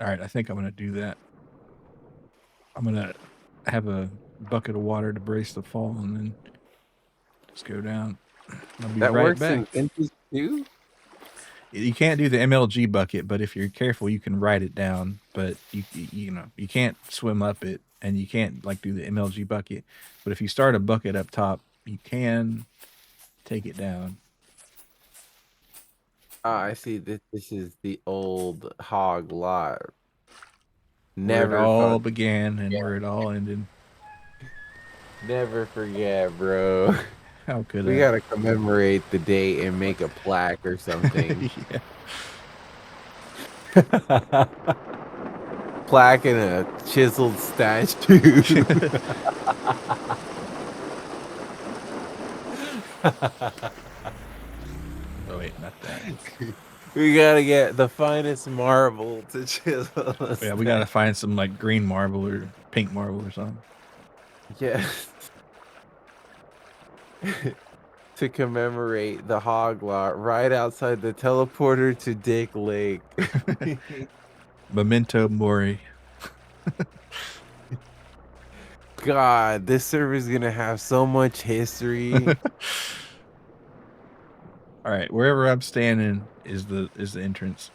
All right, I think I'm gonna do that. I'm gonna have a bucket of water to brace the fall and then just go down. I'll be That right works back. in vintage too. You can't do the MLG bucket, but if you're careful, you can write it down. But you know you can't swim up it, and you can't like do the MLG bucket. But if you start a bucket up top, you can take it down. Ah, I see that this is the old Hog Lot. Where it Never all fuck, began and where it all ended. never forget, bro. How could We I? gotta commemorate the date and make a plaque or something. Yeah. Plaque and a chiseled statue. Oh wait, not that. We gotta get the finest marble to chisel a Yeah, we gotta statue. find some like green marble or pink marble or something. Yes. To commemorate the Hog Lot right outside the teleporter to Dick Lake. Memento mori. God, this server is gonna have so much history. All right, wherever I'm standing is the entrance.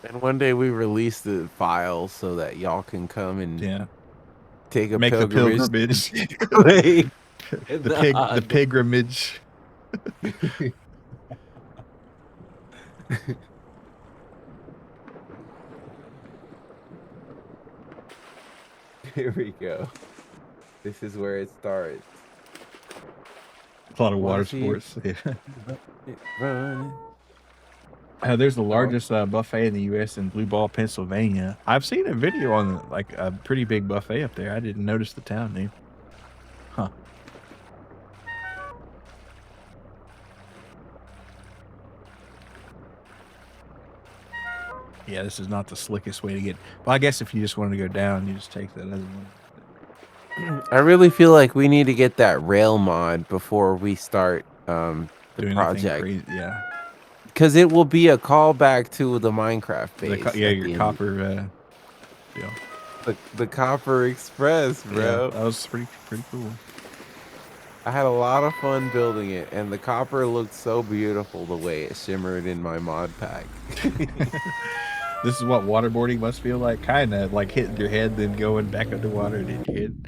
And one day we release the files so that y'all can come and Yeah, take a make the pilgrimage to pilgrimage. Dick Lake. in the Hog pilgrimage. Here we go. This is where it starts. A lot of water Watch it sports. Yeah. run. There's the largest buffet in the U.S. in Blue Ball, Pennsylvania. I've seen a video on like a pretty big buffet up there. I didn't notice the town name. Huh. Yeah, this is not the slickest way to get. Well, I guess if you just wanted to go down, you just take that other one. I really feel like we need to get that rail mod before we start the Doing anything project. crazy. Yeah. Because it will be a callback to the Minecraft base. Yeah, at your the end. copper deal. The Copper Express, Yeah, bro. that was pretty cool. I had a lot of fun building it, and the copper looked so beautiful the way it shimmered in my mod pack. This is what waterboarding must feel like, kind of like hitting your head, then going back underwater and hit your head.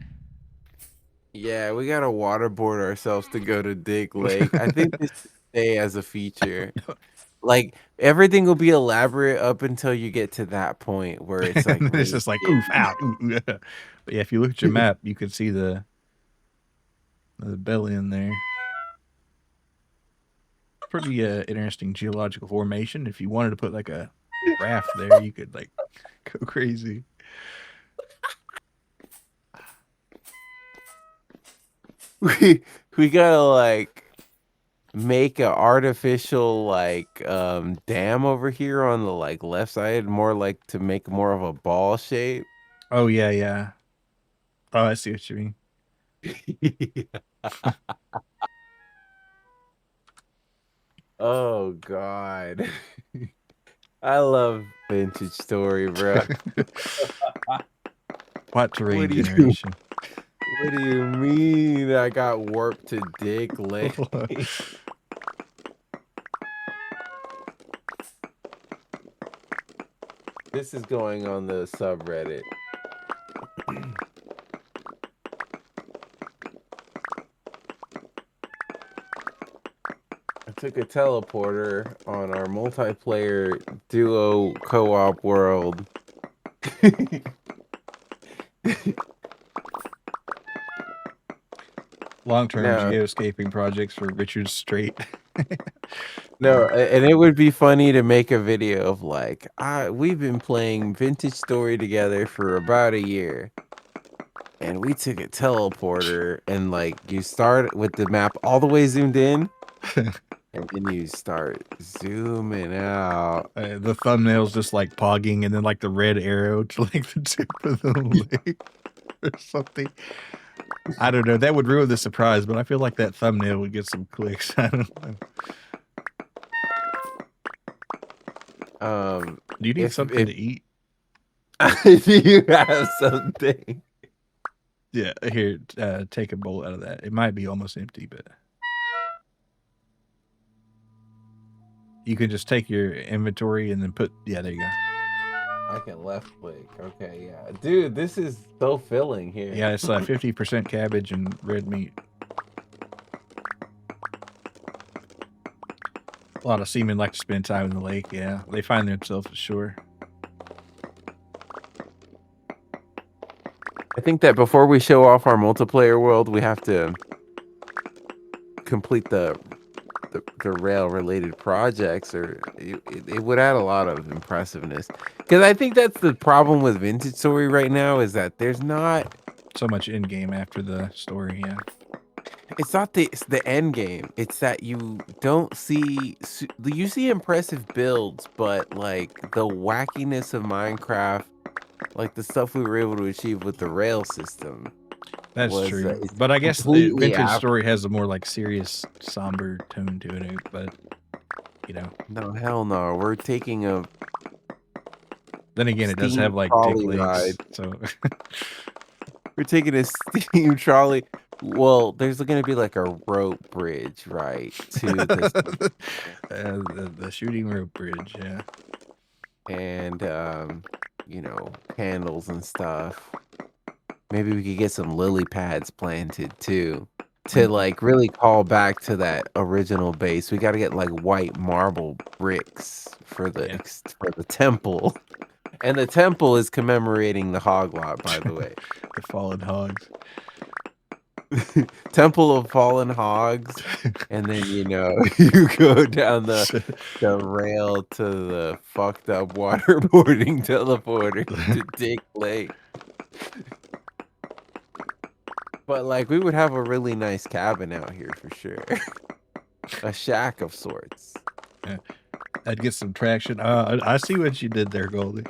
Yeah, we gotta waterboard ourselves to go to Dick Lake. I think this should stay as a feature. Like everything will be elaborate up until you get to that point where it's like It's really just like shitty. oof, out. Ooh, ooh. But yeah, if you look at your map, you can see the belly in there. Pretty interesting geological formation. If you wanted to put like a raft there, you could like go crazy. We gotta like make a artificial like dam over here on the like left side, more like to make more of a ball shape. Oh yeah, yeah. Oh, I see what you mean. Oh God. I love vintage story, bro. What terrain What do you do? generation? What do you mean I got warped to Dick Lake? This is going on the subreddit. I took a teleporter on our multiplayer duo co-op world. Long-term No. geoscaping projects for Richard Strait. No, and it would be funny to make a video of like, we've been playing Vintage Story together for about a year. And we took a teleporter and like you start with the map all the way zoomed in. And then you start zooming out. The thumbnail's just like pogging and then like the red arrow to like the tip of the lake or something. I don't know. That would ruin the surprise, but I feel like that thumbnail would get some clicks. I don't know. Do you need something to eat? Do you have something? Yeah, here, take a bowl out of that. It might be almost empty, but you can just take your inventory and then put, yeah, there you go. I can left click. Okay, yeah. Dude, this is so filling here. Yeah, it's 50% cabbage and red meat. A lot of seamen like to spend time in the lake. Yeah, they find themselves ashore. I think that before we show off our multiplayer world, we have to complete the rail related projects, or it would add a lot of impressiveness. Because I think that's the problem with Vintage Story right now, is that there's not so much in game after the story. Yeah, it's not the end game. It's that you don't see you see impressive builds, but like the wackiness of Minecraft, like the stuff we were able to achieve with the rail system. That's true. But I guess the Vintage Story has a more like serious, somber tone to it. But you know, no, hell no. We're taking a. Then again, it does have like dick legs, so we're taking a steam trolley. Well, there's going to be like a rope bridge, right? To the shooting rope bridge, yeah. And you know, candles and stuff. Maybe we could get some lily pads planted too, to like really call back to that original base. We got to get like white marble bricks for the temple, and the temple is commemorating the Hog Lot, by the way. The fallen hogs. Temple of Fallen Hogs, and then you know you go down the rail to the fucked up waterboarding teleporter to Dick Lake. But like we would have a really nice cabin out here for sure. A shack of sorts. Yeah. I'd get some traction. I see what you did there, Goldie.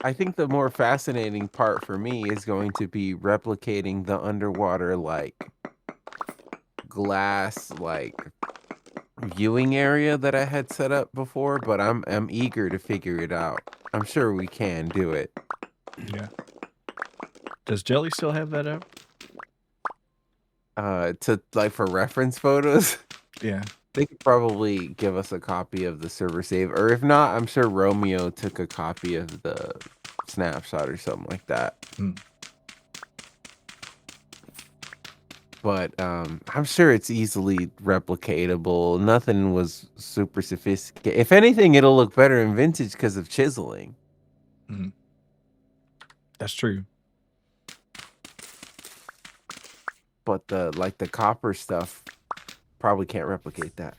I think the more fascinating part for me is going to be replicating the underwater like glass like viewing area that I had set up before, but I'm eager to figure it out. I'm sure we can do it. Yeah. Does Jelly still have that up? To like for reference photos? Yeah. They could probably give us a copy of the server save, or if not, I'm sure Romeo took a copy of the snapshot or something like that. But I'm sure it's easily replicatable. Nothing was super sophisticated. If anything, it'll look better in Vintage because of chiseling. That's true. But the copper stuff probably can't replicate that.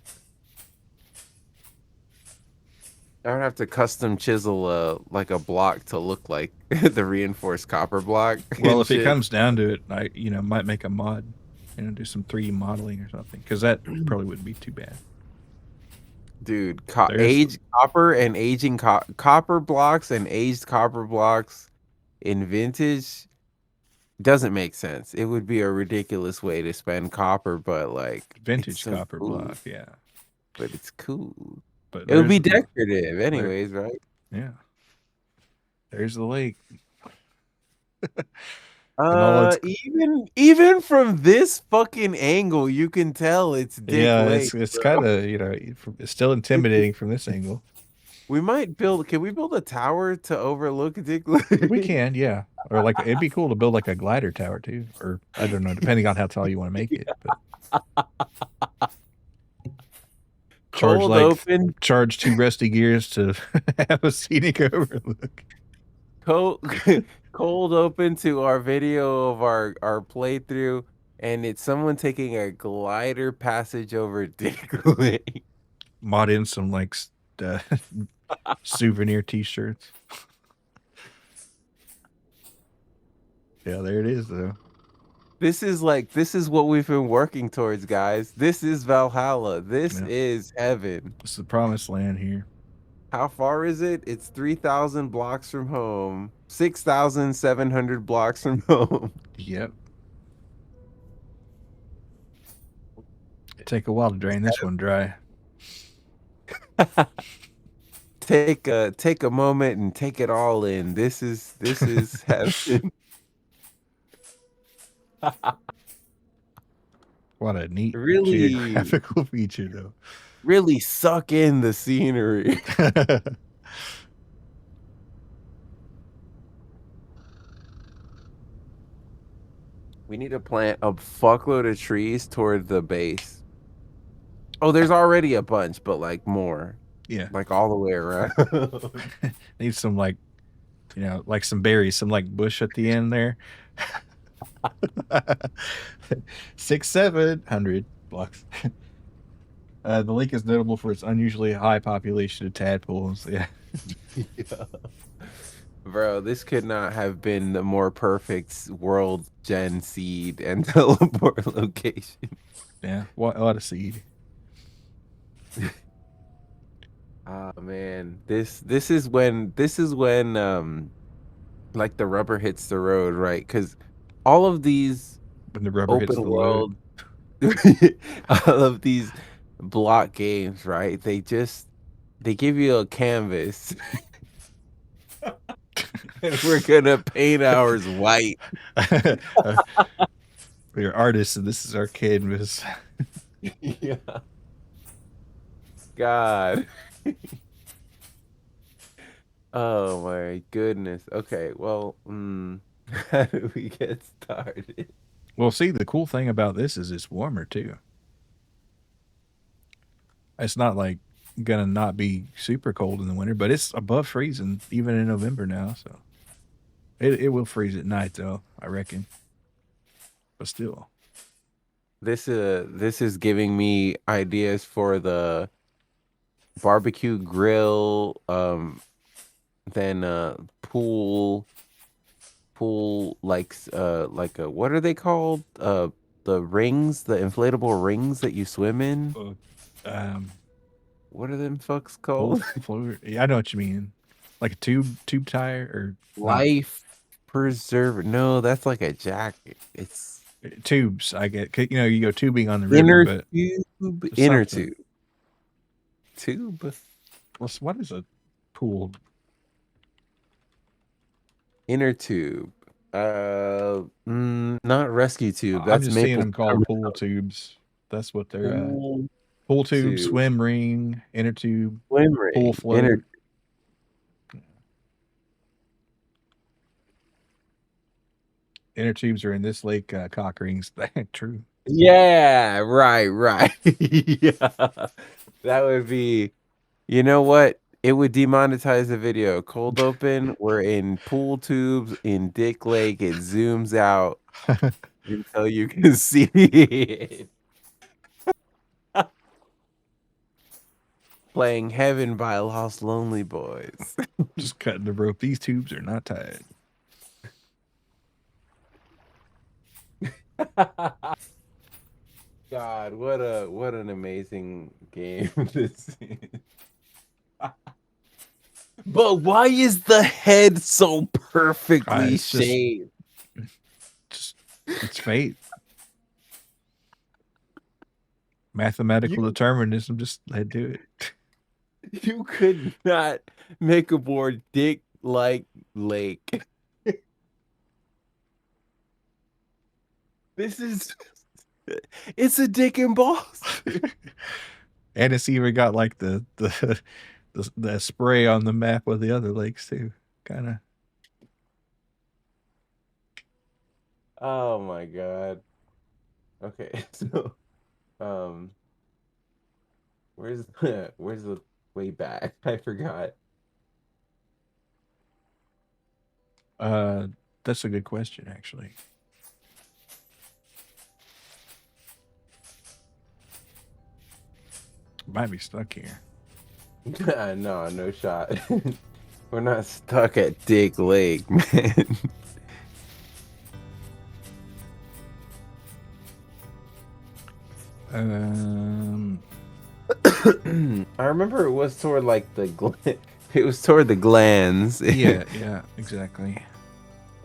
I would have to custom chisel like a block to look like the reinforced copper block. Well, if it comes down to it, I might make a mod, do some 3D modeling or something, because that probably wouldn't be too bad. Dude, aged copper and aging copper blocks and aged copper blocks in Vintage doesn't make sense. It would be a ridiculous way to spend copper, but like Vintage copper block, yeah. but it's cool. But It would be there's decorative, anyways, right? yeah. There's the lake. And all its Even from this fucking angle, you can tell it's Dick yeah, Lake. it's bro. kind of it's still intimidating from this angle. We might build. Can we build a tower to overlook Dick Lake? We can, yeah, or like it'd be cool to build like a glider tower too, or I don't know, depending on how tall you want to make it. But Cold open. charge 2 rusty gears to have a scenic overlook. Cold, cold open to our video of our playthrough, and it's someone taking a glider passage over Dick Lake. Mod in some like souvenir T-shirts. Yeah, there it is though. This is what we've been working towards, guys. This is Valhalla. This is heaven. It's the promised land here. How far is it? It's 3,000 blocks from home. 6,700 blocks from home. Yep. It take a while to drain this one dry. Take a moment and take it all in. This is heaven. What a neat Really geographical feature though. Really suck in the scenery. We need to plant a fuckload of trees toward the base. Oh, there's already a bunch, but like more. Yeah. Like all the way around. Need some like, like some berries, some like bush at the end there. 600-700 blocks. The lake is notable for its unusually high population of tadpoles. Yeah. Bro, this could not have been the more perfect world gen seed and teleport location. Yeah, what a seed. Oh man, this is when like the rubber hits the road, right? Because all of these when the rubber hits the world, all of these block games, right? They give you a canvas. And we're gonna paint ours white. We're artists, and this is our canvas. Yeah. God. Oh my goodness. Okay, well, how do we get started? Well, see, the cool thing about this is it's warmer too. It's not like gonna not be super cold in the winter, but it's above freezing even in November now, so it will freeze at night though, I reckon. But still. This is giving me ideas for the barbecue grill, then pool like what are they called? The rings, the inflatable rings that you swim in. What are them fucks called? Yeah, I know what you mean. Like a tube tire or life preserver. No, that's like a jacket. It's tubes. I get. You go tubing on the river, but inner tube. Tube. What is a pool? Inner tube. Not rescue tube. I'm just seeing them called pool tubes. That's what they're pool tube, swim ring, inner tube, swim ring, pool float. Inner tubes are in this lake, cock rings. True. Yeah, right. Yeah. That would be, you know what? It would demonetize the video. Cold open, we're in pool tubes in Dick Lake. It zooms out until you can see it. Playing Heaven by Lost Lonely Boys. Just cutting the rope. These tubes are not tied. God, what an amazing game this is. But why is the head so perfectly shaped? It's fate. Mathematical determinism just led to it. You could not make a more dick-like lake. This is... It's a dick and balls. And it's even got like the spray on the map of the other lakes too. Kind of. Oh my god. Okay, so where's the way back? I forgot. That's a good question, actually. Might be stuck here. No shot. We're not stuck at Dick Lake, man. I remember it was toward like it was toward the glands. Yeah, exactly.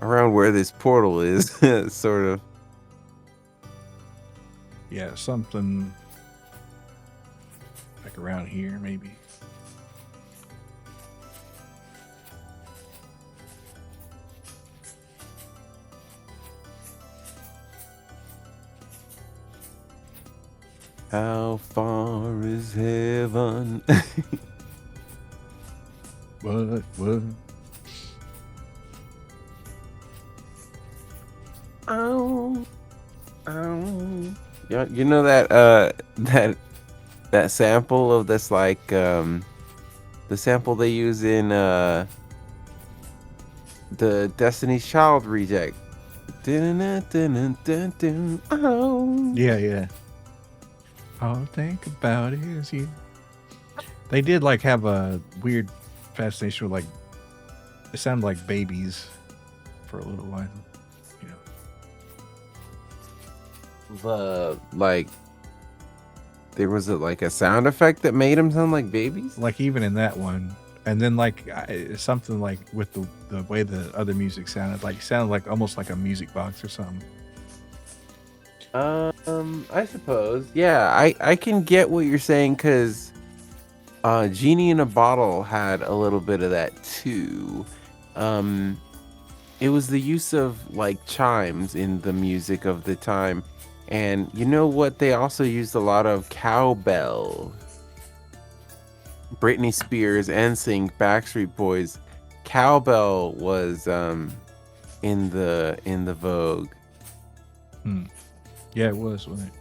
Around where this portal is, sort of. Yeah, something like around here, maybe. How far is heaven? What? Oh. Yeah, you know that that sample of this, like the sample they use in the Destiny's Child reject. Oh. Yeah. All I think about is you. They did like have a weird fascination with like it sounded like babies for a little while. You know. There was like a sound effect that made them sound like babies. Like even in that one, and then like something like with the way the other music sounded like almost like a music box or something. I suppose. Yeah, I can get what you're saying, because Genie in a Bottle had a little bit of that too. It was the use of like chimes in the music of the time. And you know what? They also used a lot of cowbell. Britney Spears, NSYNC, Backstreet Boys. Cowbell was in the vogue. Yeah, it was, wasn't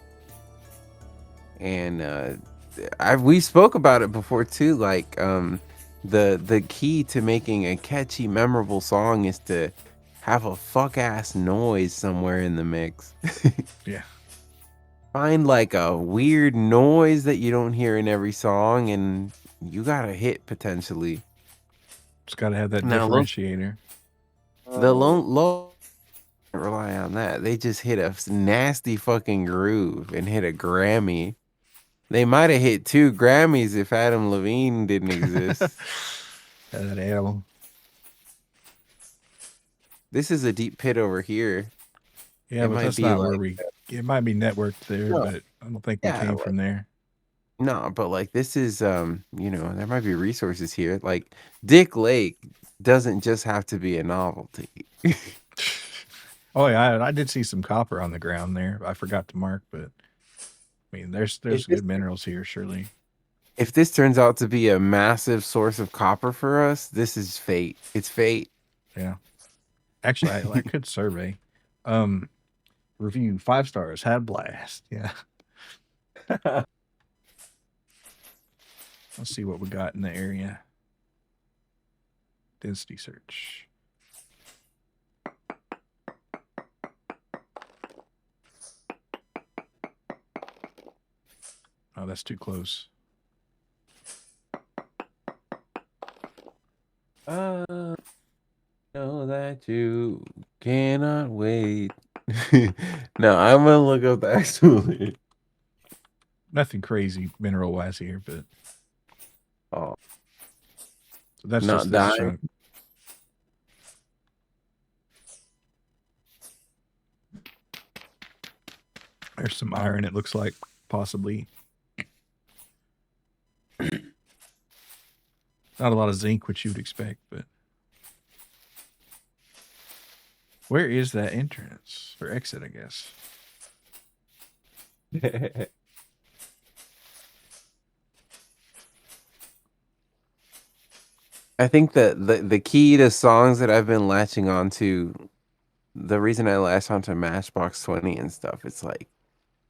it? And we spoke about it before too. Like the key to making a catchy, memorable song is to have a fuck ass noise somewhere in the mix. Yeah. Find like a weird noise that you don't hear in every song, and you got a hit potentially. Just got to have that Now, differentiator. The low rely on that. They just hit a nasty fucking groove and hit a Grammy. They might have hit 2 Grammys if Adam Levine didn't exist. That animal. This is a deep pit over here. Yeah, but that's not where we. It might be networked there, but I don't think we came from there. No, but like this is there might be resources here. Like Dick Lake doesn't just have to be a novelty. Oh yeah, I did see some copper on the ground there. I forgot to mark, but I mean, there's good minerals here, surely. If this turns out to be a massive source of copper for us, this is fate. It's fate. Yeah. Actually, I could survey. Review 5 stars. Had a blast. Yeah. Let's see what we got in the area. Density search. Oh, that's too close. Know that you cannot wait. No, I'm gonna look up the actual. Nothing crazy mineral wise here, but so that's not just this dying. chunk. There's some iron. It looks like possibly Not a lot of zinc, which you'd expect, but where is that entrance or exit? I guess. I think that the key to songs that I've been latching onto, the reason I latched onto Matchbox 20 and stuff, it's like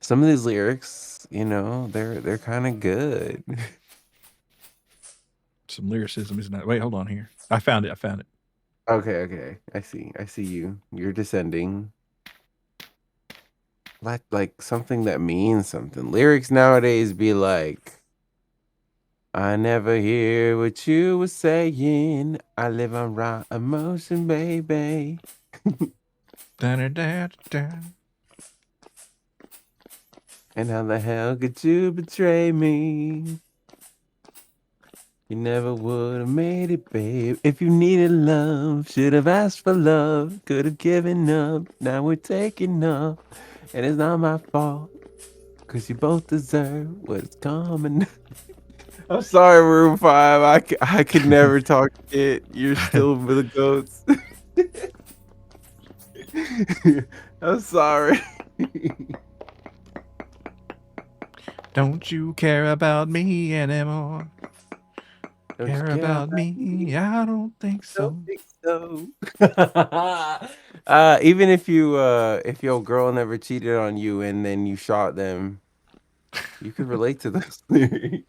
some of these lyrics, they're kind of good. Some lyricism is not. Wait, hold on here. I found it. I found it. Okay. I see you. You're descending. Like something that means something. Lyrics nowadays be like, I never hear what you were saying. I live on raw emotion, baby. Da-da-da-da. And how the hell could you betray me? You never would have made it, babe. If you needed love, should have asked for love. Could have given up. Now we're taking up. And it's not my fault. Cause you both deserve what's coming. I'm sorry, Room 5. I could never talk shit. You're still the goats. I'm sorry. Don't you care about me anymore? Don't you Care about me? I don't think so. Don't think so. Even if your girl never cheated on you and then you shot them, you could relate to those lyrics.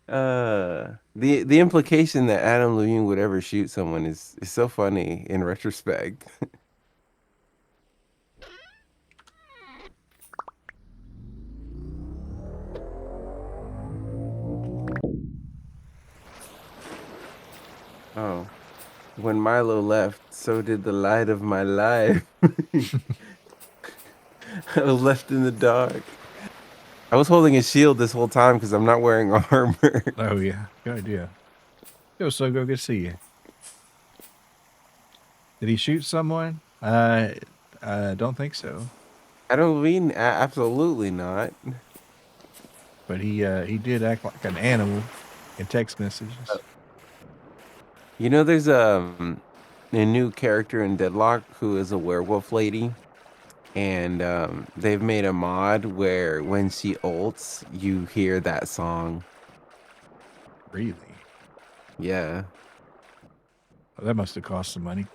The implication that Adam Levine would ever shoot someone is so funny in retrospect. Oh, when Milo left, so did the light of my life. I was left in the dark. I was holding a shield this whole time because I'm not wearing armor. Oh yeah, good idea. Yo, so go good to see you. Did he shoot someone? I don't think so. Adam Levine, absolutely not. But he did act like an animal in text messages. There's a new character in Deadlock who is a werewolf lady, and they've made a mod where when she ults, you hear that song. Really? Yeah. Oh, that must have cost some money.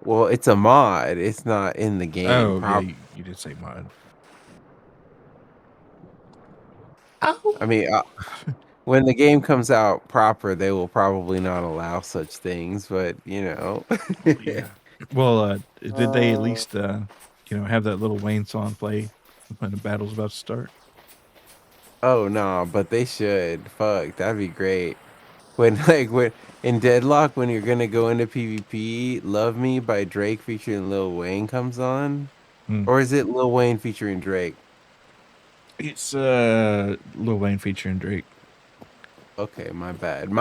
Well, it's a mod. It's not in the game. Oh yeah, you did say mod. I mean, when the game comes out proper, they will probably not allow such things, but Yeah. Well, did they at least have that little Wayne song play when the battle's about to start? Oh no, but they should. Fuck, that'd be great. When in Deadlock, when you're gonna go into PvP, "Love Me" by Drake featuring Lil Wayne comes on, or is it Lil Wayne featuring Drake? It's Lil Wayne featuring Drake. Okay, my bad.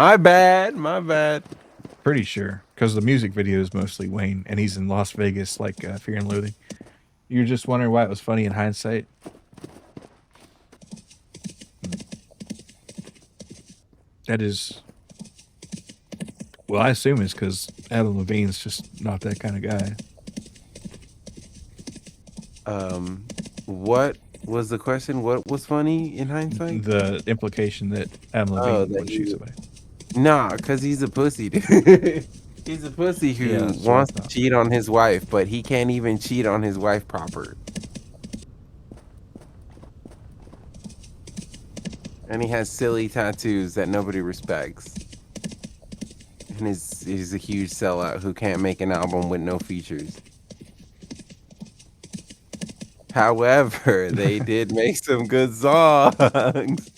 Pretty sure, because the music video is mostly Wayne, and he's in Las Vegas, like Fear and Loathing. You're just wondering why it was funny in hindsight? That is, well, I assume it's because Adam Levine's just not that kind of guy. What was the question? What was funny in hindsight? The implication that Adam Levine would shoot somebody. Nah, because he's a pussy, dude. He's a pussy who wants to cheat on his wife, but he can't even cheat on his wife proper. And he has silly tattoos that nobody respects. And he's a huge sellout who can't make an album with no features. However, they did make some good songs.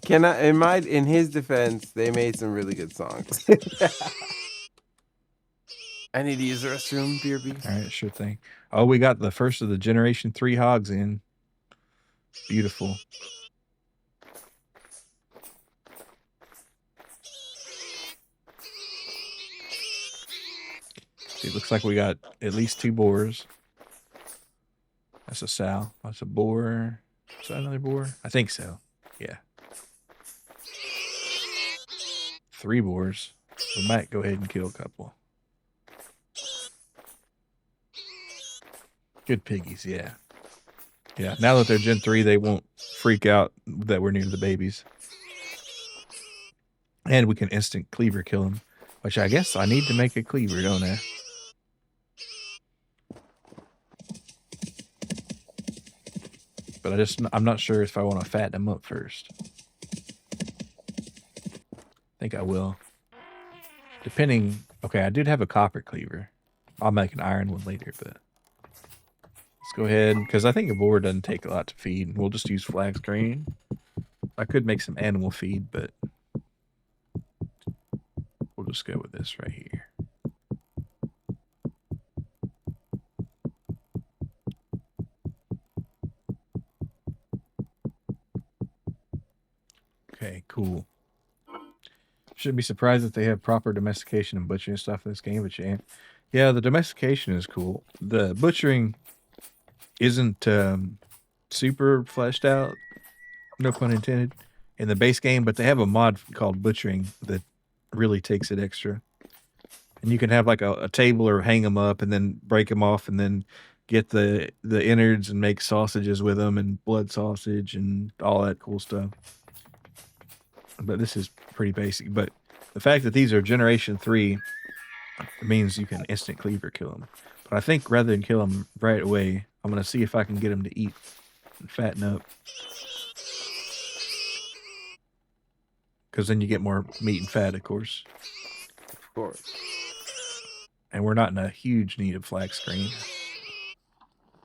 In his defense, they made some really good songs. I need to use the restroom, BRB. All right, sure thing. Oh, we got the first of the Generation 3 hogs in. Beautiful. It looks like we got at least 2 boars. That's a sow. That's a boar. Is that another boar? I think so. Yeah. 3 boars. We might go ahead and kill a couple. Good piggies, yeah. Yeah, now that they're Gen 3, they won't freak out that we're near the babies. And we can instant cleaver kill them, which I guess I need to make a cleaver, don't I? But I'm not sure if I want to fatten them up first. I think I will. Depending, okay, I did have a copper cleaver. I'll make an iron one later, but let's go ahead, because I think a boar doesn't take a lot to feed. We'll just use flax grain. I could make some animal feed, but we'll just go with this right here. Okay, cool. Shouldn't be surprised that they have proper domestication and butchering stuff in this game, but yeah, the domestication is cool. The butchering isn't super fleshed out, no pun intended, in the base game, but they have a mod called butchering that really takes it extra. And you can have like a table or hang them up and then break them off and then get the innards and make sausages with them and blood sausage and all that cool stuff. But this is pretty basic. But the fact that these are Generation 3 means you can instant cleaver kill them. But I think rather than kill them right away, I'm going to see if I can get them to eat and fatten up. Because then you get more meat and fat, of course. Of course. And we're not in a huge need of flax screen.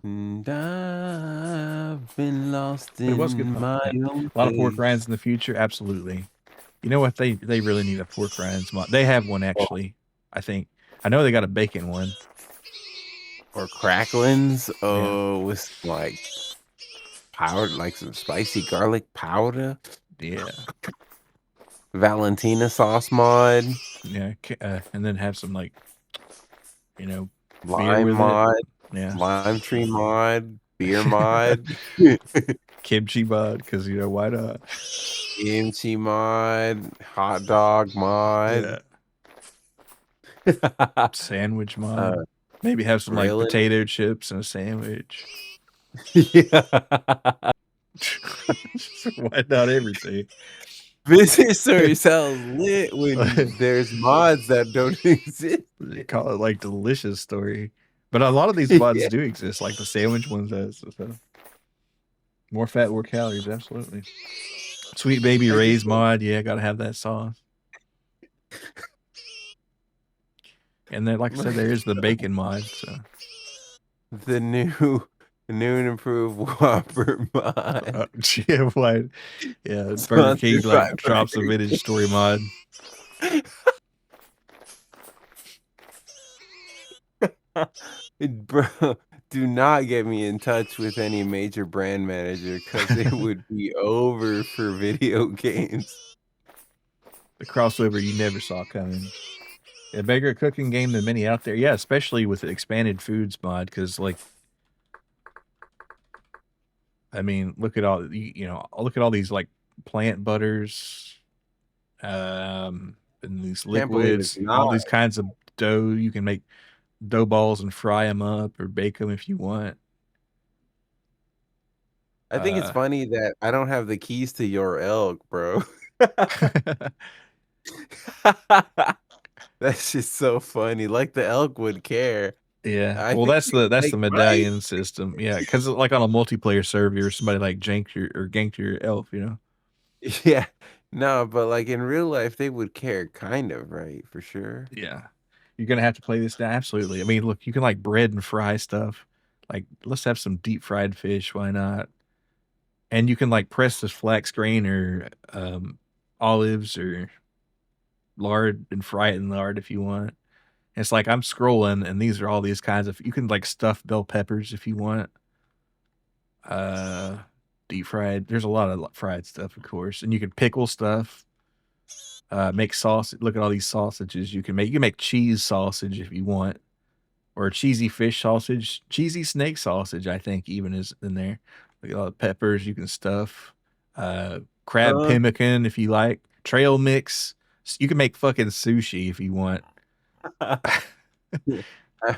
And I've been lost in my own a lot of pork rinds in the future, absolutely. You know what? They really need a pork rinds mod. They have one actually. I think I know they got a bacon one. Or cracklins. Oh, yeah. With like powder, like some spicy garlic powder. Yeah. Valentina sauce mod. Yeah, and then have some like, you know, lime mod. Yeah, lime tree mod, beer mod, kimchi mod, because you know why not? Kimchi mod, hot dog mod, sandwich mod. Maybe have some like potato chips and a sandwich. Yeah. Why not everything? Business story sounds lit when there's mods that don't exist. They call it like delicious story. But a lot of these mods do exist, like the sandwich ones does. So. More fat, more calories, absolutely. Sweet Baby Ray's mod, yeah, gotta have that sauce. And then, like I said, there is the bacon mod. So the new and improved Whopper mod. Yeah, why? Yeah, Burger King like drops a vintage story mod. Bro, do not get me in touch with any major brand manager because it would be over for video games. The crossover you never saw coming. A bigger cooking game than many out there. Yeah, especially with the expanded foods mod, because like, I mean, look at all look at all these like plant butters, and these liquids, all these kinds of dough. You can make dough balls and fry them up or bake them if you want. I think it's funny that I don't have the keys to your elk, bro. That's just so funny. Like the elk would care. Yeah, well, that's the medallion system. Yeah, because like on a multiplayer server, somebody like ganked your elf, you know. Yeah, no, but like in real life, they would care, kind of, right? For sure. Yeah, you're gonna have to play this down. Absolutely. I mean, look, you can like bread and fry stuff. Like, let's have some deep fried fish. Why not? And you can like press this flax grain or olives or lard and fry it in lard if you want. And it's like I'm scrolling, and these are all these kinds of. You can like stuff bell peppers if you want. Deep fried. There's a lot of fried stuff, of course, and you can pickle stuff. Make sauce. Look at all these sausages you can make. You can make cheese sausage if you want, or cheesy fish sausage, cheesy snake sausage. I think even is in there. Look at all the peppers you can stuff. Crab pemmican if you like. Trail mix. You can make fucking sushi if you want. I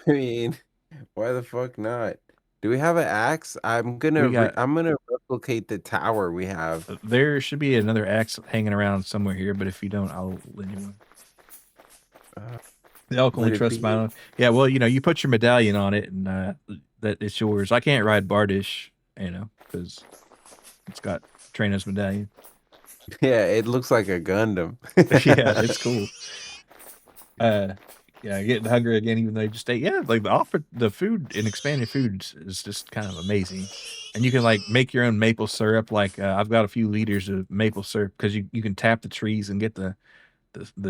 mean, why the fuck not? Do we have an axe? I'm We got gonna replicate the tower we have. there should be another axe hanging around somewhere here, but if you don't, I'll lend you one. Uh, Y'all can only would it trust be? my own. Yeah, well, you put your medallion on it, and that it's yours. I can't ride Bardish, because it's got Trainer's medallion. Yeah, it looks like a Gundam. Yeah, it's cool. Yeah, getting hungry again, even though you just ate. Yeah, like the food in expanded foods is just kind of amazing, and you can like make your own maple syrup. Like I've got a few liters of maple syrup because you can tap the trees and get the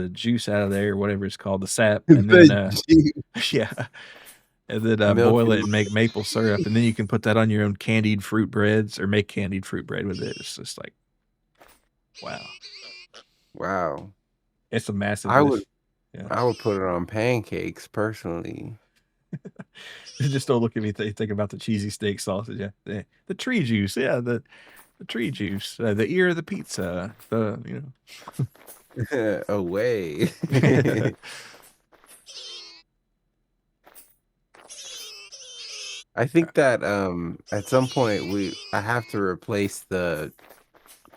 juice out of there or whatever it's called, the sap, and then The Jeep. yeah, and then Milk boil it and and make maple syrup, and then you can put that on your own candied fruit breads or make candied fruit bread with it. It's just like wow, wow. it's a massive I would list. Yeah. I would put it on pancakes personally. Just don't look at me think about the cheesy steak sausage. Yeah, the tree juice. Yeah, the tree juice. The ear of the pizza. Away. I think that at some point I have to replace the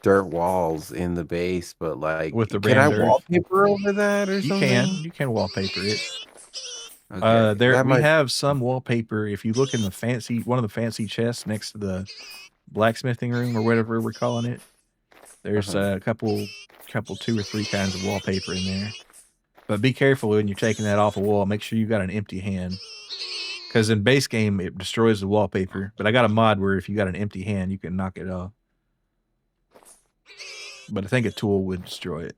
dirt walls in the base, but like with the can I rammed earth. wallpaper over that or something? You can wallpaper it. Okay. There That we might have some wallpaper. If you look in one of the fancy chests next to the blacksmithing room or whatever we're calling it, there's a couple 2 or 3 kinds of wallpaper in there. But be careful when you're taking that off a wall. Make sure you got an empty hand. Because in base game, it destroys the wallpaper. But I got a mod where if you got an empty hand, you can knock it off. But I think a tool would destroy it.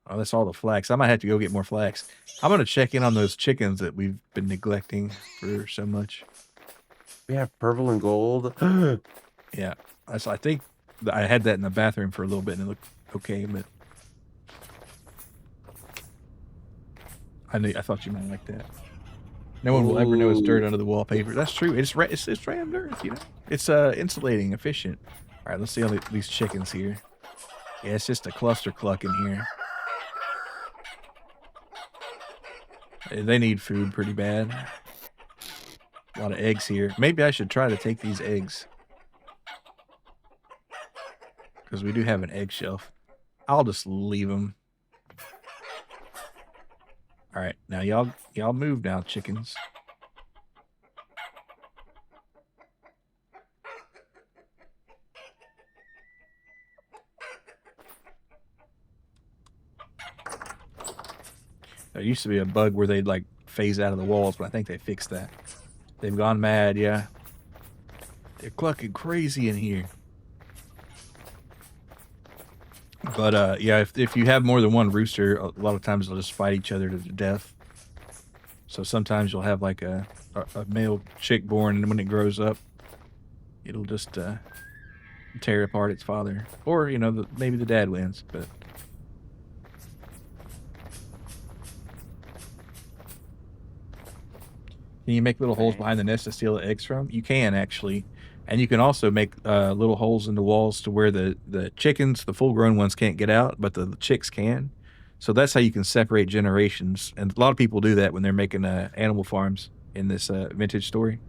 Oh, that's all the flax. I might have to go get more flax. I'm going to check in on those chickens that we've been neglecting for so much. we have purple and gold. Yeah. I think I had that in the bathroom for a little bit and it looked okay, but I thought you might like that. No one will ever know it's dirt under the wallpaper. That's true. It's rammed earth, It's insulating, efficient. All right, let's see all these chickens here. Yeah, it's just a cluster cluck in here. They need food pretty bad. A lot of eggs here. Maybe I should try to take these eggs. Because we do have an egg shelf. I'll just leave them. All right, now y'all move now, chickens. There used to be a bug where they'd like phase out of the walls, but I think they fixed that. They've gone mad, yeah. They're clucking crazy in here. But yeah, if you have more than one rooster, a lot of times they'll just fight each other to death. So sometimes you'll have like a male chick born, and when it grows up, it'll just tear apart its father, or maybe the dad wins. But can you make little holes behind the nest to steal the eggs from? You can actually. And you can also make little holes in the walls to where the chickens, the full-grown ones, can't get out, but the chicks can. So that's how you can separate generations. And a lot of people do that when they're making animal farms in this vintage story.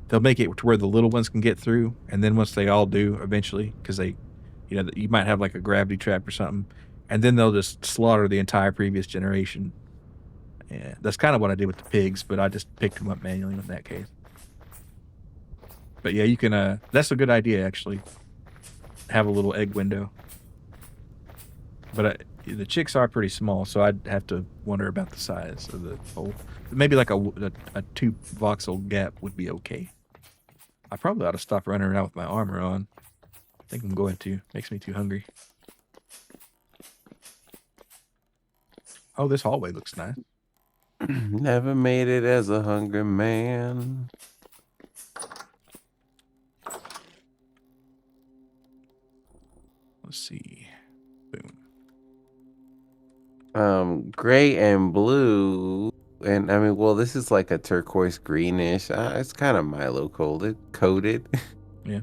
They'll make it to where the little ones can get through, and then once they all do, eventually, because you might have like a gravity trap or something, and then they'll just slaughter the entire previous generation. Yeah, that's kind of what I did with the pigs, but I just picked them up manually in that case. But yeah, you can. That's a good idea, actually. Have a little egg window. But the chicks are pretty small, so I'd have to wonder about the size of the hole. Maybe like a 2 voxel gap would be okay. I probably ought to stop running around with my armor on. I think I'm going to. Makes me too hungry. Oh, this hallway looks nice. Never made it as a hungry man. Let's see. Boom. Gray and blue. And I mean, well, this is like a turquoise greenish. It's kind of Milo coated. Yeah.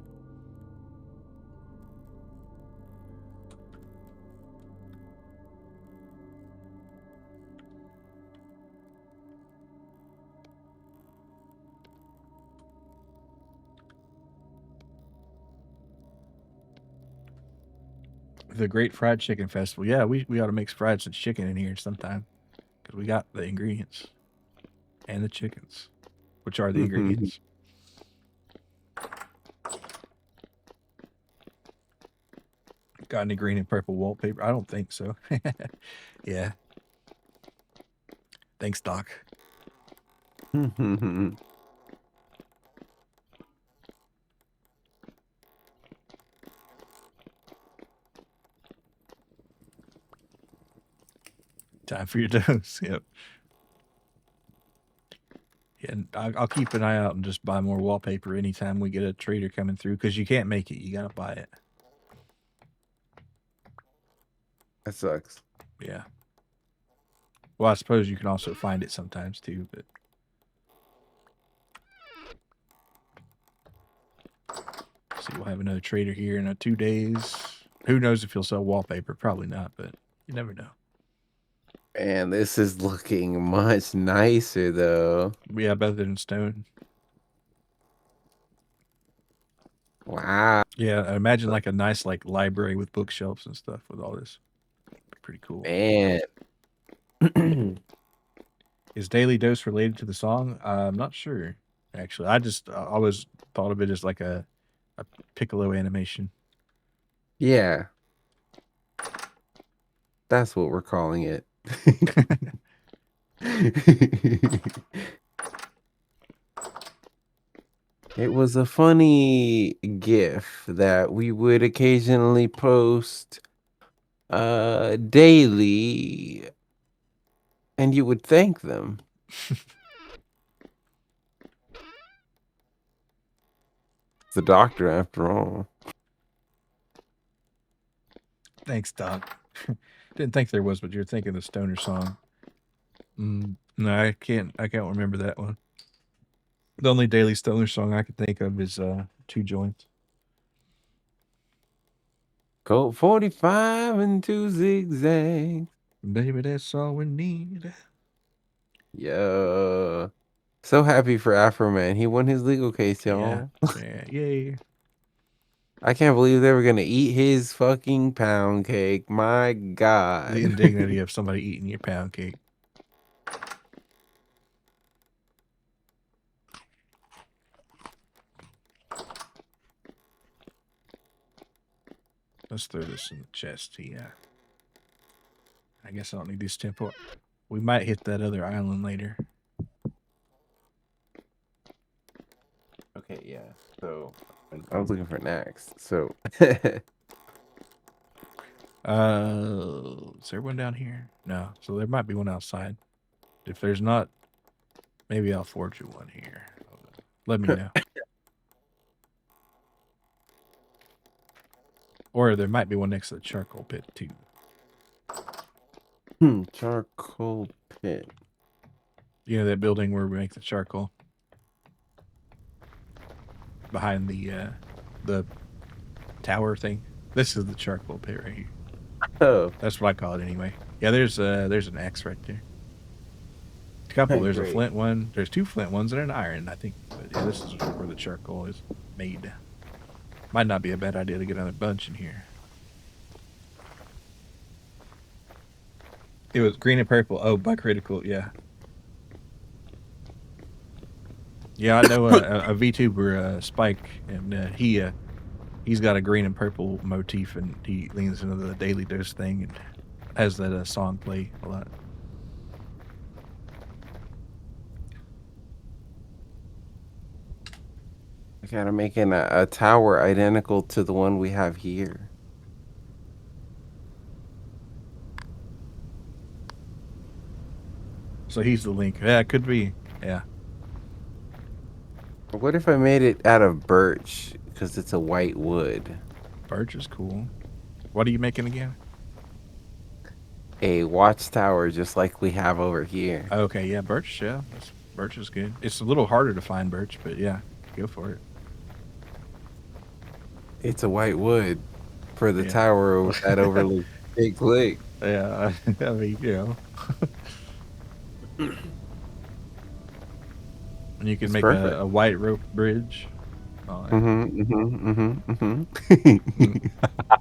the Great Fried Chicken Festival. Yeah, we ought to make fried some chicken in here sometime because we got the ingredients and the chickens, which are the ingredients. Got any green and purple wallpaper? I don't think so. Yeah. Thanks, Doc. Time for your dose. Yep. Yeah, and I'll keep an eye out and just buy more wallpaper anytime we get a trader coming through because you can't make it. You got to buy it. That sucks. Yeah. Well, I suppose you can also find it sometimes too, but. See, we'll have another trader here in 2 days. Who knows if he'll sell wallpaper? Probably not, but you never know. And this is looking much nicer, though. Yeah, better than stone. Wow. Yeah, imagine like a nice like library with bookshelves and stuff with all this. Pretty cool. Man. Is Daily Dose related to the song? I'm not sure, actually. I just always thought of it as like a Piccolo animation. Yeah. That's what we're calling it. It was a funny GIF that we would occasionally post daily, and you would thank them. It's the doctor, after all. Thanks, Doc. Didn't think there was, but you're thinking the stoner song. No, I can't remember that one. The only Daily Stoner song I can think of is Two Joints. Colt 45 and 2 zigzags. Baby, that's all we need. Yeah. So happy for Afro Man. He won his legal case, y'all. Yeah, yay. I can't believe they were gonna eat his fucking pound cake. My God. The indignity of somebody eating your pound cake. Let's throw this in the chest here. I guess I don't need this tempo. We might hit that other island later. Okay, yeah. So I was looking for an axe. So Is there one down here? No. So there might be one outside. If there's not, maybe I'll forge you one here. Let me know. Or there might be one next to the charcoal pit too. Charcoal pit. You know that building where we make the charcoal? Behind the tower thing. This is the charcoal pit right here. Oh. That's what I call it anyway. Yeah, there's an axe right there. A couple. There's a flint one. There's 2 flint ones and an iron, I think. But yeah, this is where the charcoal is made. Might not be a bad idea to get another bunch in here. It was green and purple. Oh, by critical, yeah. Yeah, I know a VTuber, Spike, and he's got a green and purple motif, and he leans into the Daily Dose thing and has that song play a lot. I gotta make a tower identical to the one we have here. So he's the link. Yeah, it could be. Yeah. What if I made it out of birch because it's a white wood? Birch is cool. What are you making again? A watchtower just like we have over here. Okay, yeah, birch. Yeah, birch is good. It's a little harder to find birch, but yeah, go for it. It's a white wood for the Yeah. tower that overlooks Big Lake. Yeah, I mean, you know. And you can It's make perfect. a white rope bridge All right.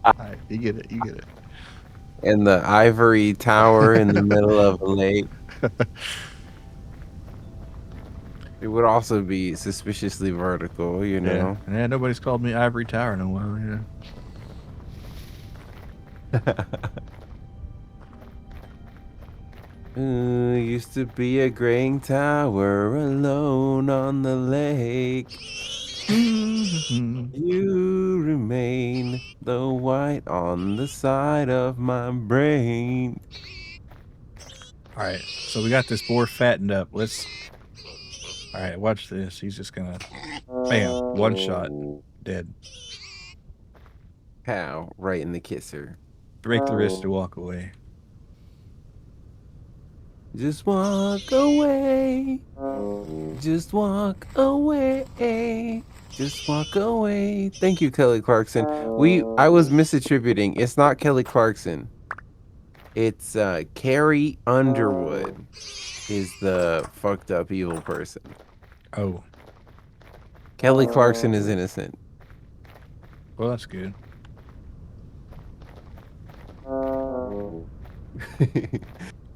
All right. You get it. You get it. And the ivory tower in the middle of a lake. It would also be suspiciously vertical, you Yeah. know. Yeah. Nobody's called me Ivory Tower in a while. Yeah. Used to be a graying tower alone on the lake. Mhm. You remain the white on the side of my brain. All right. So we got this boar fattened up. Let's. All right. Watch this. He's just gonna. Bam. One shot. Dead. How? Right in the kisser. Break the wrist to walk away. Just walk away. Just walk away. Just walk away. Thank you, Kelly Clarkson. I was misattributing. It's not Kelly Clarkson. It's Carrie Underwood is the fucked up evil person. Oh. Kelly Clarkson is innocent. Well, that's good.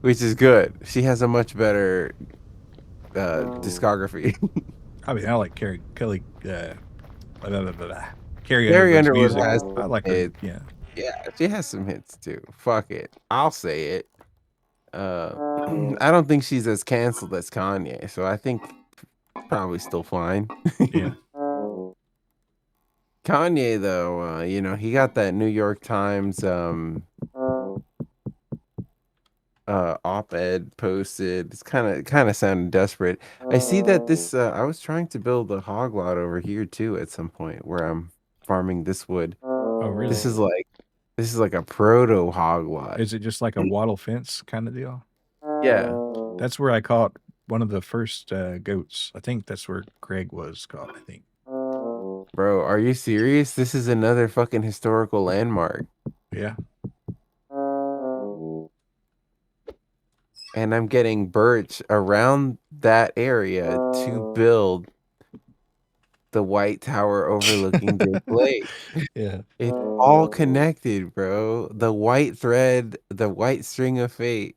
Which is good. She has a much better discography. I mean, I like Kelly. Blah, blah, blah, blah. Carrie Carrie Underwood's Underwood music. has I like her. hits. Yeah. Yeah, she has some hits too. Fuck it. I'll say it. I don't think she's as canceled as Kanye, so I think probably still fine. Yeah. Kanye though, you know, he got that New York Times op-ed posted. It's kind of sounding desperate. I see that this I was trying to build a hog lot over here too at some point where I'm farming this wood. Oh, really? This is like a proto hog lot. Is it just like a wattle fence kind of deal? Yeah. That's where I caught one of the first goats. I think that's where Greg was caught. I think. Bro, are you serious? This is another fucking historical landmark. Yeah. And I'm getting birch around that area to build the white tower overlooking Dick Lake. Yeah. It's all connected, bro. The white thread, the white string of fate.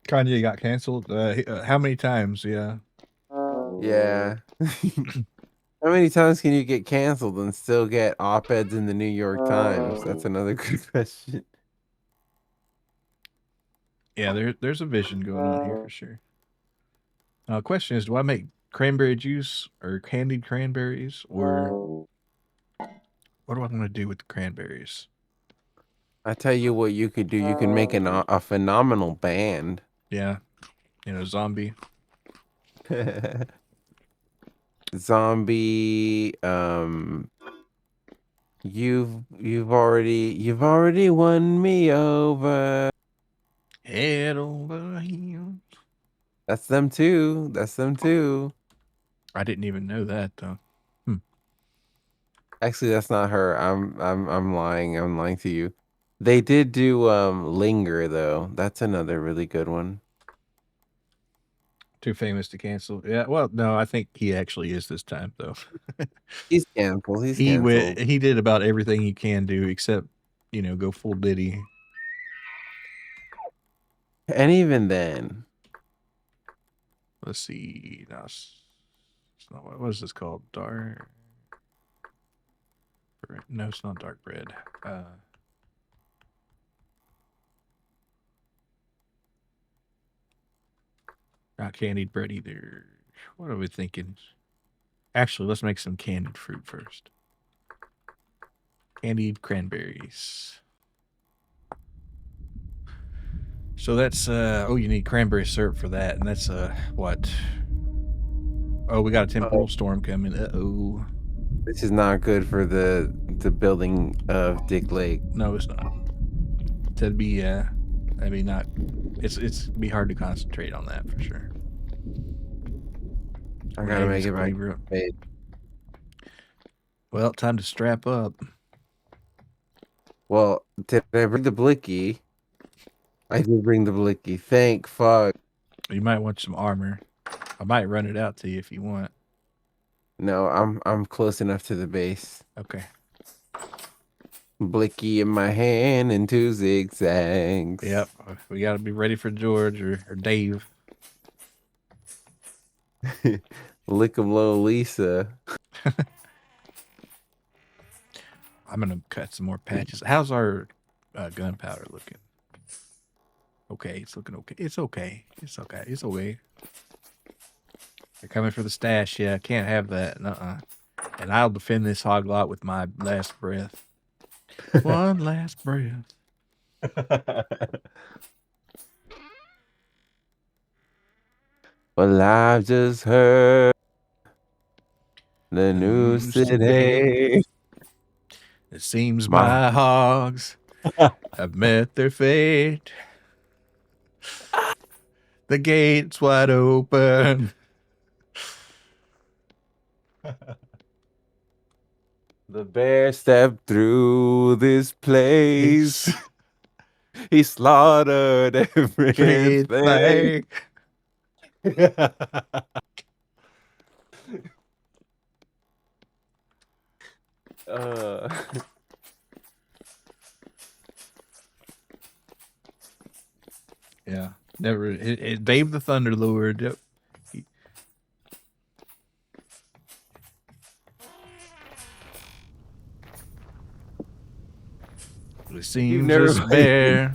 Kanye got canceled. How many times? Yeah. Yeah. How many times can you get canceled and still get op-eds in the New York Times? That's another good question. Yeah. There's a vision going on here for sure. Question is, do I make cranberry juice or candied cranberries, or what do I want to do with the cranberries? I tell you what you could do. You can make a phenomenal band. Yeah. Zombie. Zombie, you've already won me over. Head over heels. That's them too. That's them too. I didn't even know that though. Actually, that's not her. I'm lying. I'm lying to you. They did do Linger though. That's another really good one. Too famous to cancel. Yeah. Well, no, I think he actually is this time though. He's canceled. He's canceled. He did about everything he can do except, go full Diddy. And even then, Let's see. No, it's not, what is this called? Dark. No, it's not dark bread. Not candied bread either. What are we thinking? Actually, let's make some candied fruit first. Candied cranberries. So that's you need cranberry syrup for that, and that's what? Oh, we got a temporal storm coming. Uh-oh. this is not good for the building of Dick Lake. No, it's not. That'd be not. It's be hard to concentrate on that for sure. I gotta make it right. Well, time to strap up. Well, did I bring the blicky? I did bring the blicky. Thank fuck. You might want some armor. I might run it out to you if you want. No, I'm close enough to the base. Okay. Blicky in my hand and 2 zigzags. Yep. We got to be ready for George or Dave. Lick 'em low, Lisa. I'm going to cut some more patches. How's our gunpowder looking? Okay, it's looking okay. It's okay. It's okay. It's okay. They're coming for the stash. Yeah, can't have that. And I'll defend this hog lot with my last breath. One last breath. Well, I've just heard the news today. It seems My- my hogs have met their fate. The gate's wide open. The bear stepped through this place. He slaughtered everything. Everything. Yeah, never. Dave the Thunder Lord. Yep. It seems this bear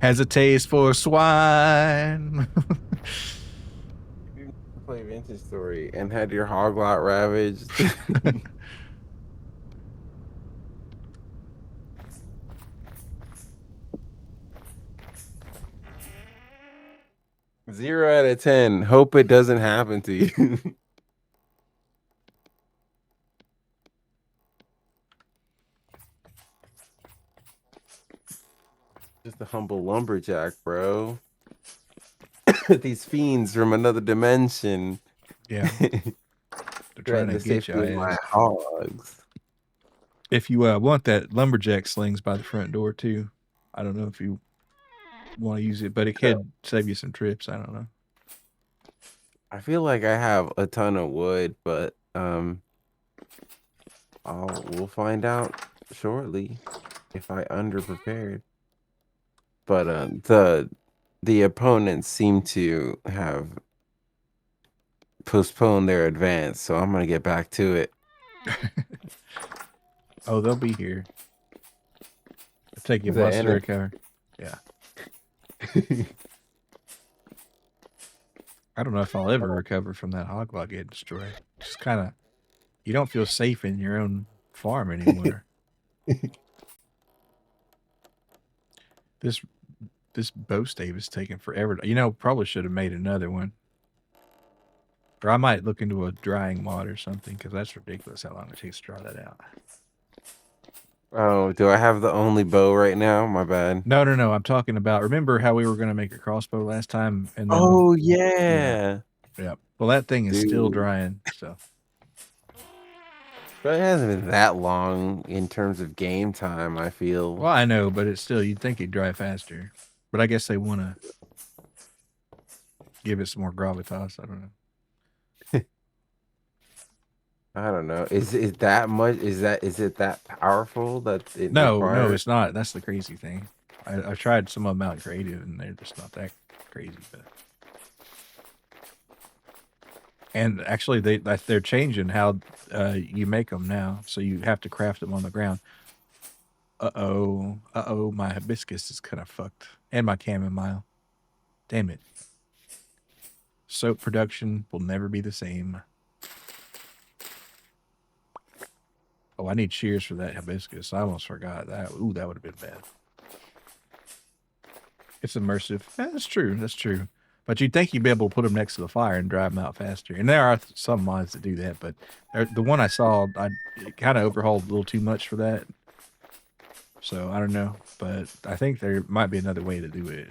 has a taste for swine. You play Vintage Story and had your hog lot ravaged. Zero out of 10. Hope it doesn't happen to you. Just a humble lumberjack, bro. These fiends from another dimension. Yeah. They're trying to get you. My hogs. If you want that lumberjack slings by the front door too, I don't know if you want to use it, but it could save you some trips. I don't know. I feel like I have a ton of wood, but we'll find out shortly if I underprepared. But the opponents seem to have postponed their advance, so I'm gonna get back to it. Oh, they'll be here. It'll take you months to recover. Yeah. I don't know if I'll ever recover from that hog lot getting destroyed. Just kind of, you don't feel safe in your own farm anymore. This bow stave is taking forever. You know, probably should have made another one. Or I might look into a drying mod or something, because that's ridiculous how long it takes to dry that out. Oh, do I have the only bow right now? My bad. No. I'm talking about, remember how we were going to make a crossbow last time? And then, oh, yeah. Yeah. Well, that thing is still drying, so. But it hasn't been that long in terms of game time, I feel. Well, I know, but it's still, you'd think it'd dry faster. But I guess they want to give it some more gravitas. I don't know. I don't know. Is it that much? Is it that powerful that it No, requires? it's not. That's the crazy thing. I tried some of them out creative, and they're just not that crazy. But and actually, they're changing how you make them now. So you have to craft them on the ground. Uh-oh, my hibiscus is kind of fucked, and my chamomile. Damn it. Soap production will never be the same. Oh, I need shears for that hibiscus. I almost forgot that. Ooh, that would have been bad. It's immersive. Yeah, that's true. But you'd think you'd be able to put them next to the fire and dry them out faster. And there are some mods that do that, but the one I saw, it kind of overhauled a little too much for that. So I don't know, but I think there might be another way to do it.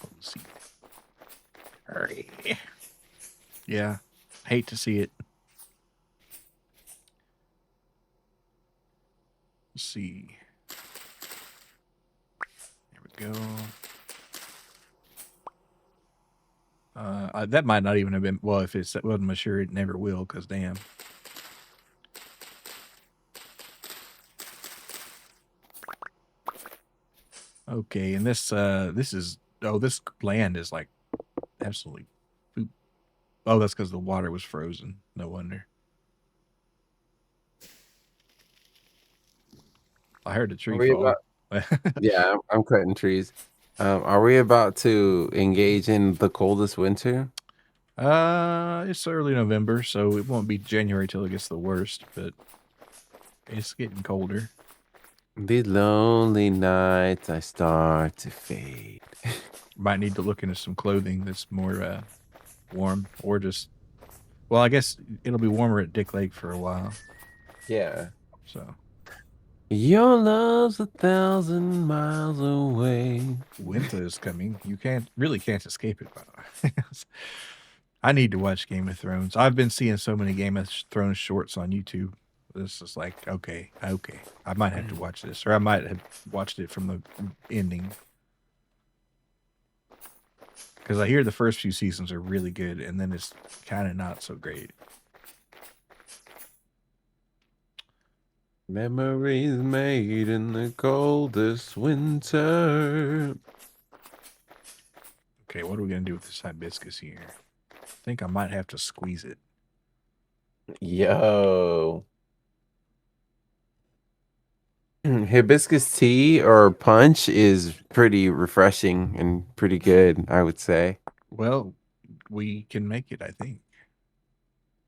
Let's see. Hurry. Yeah, hate to see it. Let's see. There we go. That might not even have been. Well, if it wasn't mature, it never will. Because damn. Okay, and this is this land is like absolutely. Oh, that's because the water was frozen. No wonder. I heard a Are tree we fall. about? Yeah, I'm cutting trees. Are we about to engage in the coldest winter? It's early November, so it won't be January till it gets the worst, but it's getting colder. The lonely nights I start to fade. Might need to look into some clothing that's more warm, or just well, I guess it'll be warmer at Dick Lake for a while. Yeah. So Your love's 1,000 miles away. winter is coming. You can't escape it. I need to watch Game of Thrones. I've been seeing so many Game of Thrones shorts on YouTube. This is like okay. I might have to watch this, or I might have watched it from the ending. Because I hear the first few seasons are really good, and then it's kind of not so great. Memories made in the coldest winter. Okay, what are we gonna do with this hibiscus here? I think I might have to squeeze it. Yo. Hibiscus tea or punch is pretty refreshing and pretty good, I would say. Well, we can make it. I think.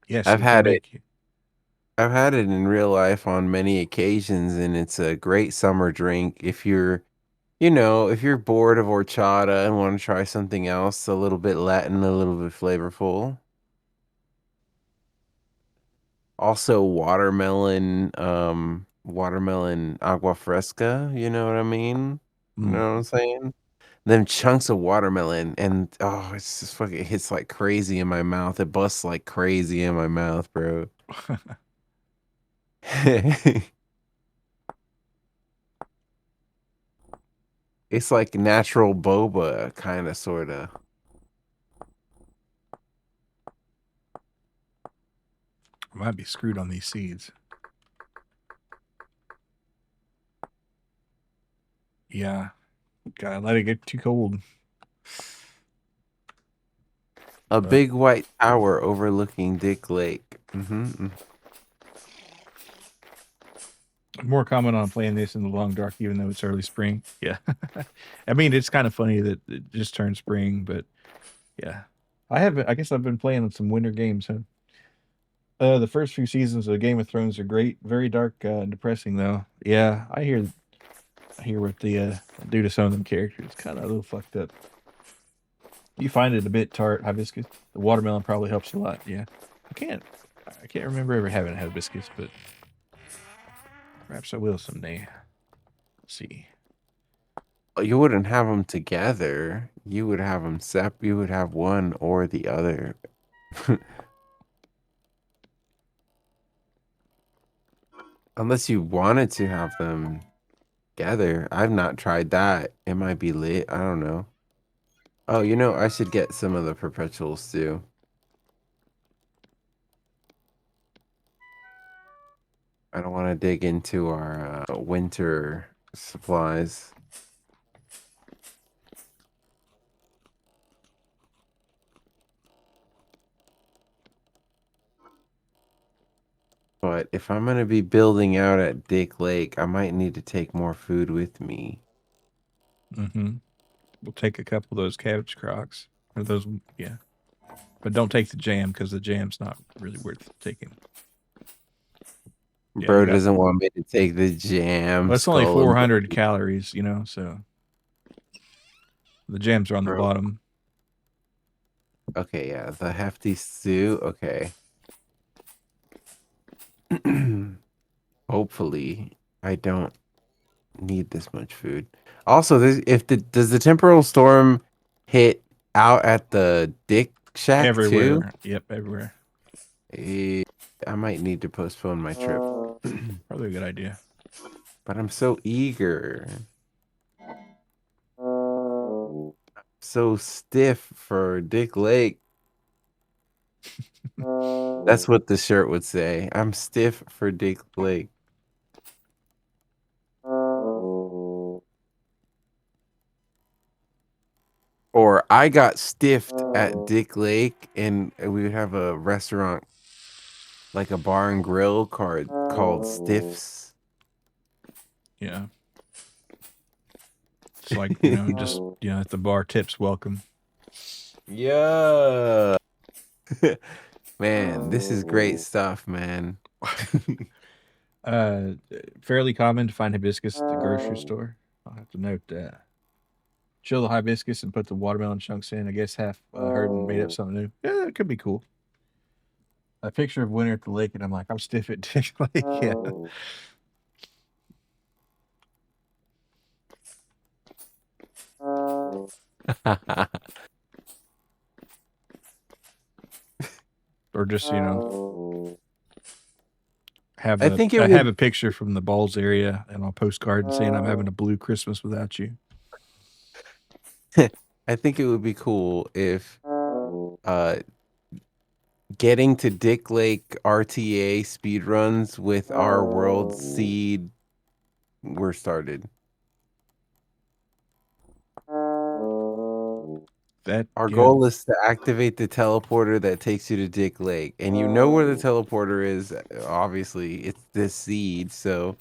Yes, I've we can had it. make it. I've had it in real life on many occasions, and it's a great summer drink if you're, if you're bored of horchata and want to try something else, a little bit Latin, a little bit flavorful. Also watermelon agua fresca, you know what I mean? You know what I'm saying? Them chunks of watermelon and oh, it's just fucking hits like crazy in my mouth. It busts like crazy in my mouth, bro. It's like natural boba, kind of, sort of. I might be screwed on these seeds. Yeah, gotta let it get too cold. A big white tower overlooking Dick Lake. More comment on playing this in the long dark, even though it's early spring. Yeah, I mean it's kind of funny that it just turned spring, but yeah, I guess I've been playing some winter games. Huh? The first few seasons of Game of Thrones are great, very dark and depressing though. Yeah, I hear what they do to some of them characters. It's kind of a little fucked up. You find it a bit tart, hibiscus. The watermelon probably helps a lot. Yeah, I can't remember ever having hibiscus, but perhaps I will someday. Let's see. You wouldn't have them together. You would have them You would have one or the other. Unless you wanted to have them together. I've not tried that. It might be lit. I don't know. Oh, I should get some of the perpetuals too. I don't want to dig into our winter supplies. But if I'm going to be building out at Dick Lake, I might need to take more food with me. Mm-hmm. We'll take a couple of those cabbage crocs. Or those, yeah. But don't take the jam because the jam's not really worth taking. Yeah, Bro doesn't want me to take the jam. Well, it's only 400 calories, so the jams are on the bottom. Okay, yeah, the hefty stew. Okay. Hopefully, I don't need this much food. Also, does the temporal storm hit out at the Dick Shack everywhere? too? Yep, everywhere. I might need to postpone my trip. Probably a good idea. But I'm so eager. So stiff for Dick Lake. That's what the shirt would say. I'm stiff for Dick Lake. Or I got stiffed at Dick Lake, and we would have a restaurant, like a bar and grill called Stiffs. Yeah. It's like, just, at the bar, tips welcome. Yeah. Man, this is great stuff, man. Fairly common to find hibiscus at the grocery store. I'll have to note that. Chill the hibiscus and put the watermelon chunks in. I guess half heard and made up something new. Yeah, that could be cool. A picture of winter at the lake, and I'm like, I'm stiff at Dick Lake. Yeah. Or just, have I think it have would. a picture from the Balls area and on a postcard and saying I'm having a blue Christmas without you. I think it would be cool if getting to Dick Lake RTA speedruns with our world seed were started. Our goal is to activate the teleporter that takes you to Dick Lake. And you know where the teleporter is. Obviously, it's this seed. So,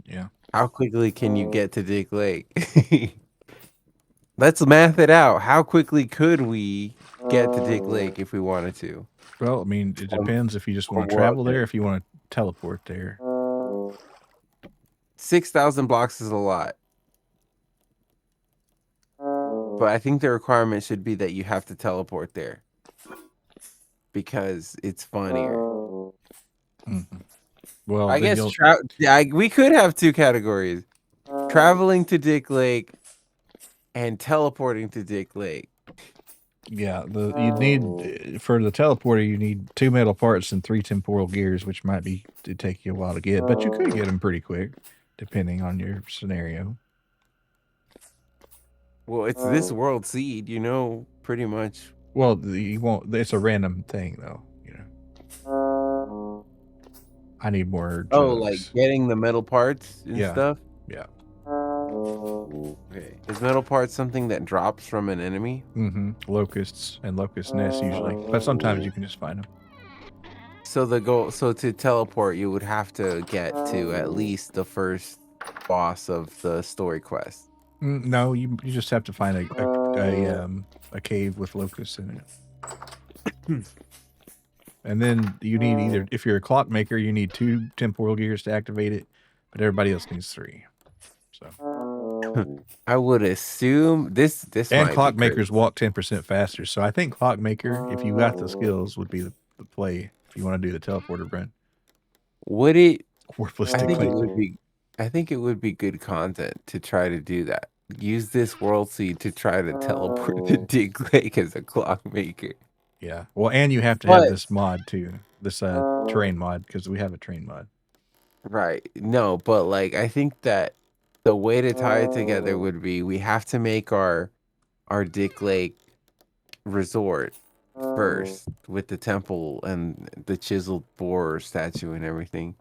yeah. How quickly can you get to Dick Lake? Let's math it out. How quickly could we get to Dick Lake if we wanted to? Well, I mean, it depends if you just want to what travel there, then? if you want to teleport there. 6,000 blocks is a lot. But I think the requirement should be that you have to teleport there. Because it's funnier. Mm-hmm. Well, I guess we could have two categories. Traveling to Dick Lake and teleporting to Dick Lake. Yeah, you need for the teleporter. You need 2 metal parts and 3 temporal gears, which might to take you a while to get, but you could get them pretty quick, depending on your scenario. Well, it's this world seed, pretty much. Well, you won't. It's a random thing, though. I need more jugs. Oh, like getting the metal parts and stuff. Yeah. Okay. Is metal parts something that drops from an enemy? Mm-hmm. Locusts and locust nests usually, but sometimes you can just find them. So to teleport, you would have to get to at least the first boss of the story quest. No, you just have to find a cave with locusts in it. And then you need if you're a clockmaker, you need 2 temporal gears to activate it, but everybody else needs 3. So I would assume this and clockmakers walk 10% faster. So I think clockmaker, if you got the skills, would be the play if you want to do the teleporter run. Would it? Worthless I think it would be good content to try to do that. Use this world seed to try to teleport to Dick Lake as a clockmaker. Yeah. Well, and you have to have this mod too. This terrain mod, because we have a terrain mod. Right. No, but I think that the way to tie it together would be we have to make our Dick Lake resort first with the temple and the chiseled boar statue and everything.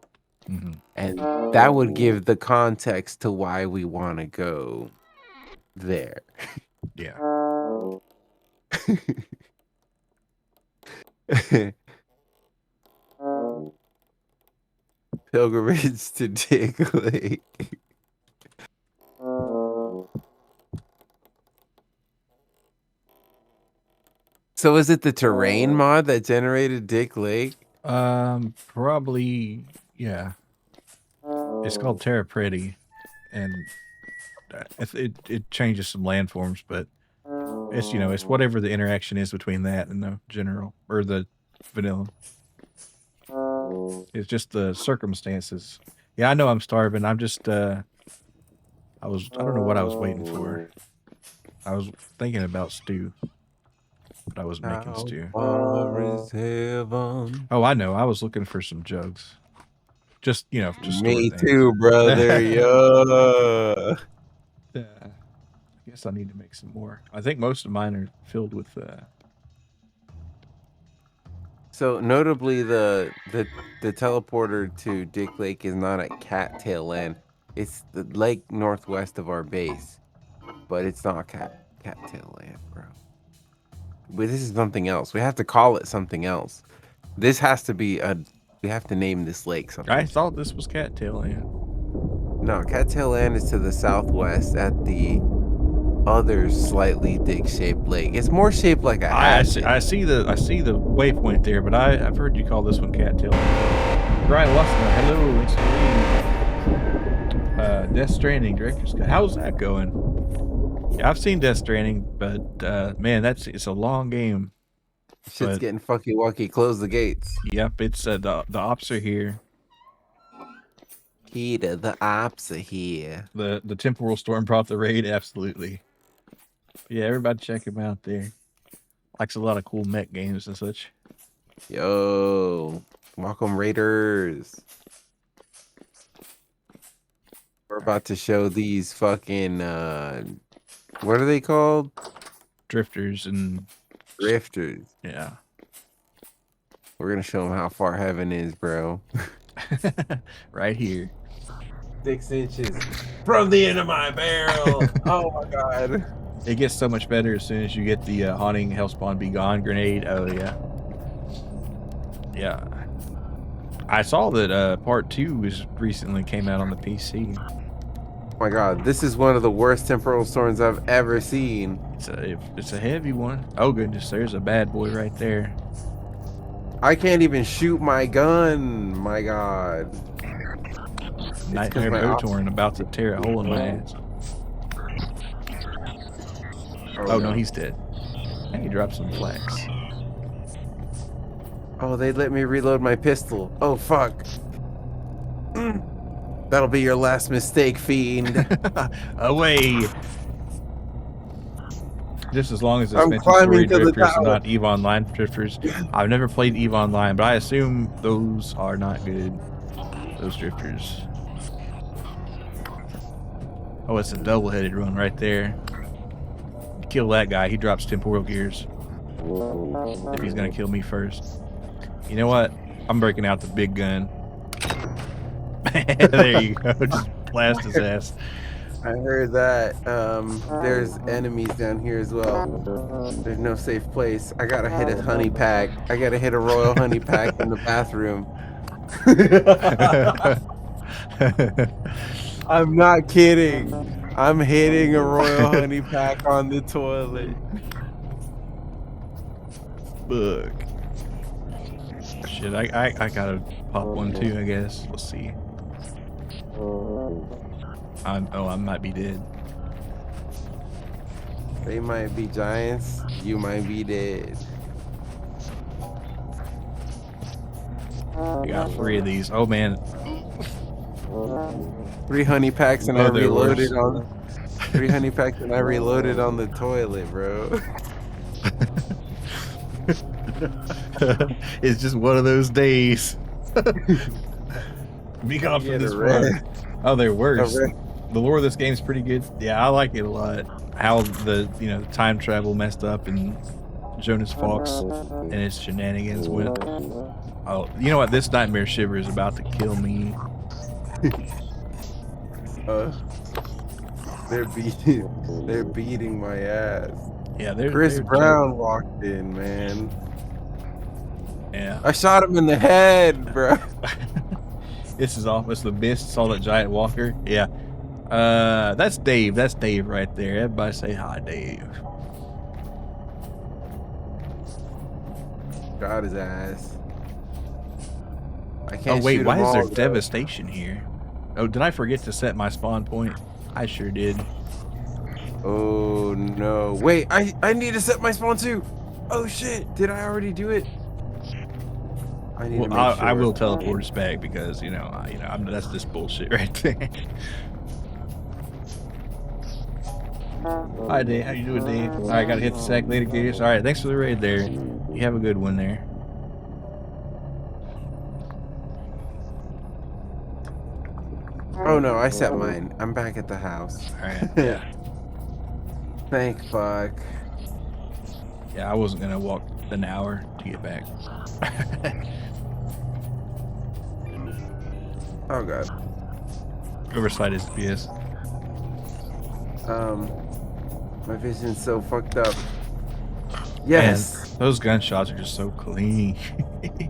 Mm-hmm. And that would give the context to why we want to go there. Yeah. Pilgrimage to Dick Lake. So is it the terrain mod that generated Dick Lake? Probably, yeah. It's called Terra Pretty, and it changes some landforms, but it's it's whatever the interaction is between that and the general or the vanilla. It's just the circumstances. Yeah, I know I'm starving. I'm just I don't know what I was waiting for. I was thinking about stew, but I was making stew. Oh, I know. I was looking for some jugs. Just just me too, brother. Yeah. I guess I need to make some more. I think most of mine are filled with So notably, the teleporter to Dick Lake is not at Cattail Land. It's the lake northwest of our base, but it's not Cattail Land, bro. But this is something else. We have to call it something else. This has to be a. We have to name this lake something. I thought this was Cattail Land. No, Cattail Land is to the southwest at the other slightly dick-shaped lake. It's more shaped like a I hat. see the waypoint there, but I've heard you call this one Cattail Land. Brian Watson, hello, it's me. Death Stranding director's cut. How's that going? Yeah, I've seen Death Stranding, but man, it's a long game. Shit's getting fucky wucky. Close the gates. Yep, it's the ops are here. The ops are here. The temporal storm brought the raid, absolutely. Yeah, everybody check him out there. Likes a lot of cool mech games and such. Yo, welcome Raiders. We're about to show these fucking what are they called? Drifters and Drifters. yeah. We're gonna show them how far heaven is, bro. Right here. 6 inches from the end of my barrel. Oh my god. It gets so much better as soon as you get the haunting hellspawn be gone grenade. Oh yeah. Yeah. I saw that part 2 was recently came out on the PC. Oh my god, this is one of the worst temporal storms I've ever seen. It's a heavy one. Oh goodness, there's a bad boy right there. I can't even shoot my gun. My god. Nightmare Botorn about to tear a hole in my ass. Oh no, he's dead. And he dropped some flax. Oh, they let me reload my pistol. Oh fuck. That'll be your last mistake, fiend. Away. Just as long as it's I'm mentioned story climbing to the drifters and tower. not EVE Online drifters. I've never played EVE Online, but I assume those are not good. Those drifters. Oh, it's a double-headed run right there. Kill that guy. He drops temporal gears. If he's gonna kill me first. You know what? I'm breaking out the big gun. There you go. Just blast his ass. I heard that. There's enemies down here as well. There's no safe place. I gotta hit a honey pack. I gotta hit a royal honey pack in the bathroom. I'm not kidding. I'm hitting a royal honey pack on the toilet. Look. Shit, I gotta pop one too, I guess. Let's see. I might be dead. They might be giants. You might be dead. I got 3 of these. Oh man. 3 honey packs and I Oh, they're reloaded worse. on 3 honey packs and I reloaded on the toilet, bro. It's just one of those days. Be gone from Get this a red. front. Oh, they're worse. A red. The lore of this game's pretty good. Yeah, I like it a lot. How the time travel messed up and Jonas Fox and his shenanigans went. Oh, you know what? This nightmare shiver is about to kill me. They're beating my ass. Yeah, Chris Brown walked in, man. Yeah. I shot him in the head, bro. This is off. It's the mist. Saw that giant walker. Yeah. That's Dave. That's Dave right there. Everybody say hi, Dave. Got his ass. I Oh can't wait, shoot why him is there all, though. devastation here? Oh, did I forget to set my spawn point? I sure did. Oh no! Wait, I need to set my spawn too. Oh shit! Did I already do it? I need to make sure. I will teleport us back because that's just bullshit right there. Hi Dave, how you doing, Dave? All right, gotta hit the sack later, Gators. All right, thanks for the raid there. You have a good one there. Oh no, I set mine. I'm back at the house. All right, yeah, Thank fuck. yeah. I wasn't gonna walk an hour to get back. Oh god. Oversight is BS. My vision's so fucked up. Yes. Man, those gunshots are just so clean.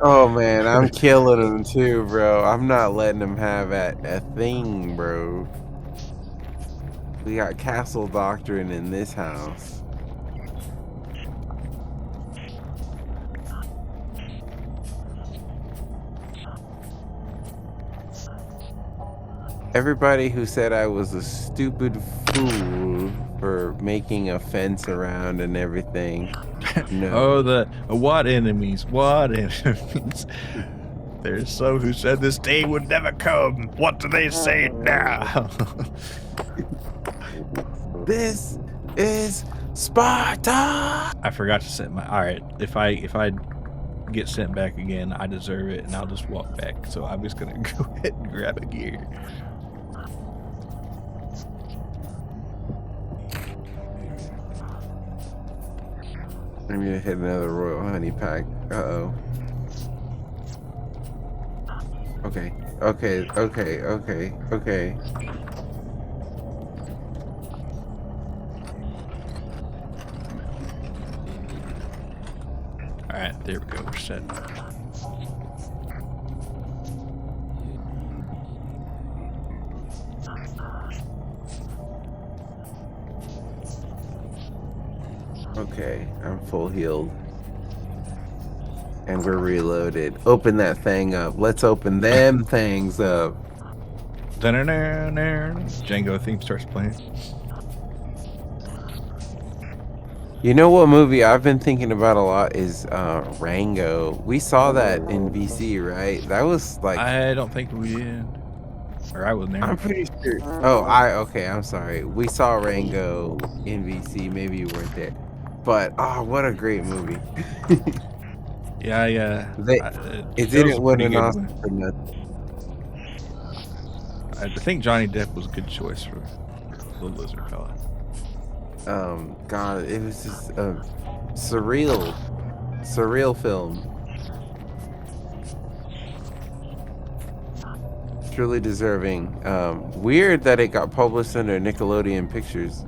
Oh man, I'm killing him too, bro. I'm not letting him have a thing, bro. We got castle doctrine in this house. Everybody who said I was a stupid fool for making a fence around and everything. No. Oh, what enemies? What enemies? There's some who said this day would never come. What do they say now? This is Sparta. I forgot to set my. All right, if I get sent back again, I deserve it, and I'll just walk back. So I'm just gonna go ahead and grab a gear. I'm gonna hit another royal honey pack. Uh-oh. Okay. Alright, there we go, we're set. Okay, I'm full healed. And we're reloaded. Open that thing up. Let's open them things up. Django theme starts playing. You know what movie I've been thinking about a lot is Rango. We saw that in VC, right? That was like I don't think we did. Or I wasn't there. I'm pretty sure. Oh, okay, I'm sorry. We saw Rango in VC. Maybe you weren't there. But what a great movie. Yeah, it didn't win an Oscar for nothing. I think Johnny Depp was a good choice for the lizard fella. God, it was just a surreal film. Truly deserving. Weird that it got published under Nickelodeon Pictures.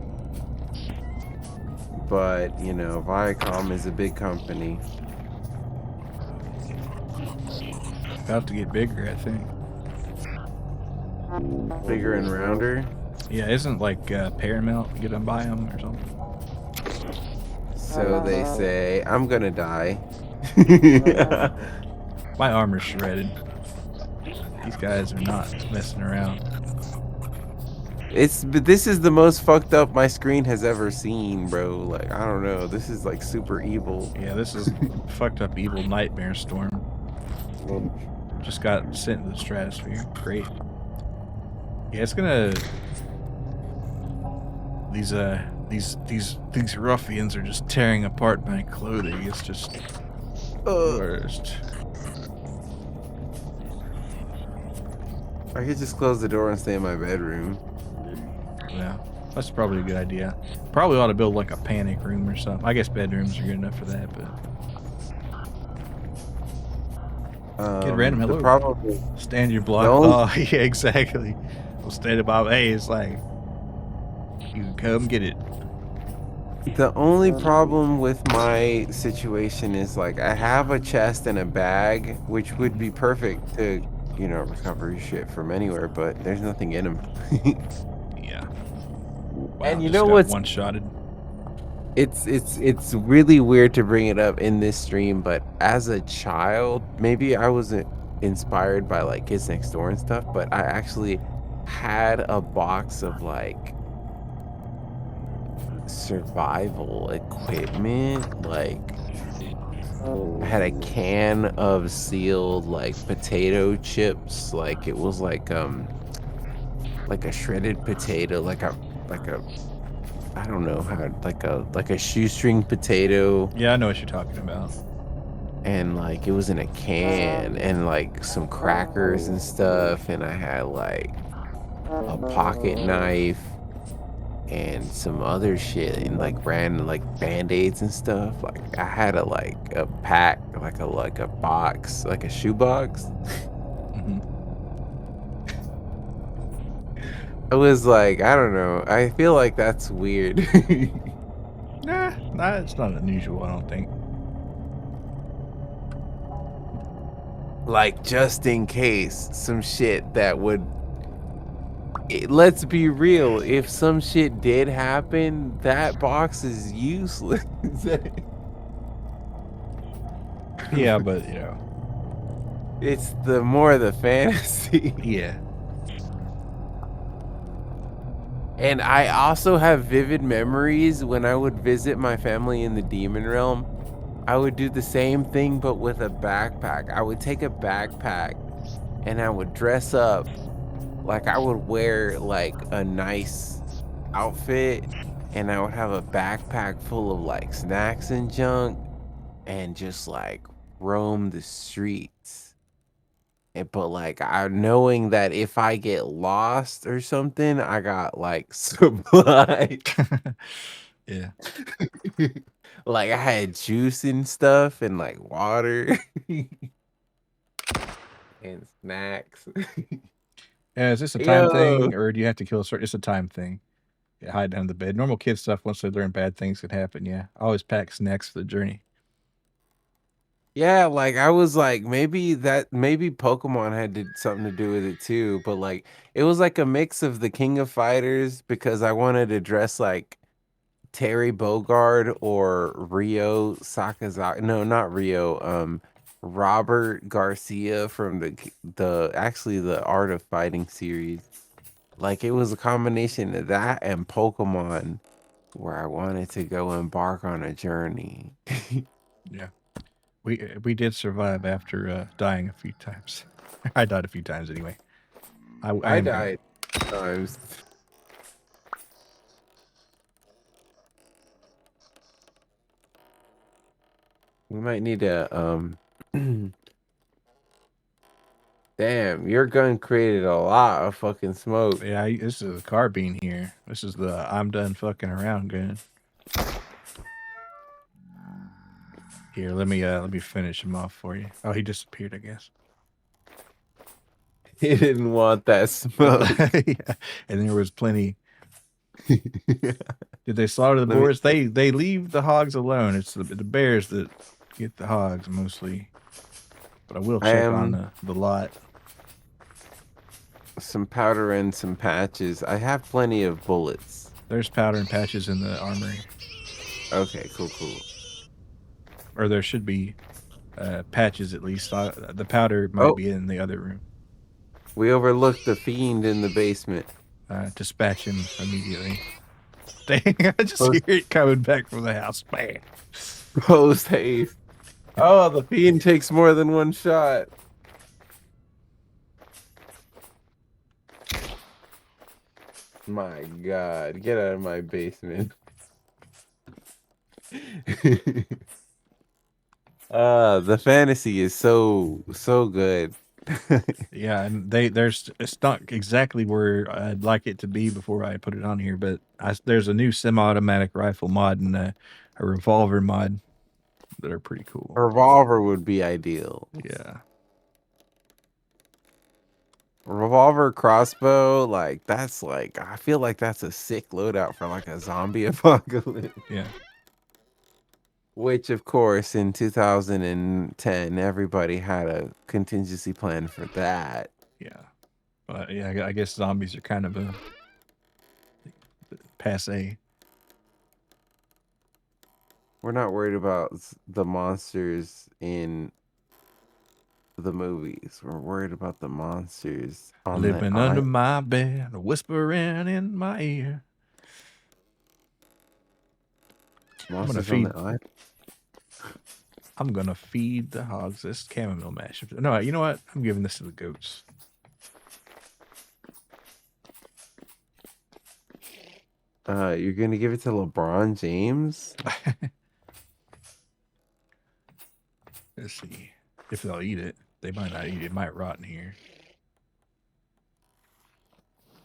But, you know, Viacom is a big company. About to get bigger, I think. Bigger and rounder? Yeah, isn't like Paramount gonna buy them or something? So they say, I'm gonna die. My armor's shredded. These guys are not messing around. But this is the most fucked up my screen has ever seen, bro. Like, I don't know. This is like super evil. Yeah, this is fucked up evil nightmare storm. Just got sent into the stratosphere. Great. Yeah, it's gonna. These ruffians are just tearing apart my clothing. It's just the worst. I could just close the door and stay in my bedroom. Yeah, that's probably a good idea. Probably ought to build like a panic room or something. I guess bedrooms are good enough for that, but. Get random hello. The problem is, stand your block. Oh, yeah, exactly. We'll stand above. Hey, it's like you can come get it. the only problem with my situation is like I have a chest and a bag, which would be perfect to, you know, recover shit from anywhere, but there's nothing in them. Yeah. Wow, And you just know got what's one-shotted. It's really weird to bring it up in this stream, but as a child, maybe I wasn't inspired by like Kids Next Door and stuff, but I actually had a box of like survival equipment. Like I had a can of sealed like potato chips. Like it was like a shredded potato, like a I don't know how, like a shoestring potato, Yeah, I know what you're talking about. and like it was in a can, and like some crackers and stuff, and I had like a pocket knife, and some other shit and like random like band-aids and stuff. Like I had a pack, like a box, like a shoe box. Hmm. It was like, I don't know. I feel like that's weird. Nah, it's not unusual, I don't think. Like just in case some shit that would let's be real, if some shit did happen, that box is useless. Yeah, but It's the more the fantasy. yeah. And I also have vivid memories when I would visit my family in the demon realm. I would do the same thing but with a backpack. I would take a backpack and I would dress up. Like I would wear like a nice outfit and I would have a backpack full of like snacks and junk and just like roam the streets. But like I knowing that if I get lost or something, I got like supplies. Yeah. Like I had juice and stuff and like water and snacks. Yeah, is this a time Yo. thing, or do you have to kill a certain? It's a time thing. Yeah, hide down the bed. Normal kid stuff. Once they learn bad things could happen. Yeah, I always pack snacks for the journey. Yeah, like I was like maybe Pokemon had something to do with it too, but like it was like a mix of the King of Fighters because I wanted to dress like Terry Bogard or Rio Sakazaki. No, not Rio. Robert Garcia from the Art of Fighting series. Like it was a combination of that and Pokemon where I wanted to go embark on a journey. Yeah, we did survive after dying a few times. I died a few times anyway. I I am gonna. died times. We might need to damn, your gun created a lot of fucking smoke. Yeah, this is a carbine here. This is the I'm done fucking around gun. Here, let me finish him off for you. Oh, he disappeared, I guess. He didn't want that smoke. Yeah. And there was plenty. Did they slaughter the Let me boars? They leave the hogs alone. It's the bears that get the hogs mostly. But I will I check on am the lot. some powder and some patches. I have plenty of bullets. There's powder and patches in the armory, Okay, cool. or there should be patches at least. The powder might Oh, be in the other room. we overlooked the fiend in the basement. Dispatch him immediately. Dang, I just Post, hear it coming back from the house. Bam. post haste. Oh, the fiend takes more than one shot. My God, get out of my basement. The fantasy is so good. Yeah, and it's not exactly where I'd like it to be before I put it on here, but there's a new semi-automatic rifle mod and a revolver mod that are pretty cool. A revolver would be ideal. Yeah. Revolver crossbow, like that's like I feel like that's a sick loadout for like a zombie apocalypse. Yeah. Which of course in 2010 everybody had a contingency plan for that. Yeah. But yeah, I guess zombies are kind of a passe. We're not worried about the monsters in the movies. We're worried about the monsters on Living the under island. my bed, whispering in my ear. Monsters on the island. I'm gonna feed the hogs this chamomile mash. No, you know what? I'm giving this to the goats. You're gonna give it to LeBron James? Let's see if they'll eat it. They might not eat it. It might rot in here.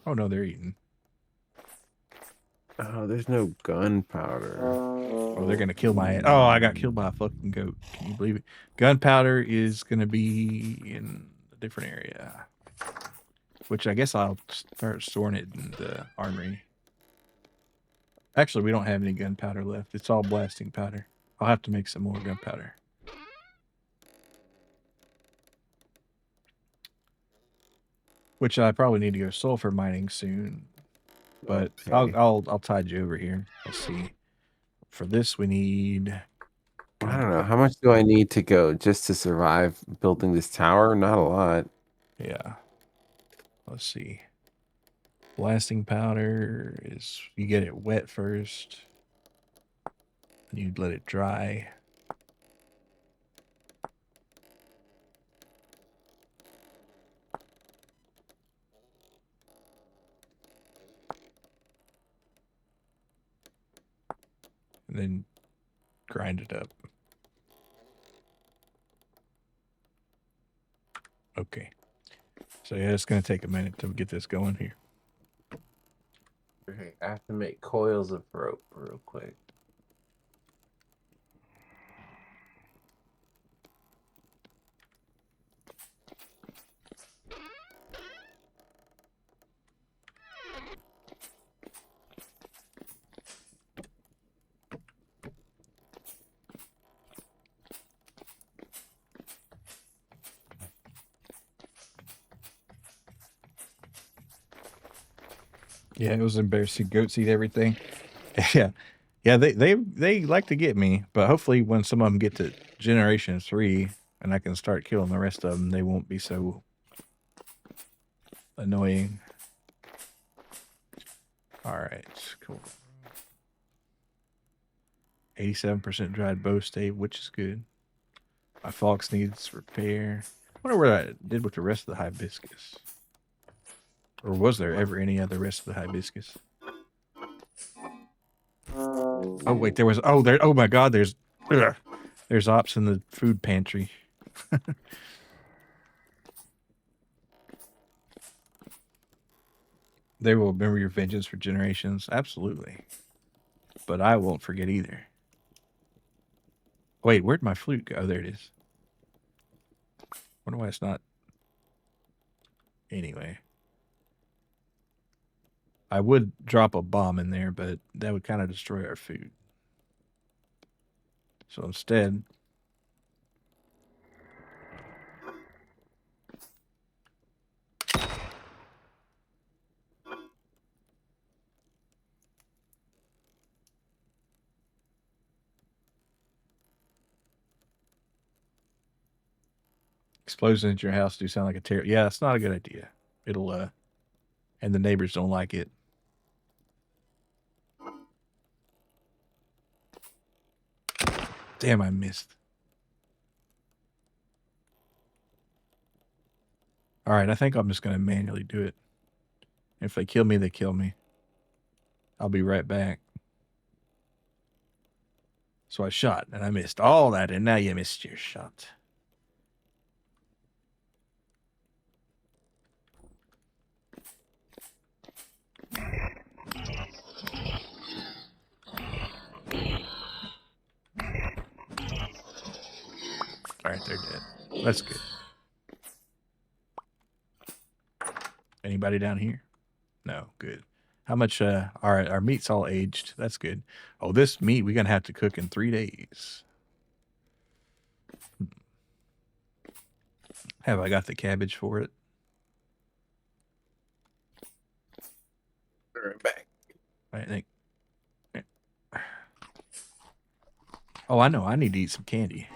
Oh no, they're eating. Oh, there's no gunpowder. Oh, they're gonna kill my. Oh, I got killed by a fucking goat. Can you believe it? Gunpowder is gonna be in a different area, which I guess I'll start storing it in the armory. Actually, we don't have any gunpowder left. It's all blasting powder. I'll have to make some more gunpowder. Which I probably need to go sulfur mining soon. But Okay. I'll tide you over here. Let's see. For this, we need. I don't know. How much do I need to go just to survive building this tower? Not a lot. Yeah. Let's see. Blasting powder is you get it wet first. And you let it dry. And then grind it up. Okay. So yeah, it's gonna take a minute to get this going here. Okay, I have to make coils of rope real quick. Yeah, it was embarrassing. Goats eat everything. Yeah. Yeah, they like to get me, but hopefully when some of them get to generation 3 and I can start killing the rest of them, they won't be so annoying. All right, cool. 87% dried bow stave, which is good. My fox needs repair. I wonder what I did with the rest of the hibiscus. Or was there ever any other rest of the hibiscus? Oh wait, there was. Oh there. Oh my God, there's ops in the food pantry. They will remember your vengeance for generations. Absolutely. But I won't forget either. Wait, where'd my flute go? Oh, there it is. Wonder why it's not. Anyway. I would drop a bomb in there, but that would kind of destroy our food. So instead, explosions at your house do sound like a terror. Yeah, it's not a good idea. It'll and the neighbors don't like it. Damn, I missed. All right, I think I'm just going to manually do it. If they kill me, they kill me. I'll be right back. So I shot and I missed all that, and now you missed your shot. All right, they're dead. That's good. Anybody down here? No, good. How much? Our meat's all aged. That's good. Oh, this meat we're gonna have to cook in 3 days. Have I got the cabbage for it? Right back. I think. Oh, I know. I need to eat some candy.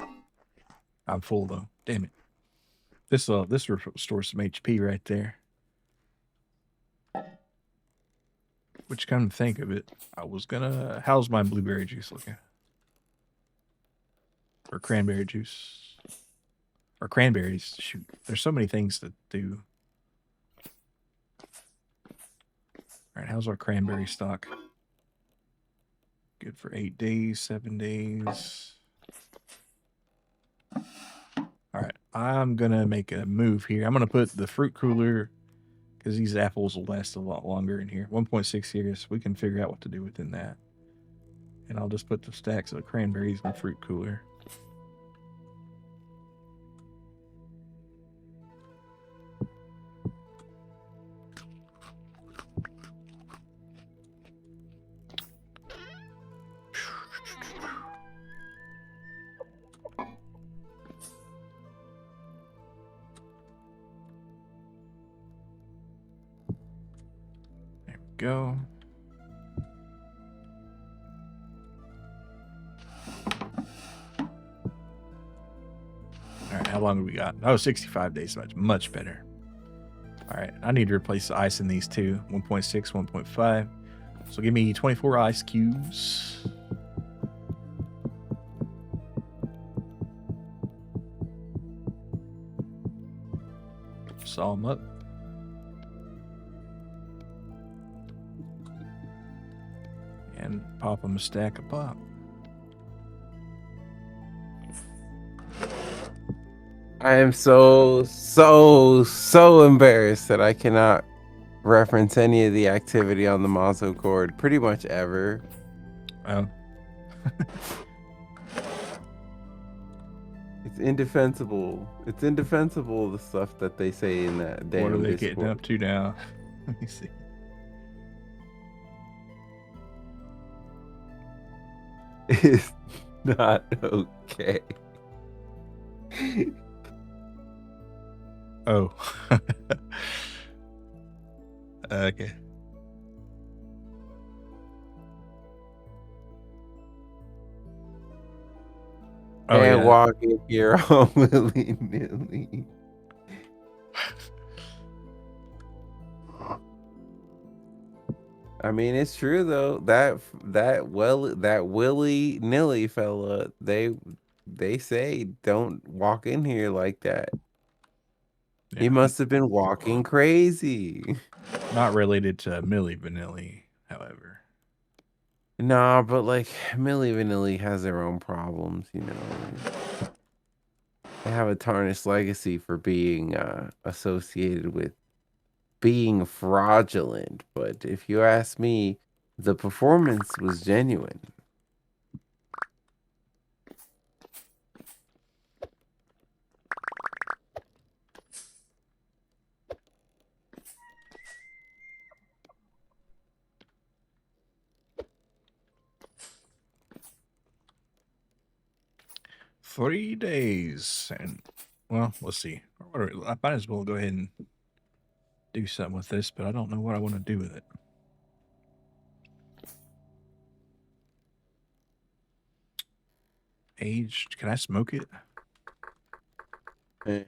I'm full though. Damn it. This restores some HP right there. Which, come to think of it, I was gonna. How's my blueberry juice looking? Or cranberry juice? Or cranberries? Shoot, there's so many things to do. All right, how's our cranberry stock? Good for 8 days, 7 days. All right, I'm gonna make a move here. I'm gonna put the fruit cooler because these apples will last a lot longer in here. 1.6 years. We can figure out what to do within that. And I'll just put the stacks of cranberries in the fruit cooler. There we go. All right, how long have we got? Oh, 65 days. Much better. All right, I need to replace the ice in these two. 1.6, 1.5. So give me 24 ice cubes. Saw them up. And pop them a stack of pop. I am so embarrassed that I cannot reference any of the activity on the Mazo chord pretty much ever. Oh, It's indefensible. It's indefensible, the stuff that they say in that damn what are they Discord. getting up to now? Let me see. It's not okay. Oh. Okay. Oh, Can't yeah. walk in here all willy-nilly. I mean, it's true though. That willy nilly fella, they say don't walk in here like that. He Yeah. must have been walking crazy. Not related to Millie Vanilli, however. Nah, but like Milli Vanilli has their own problems, you know. They have a tarnished legacy for being associated with being fraudulent. But if you ask me, the performance was genuine. Three days. And, well, let's see. I might as well go ahead and do something with this, but I don't know what I want to do with it. Aged. Can I smoke it? Eh.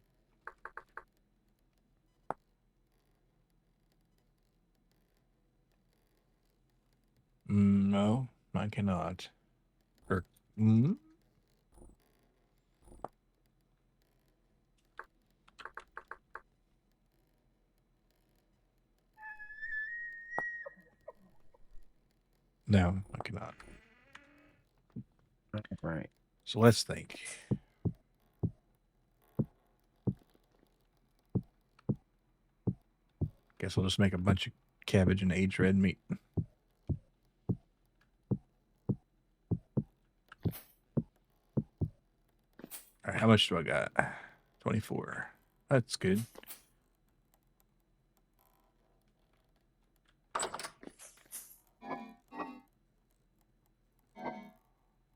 No, I cannot. Or, mm? No, I cannot. Right. So let's think. Guess I'll just make a bunch of cabbage and aged red meat. All right, how much do I got? 24. That's good.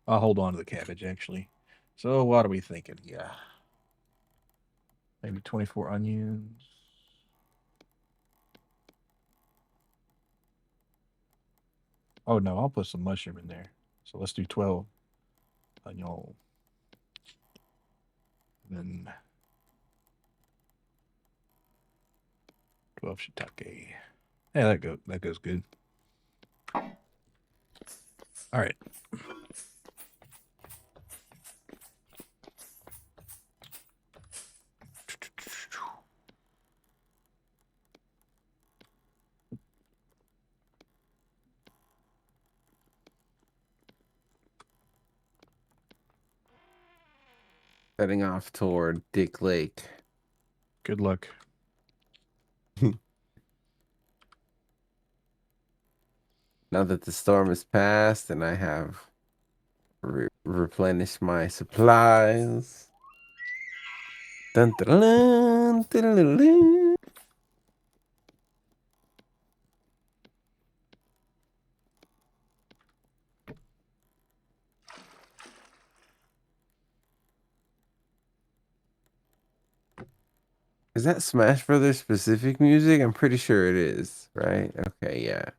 I'll hold on to the cabbage, actually. So what are we thinking? Yeah. Maybe 24 onions. Oh, no, I'll put some mushroom in there. So let's do 12 onion. And then 12 shiitake. Yeah, that goes good. All right. Heading off toward Dick Lake. Good luck. Now that the storm is past and I have replenished my supplies. Dun, dun, dun, dun, dun, dun. Is that Smash Brothers specific music? I'm pretty sure it is, right? Okay, yeah.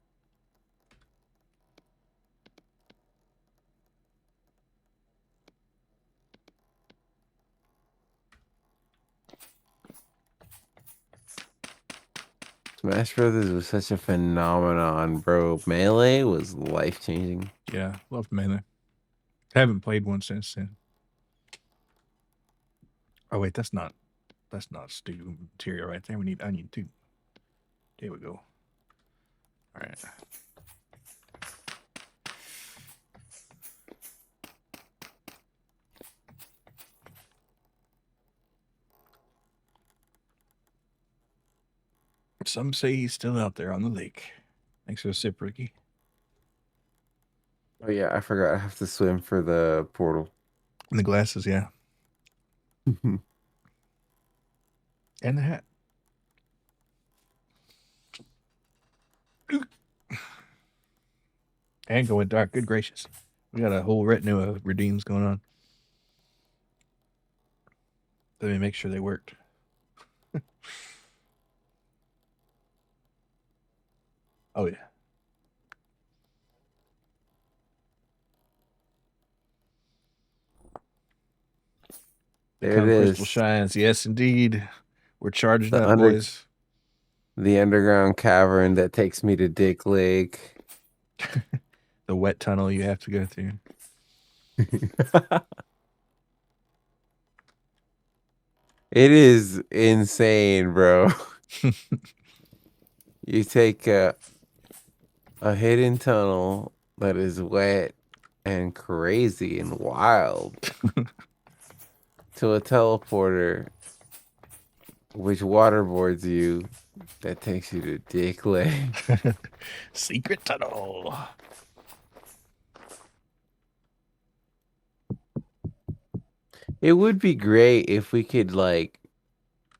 Smash Brothers was such a phenomenon, bro. Melee was life changing. Yeah, love Melee. I haven't played one since then. Oh wait, that's not stew material right there. We need onion too. There we go. All right. Some say he's still out there on the lake. Thanks for the sip, Ricky. Oh yeah, I forgot I have to swim for the portal. And the glasses, yeah. And the hat. And going dark. Good gracious. We got a whole retinue of redeems going on. Let me make sure they worked. Oh, yeah. There it Crystal is. shines. Yes, indeed. We're charging The up, boys. The underground cavern that takes me to Dick Lake. The wet tunnel you have to go through. It is insane, bro. You take a hidden tunnel that is wet and crazy and wild to a teleporter which waterboards you that takes you to Dick Lake. Secret tunnel. It would be great if we could like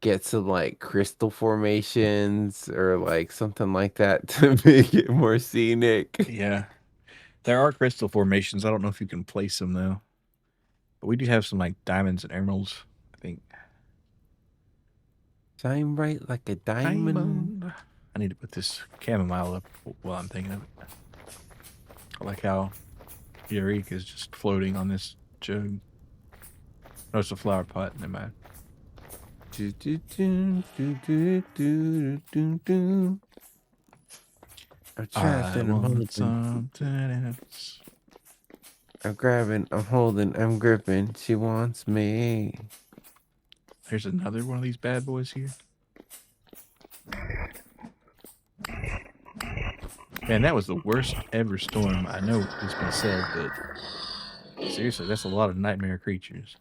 get some like crystal formations or like something like that to make it more scenic. Yeah. There are crystal formations. I don't know if you can place them, though. But we do have some, like, diamonds and emeralds, I think. Shine bright like a diamond. I need to put this chamomile up while I'm thinking of it. I like how Eureka is just floating on this jug. No, it's a flower pot. Never mind. I'm trapped and I'm holding something else. I'm grabbing, I'm holding, I'm gripping. She wants me. There's another one of these bad boys here. Man, that was the worst ever storm. I know it's been said, but seriously, that's a lot of nightmare creatures.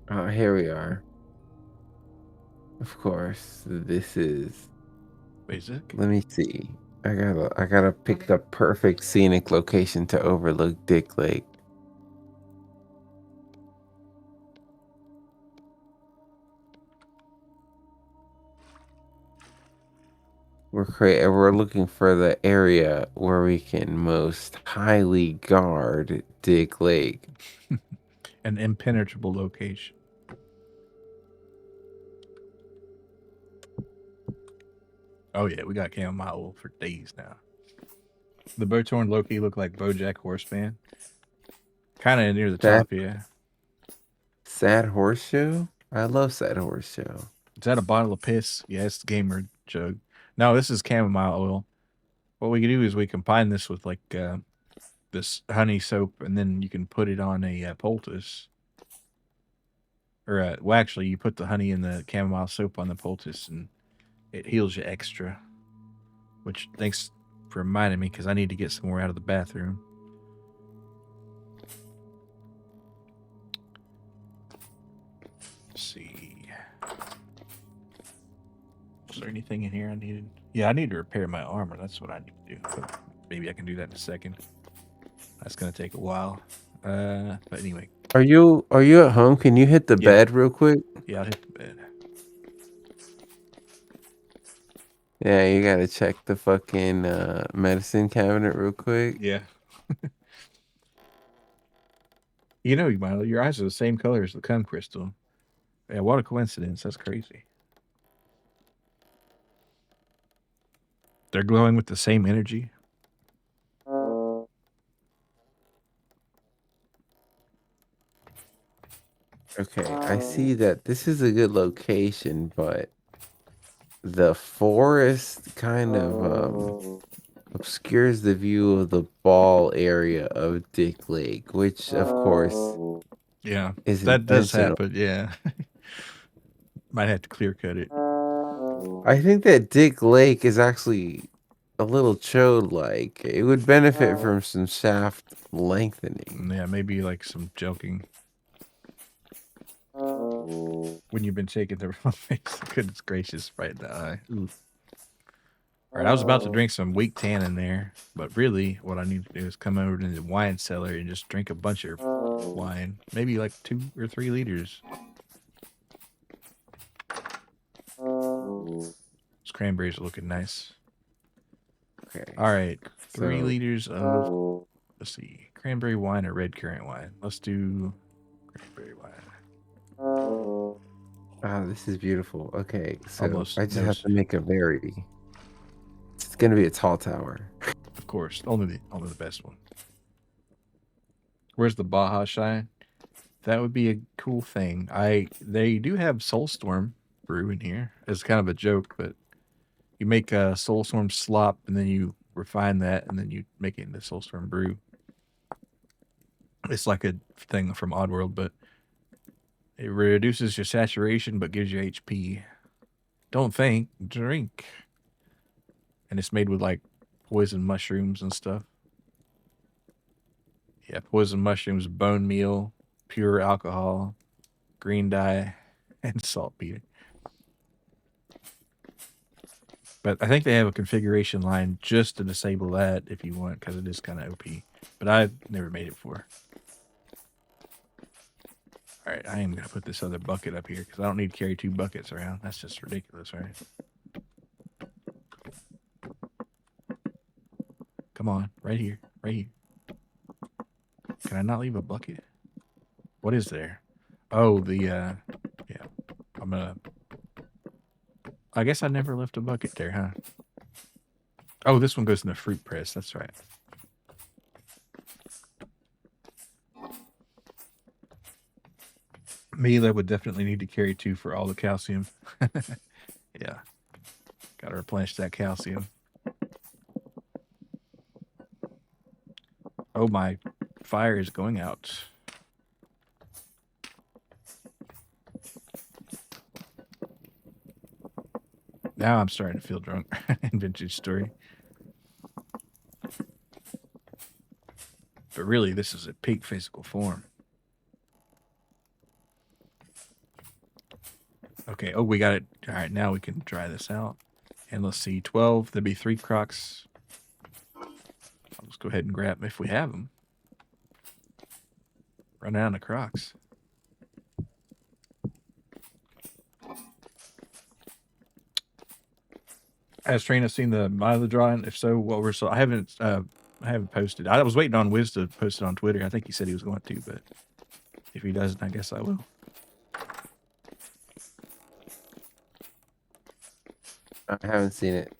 Oh, here we are. Of course, this is. Basic. Let me see. I gotta pick the perfect scenic location to overlook Dick Lake. We're looking for the area where we can most highly guard Dick Lake. An impenetrable location. Oh yeah, we got chamomile for days now. The Bertorn Loki look like BoJack Horseman. Kind of near the top, yeah. Sad Horse Show? I love Sad Horse Show. Is that a bottle of piss? Yeah, it's the gamer jug. No, this is chamomile oil. What we can do is we combine this with like this honey soap, and then you can put it on a poultice. Or well, actually, you put the honey and the chamomile soap on the poultice, and it heals you extra. Which thanks for reminding me, because I need to get somewhere out of the bathroom. Let's see. Was there anything in here I needed? Yeah, I need to repair my armor. That's what I need to do. But maybe I can do that in a second. That's gonna take a while. But anyway, Are you at home? Can you hit the Yeah. bed real quick? yeah, I'll hit the bed. Yeah, you gotta check the fucking medicine cabinet real quick. Yeah. You know, Milo, your eyes are the same color as the cum crystal. Yeah, what a coincidence. That's crazy. They're glowing with the same energy. Okay, I see that this is a good location, but the forest kind of obscures the view of the ball area of Dick Lake, which of course Yeah, is that does intentional. happen. Yeah. Might have to clear cut it. I think that Dick Lake is actually a little chode-like. It would benefit from some shaft lengthening. Yeah, maybe like some joking. When you've been shaking the wrong face. Goodness gracious, right in the eye. Ooh. All right, I was about to drink some weak tan in there, but really what I need to do is come over to the wine cellar and just drink a bunch of wine. Maybe like 2 or 3 liters. Those cranberries are looking nice. Okay. All right, 3 So- liters of, let's see, cranberry wine or red currant wine. Let's do cranberry wine. This is beautiful. Okay, so Almost I just no, have to make a very. It's gonna be a tall tower. of course, only the best one. Where's the Baja Shine? That would be a cool thing. They do have Soulstorm brew in here. It's kind of a joke, but you make a Soulstorm slop and then you refine that and then you make it into Soulstorm brew. It's like a thing from Oddworld, but it reduces your saturation but gives you HP. Don't think, drink. And it's made with like poison mushrooms and stuff. Yeah, poison mushrooms, bone meal, pure alcohol, green dye, and saltpeter. But I think they have a configuration line just to disable that if you want, because it is kind of OP. But I've never made it before. All right, I am going to put this other bucket up here because I don't need to carry 2 buckets around. That's just ridiculous, right? Come on, right here, right here. Can I not leave a bucket? What is there? Oh, yeah, I'm going to... I guess I never left a bucket there, huh? Oh, this one goes in the fruit press. That's right. Me, that would definitely need to carry 2 for all the calcium. Yeah. Got to replenish that calcium. Oh, my fire is going out. Now I'm starting to feel drunk in Vintage Story. But really, this is a peak physical form. Okay, oh, we got it. All right, now we can try this out. And let's see, 12, there'd be 3 crocs. I'll just go ahead and grab them if we have them. Run out of crocs. Has Trina seen the mileage drawing? If so, what were so? I haven't posted. I was waiting on Wiz to post it on Twitter. I think he said he was going to, but if he doesn't, I guess I will. I haven't seen it.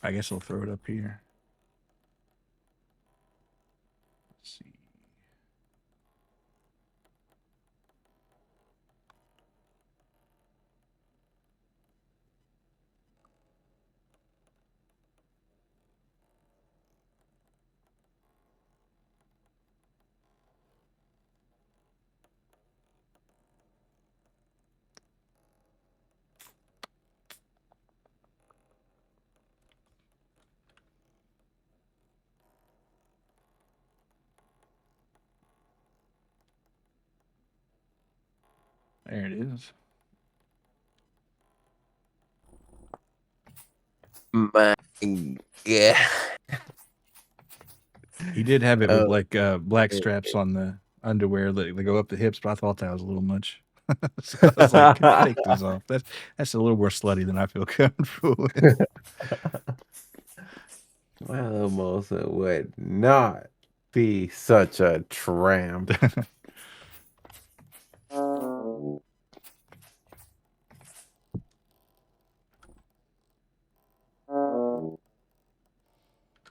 I guess I'll throw it up here. Let's see. There it is. My yeah. He did have it with Oh, like black straps on the underwear that they go up the hips, but I thought that was a little much. So I was like, take those off. That's a little more slutty than I feel comfortable with. well, Mosa would not be such a tramp.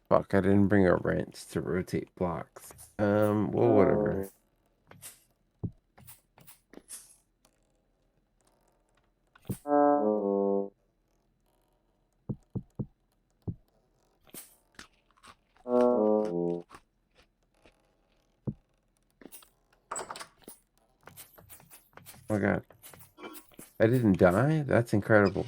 Fuck, I didn't bring a wrench to rotate blocks. Well, whatever. Oh my god. I didn't die? That's incredible.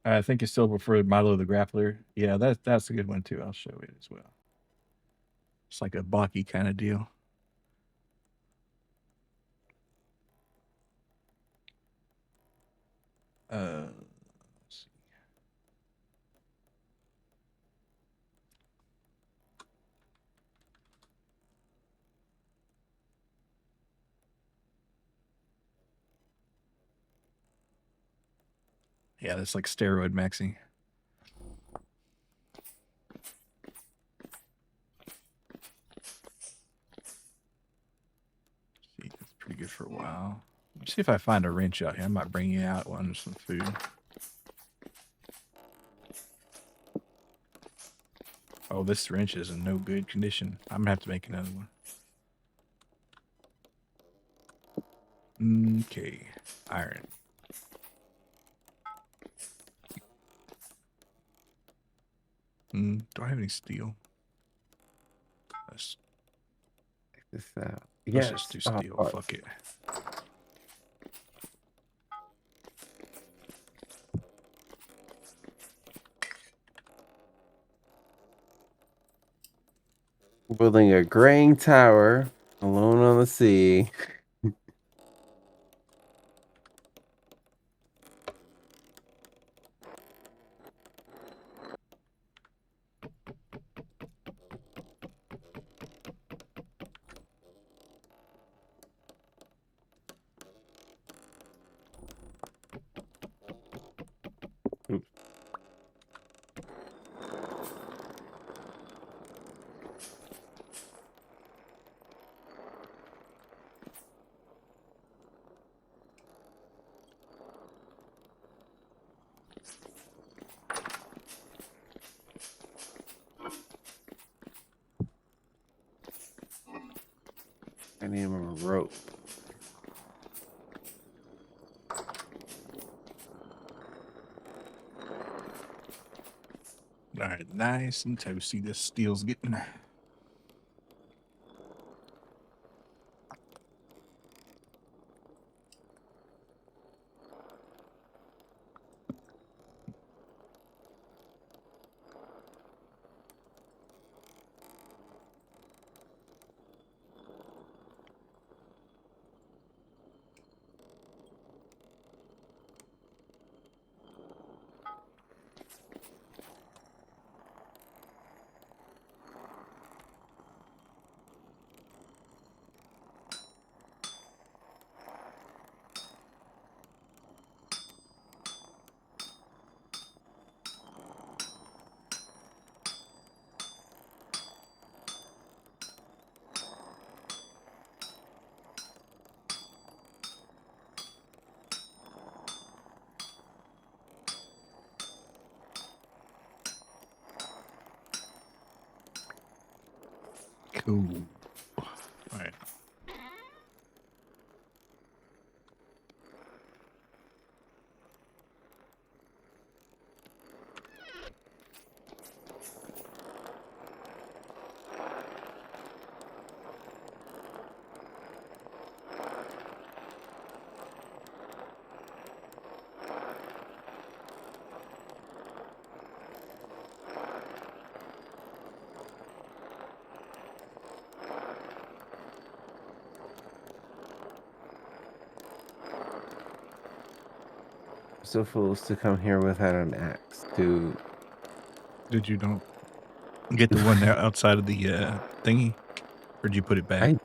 I think you still prefer Milo the Grappler. Yeah, that's a good one too. I'll show it as well. It's like a Baki kind of deal. Let's see. Yeah, that's like steroid maxing. See, that's pretty good for a while. Let me see if I find a wrench out here. I might bring you out one with some food. Oh, this wrench is in no good condition. I'm gonna have to make another one. Okay, iron. Do I have any steel? Let's Check this out. just Yes. do Oh, steel. fuck. Fuck it. Building a graying tower alone on the sea. Oops. I need more rope. All right, nice and toasty. This steel's getting. Cool. All right. supposed to come here without an axe to. Did you don't get the one outside of the thingy? Or did you put it back?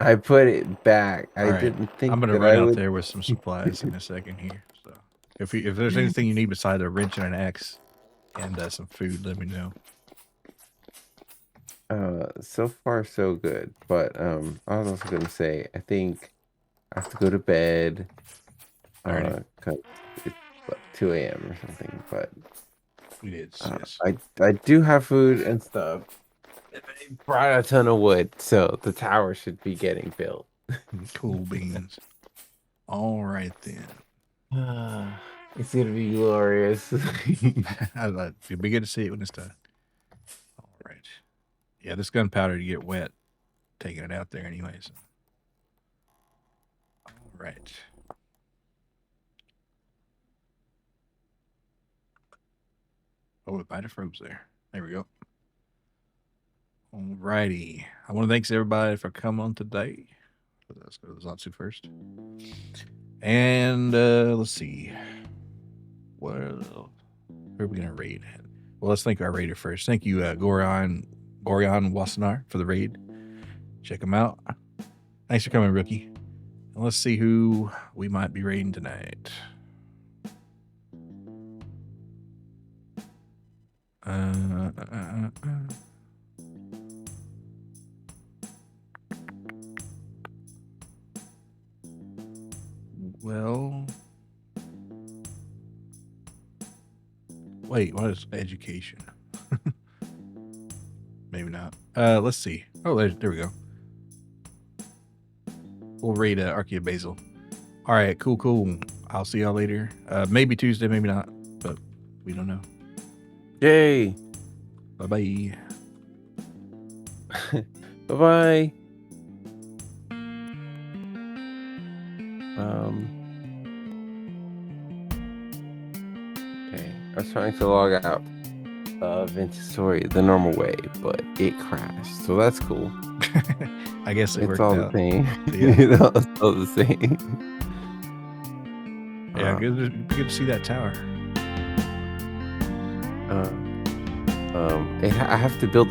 I put it back. I All right. didn't think I'm gonna that run I out would. there with some supplies in a second here. So if there's anything you need besides a wrench and an axe and some food, let me know. So far so good. But I was also gonna say I think I have to go to bed. Alrighty. Cause it's what, 2 a.m. or something. But We did, yes. I do have food and stuff. And I brought a ton of wood, so the tower should be getting built. Cool beans. All right then. It's gonna be glorious. It'll be good to see it when it's done. All right. Yeah, this gunpowder to get wet, taking it out there anyways. All right. Oh, it might have froze there. There we go. All righty. I want to thank everybody for coming on today. Let's go to the Zatsu first. And let's see. Who are we gonna raid? Well, let's thank our raider first. Thank you, Gorion Wasanar, for the raid. Check him out. Thanks for coming, rookie. And let's see who we might be raiding tonight. Well, wait, what is education? Maybe not. Let's see. Oh, there we go. We'll raid Archaea Basil. All right, cool. I'll see y'all later. Maybe Tuesday, maybe not, but we don't know. Yay! Bye-bye. Bye-bye. Okay, I was trying to log out of Ventustory the normal way, but it crashed, so that's cool. I guess it It's worked all out. the same. Yeah. It's all the same. Yeah, good to see that tower. I have to build